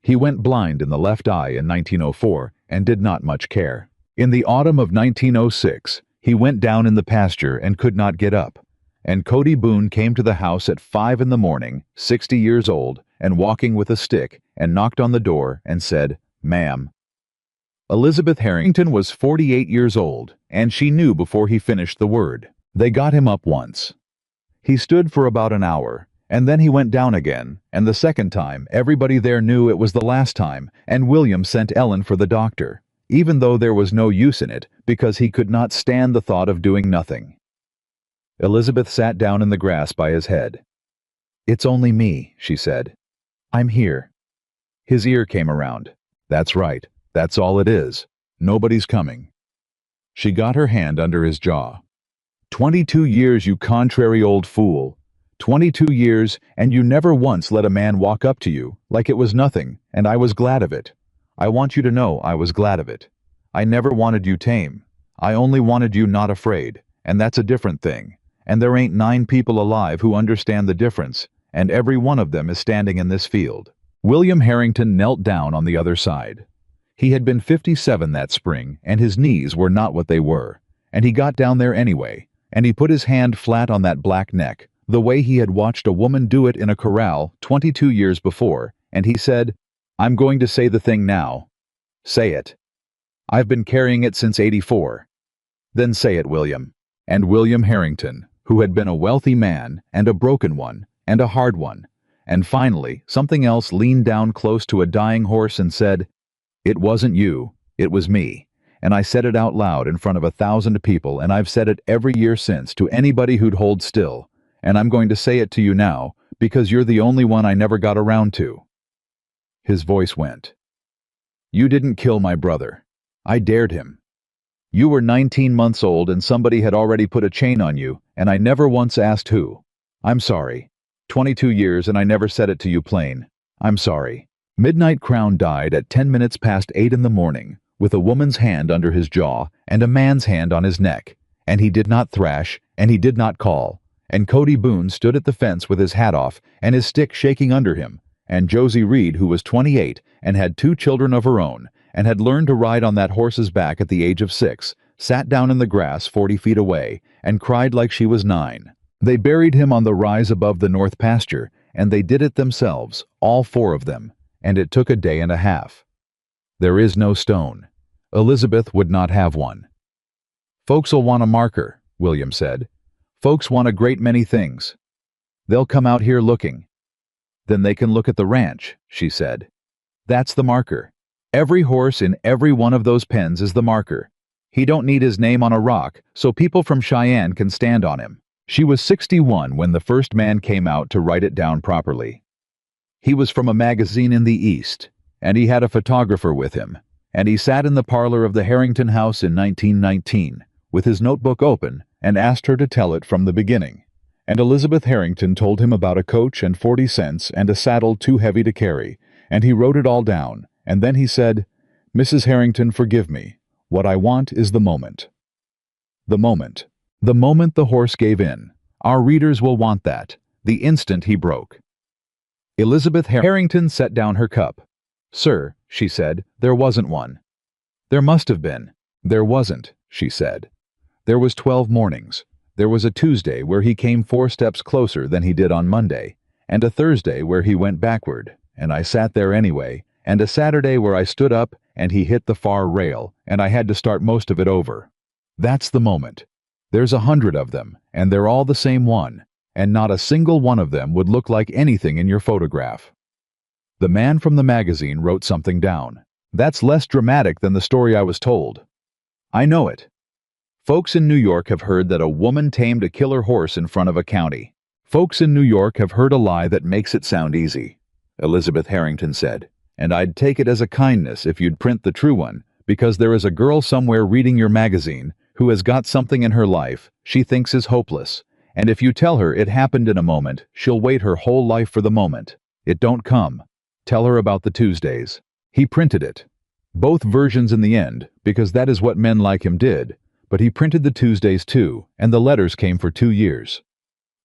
He went blind in the left eye in 1904 and did not much care. In the autumn of 1906, he went down in the pasture and could not get up. And Cody Boone came to the house at 5 in the morning, 60 years old, and walking with a stick, and knocked on the door and said, "Ma'am." Elizabeth Harrington was 48 years old, and she knew before he finished the word. They got him up once. He stood for about an hour, and then he went down again, and the second time everybody there knew it was the last time, and William sent Ellen for the doctor, even though there was no use in it, because he could not stand the thought of doing nothing. Elizabeth sat down in the grass by his head. "It's only me," she said. "I'm here." His ear came around. "That's right. That's all it is. Nobody's coming." She got her hand under his jaw. 22 years, you contrary old fool. 22 years, and you never once let a man walk up to you, like it was nothing, and I was glad of it. I want you to know I was glad of it. I never wanted you tame. I only wanted you not afraid, and that's a different thing. And there ain't 9 people alive who understand the difference, and every one of them is standing in this field. William Harrington knelt down on the other side. He had been 57 that spring, and his knees were not what they were, and he got down there anyway, and he put his hand flat on that black neck, the way he had watched a woman do it in a corral 22 years before, and he said, "I'm going to say the thing now." "Say it." "I've been carrying it since '84. "Then say it, William." And William Harrington, who had been a wealthy man, and a broken one, and a hard one, and finally something else, leaned down close to a dying horse and said, "It wasn't you, it was me. And I said it out loud in front of 1,000 people, and I've said it every year since to anybody who'd hold still, and I'm going to say it to you now, because you're the only one I never got around to." His voice went. "You didn't kill my brother. I dared him. You were 19 months old and somebody had already put a chain on you, and I never once asked who. I'm sorry. 22 years and I never said it to you plain. I'm sorry." Midnight Crown died at 10 minutes past 8 in the morning, with a woman's hand under his jaw and a man's hand on his neck, and he did not thrash, and he did not call, and Cody Boone stood at the fence with his hat off and his stick shaking under him, and Josie Reed, who was 28 and had 2 children of her own, and had learned to ride on that horse's back at the age of 6, sat down in the grass 40 feet away, and cried like she was 9. They buried him on the rise above the north pasture, and they did it themselves, all 4 of them, and it took a day and a half. There is no stone. Elizabeth would not have one. "Folks'll want a marker," William said. "Folks want a great many things. They'll come out here looking." "Then they can look at the ranch," she said. "That's the marker. Every horse in every one of those pens is the marker. He don't need his name on a rock, so people from Cheyenne can stand on him." She was 61 when the first man came out to write it down properly. He was from a magazine in the East, and he had a photographer with him, and he sat in the parlor of the Harrington house in 1919, with his notebook open, and asked her to tell it from the beginning. And Elizabeth Harrington told him about a coach and 40 cents and a saddle too heavy to carry, and he wrote it all down, and then he said, "Mrs. Harrington, forgive me. What I want is the moment." The moment. The moment the horse gave in. Our readers will want that. The instant he broke. Elizabeth Harrington set down her cup. "Sir," she said, "there wasn't one." "There must have been." "There wasn't," she said. "There was 12 mornings. There was a Tuesday where he came 4 steps closer than he did on Monday, and a Thursday where he went backward, and I sat there anyway, and a Saturday where I stood up and he hit the far rail, and I had to start most of it over. That's the moment. There's 100 of them, and they're all the same one, and not a single one of them would look like anything in your photograph." The man from the magazine wrote something down. "That's less dramatic than the story I was told." "I know it. Folks in New York have heard that a woman tamed a killer horse in front of a county. Folks in New York have heard a lie that makes it sound easy," Elizabeth Harrington said, "and I'd take it as a kindness if you'd print the true one, because there is a girl somewhere reading your magazine who has got something in her life she thinks is hopeless, and if you tell her it happened in a moment, she'll wait her whole life for the moment. It don't come. Tell her about the Tuesdays." He printed it. Both versions in the end, because that is what men like him did, but he printed the Tuesdays too, and the letters came for 2 years.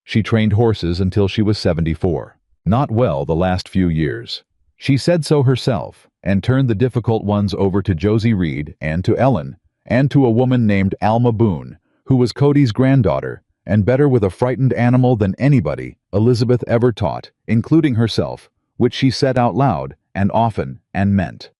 She trained horses until she was 74. Not well the last few years. She said so herself, and turned the difficult ones over to Josie Reed and to Ellen, and to a woman named Alma Boone, who was Cody's granddaughter, and better with a frightened animal than anybody Elizabeth ever taught, including herself, which she said out loud, and often, and meant.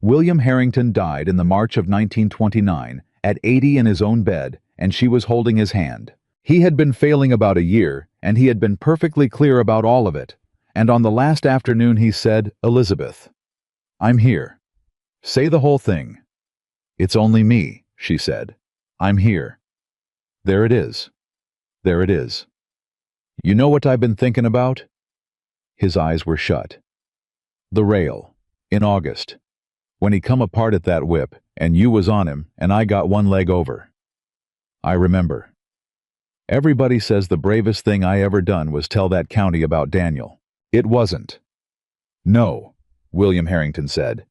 William Harrington died in the March of 1929, at 80 in his own bed, and she was holding his hand. He had been failing about a year, and he had been perfectly clear about all of it. And on the last afternoon he said, "Elizabeth, I'm here. Say the whole thing." "It's only me," she said. "I'm here. There it is. There it is. You know what I've been thinking about?" His eyes were shut. "The rail. In August. When he come apart at that whip, and you was on him, and I got one leg over. I remember. Everybody says the bravest thing I ever done was tell that county about Daniel. It wasn't." "No," William Harrington said.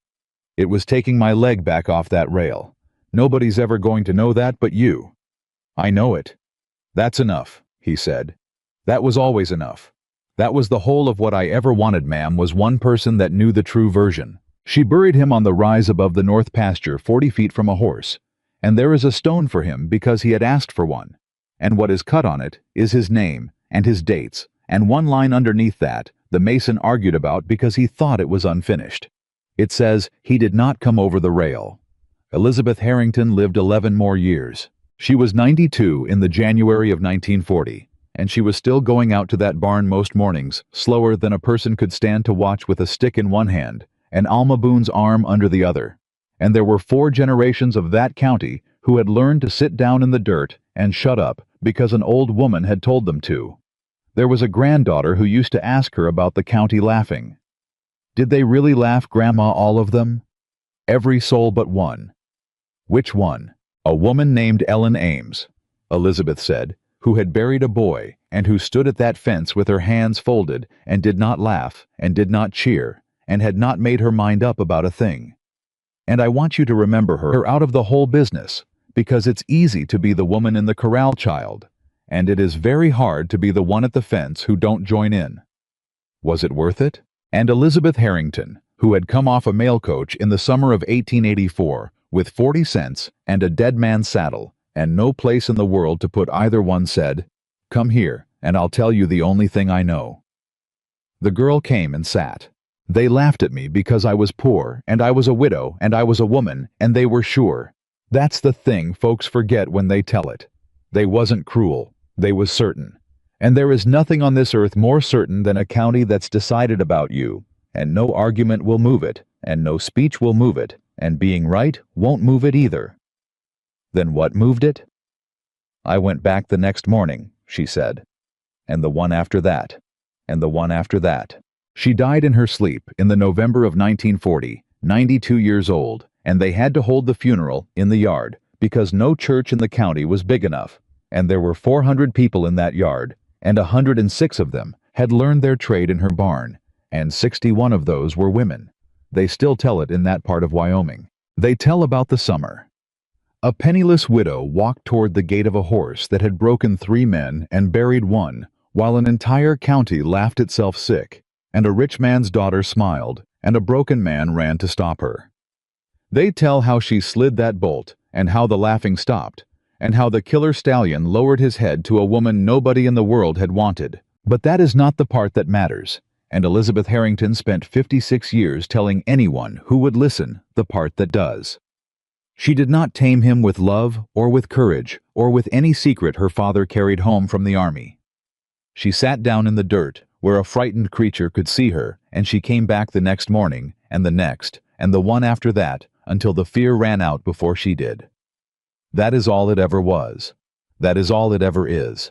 "It was taking my leg back off that rail. Nobody's ever going to know that but you." "I know it." "That's enough," he said. "That was always enough. That was the whole of what I ever wanted, ma'am, was one person that knew the true version. She buried him on the rise above the north pasture 40 feet from a horse, and there is a stone for him because he had asked for one, and what is cut on it is his name and his dates, and one line underneath that the mason argued about because he thought it was unfinished. It says he did not come over the rail. Elizabeth Harrington lived 11 more years. She was 92 in the January of 1940, and she was still going out to that barn most mornings, slower than a person could stand to watch with a stick in one hand and Alma Boone's arm under the other. And there were 4 generations of that county who had learned to sit down in the dirt and shut up because an old woman had told them to. There was a granddaughter who used to ask her about the county laughing. Did they really laugh, Grandma, all of them? Every soul but one. Which one? A woman named Ellen Ames, Elizabeth said, who had buried a boy and who stood at that fence with her hands folded and did not laugh and did not cheer and had not made her mind up about a thing. And I want you to remember her out of the whole business, because it's easy to be the woman in the corral child, and it is very hard to be the one at the fence who don't join in. Was it worth it? And Elizabeth Harrington, who had come off a mail coach in the summer of 1884 with 40 cents and a dead man's saddle and no place in the world to put either one, said, "Come here, and I'll tell you the only thing I know." The girl came and sat. They laughed at me because I was poor, and I was a widow, and I was a woman, and they were sure. That's the thing folks forget when they tell it. They wasn't cruel. They was certain. And there is nothing on this earth more certain than a county that's decided about you, and no argument will move it, and no speech will move it, and being right won't move it either. Then what moved it? I went back the next morning, she said, and the one after that, and the one after that. She died in her sleep in the November of 1940, 92 years old, and they had to hold the funeral in the yard because no church in the county was big enough, and there were 400 people in that yard, and 106 of them had learned their trade in her barn, and 61 of those were women. They still tell it in that part of Wyoming. They tell about the summer. A penniless widow walked toward the gate of a horse that had broken 3 men and buried 1, while an entire county laughed itself sick, and a rich man's daughter smiled, and a broken man ran to stop her. They tell how she slid that bolt, and how the laughing stopped, and how the killer stallion lowered his head to a woman nobody in the world had wanted. But that is not the part that matters, and Elizabeth Harrington spent 56 years telling anyone who would listen the part that does. She did not tame him with love or with courage or with any secret her father carried home from the army. She sat down in the dirt where a frightened creature could see her, and she came back the next morning, and the next, and the one after that, until the fear ran out before she did. That is all it ever was. That is all it ever is.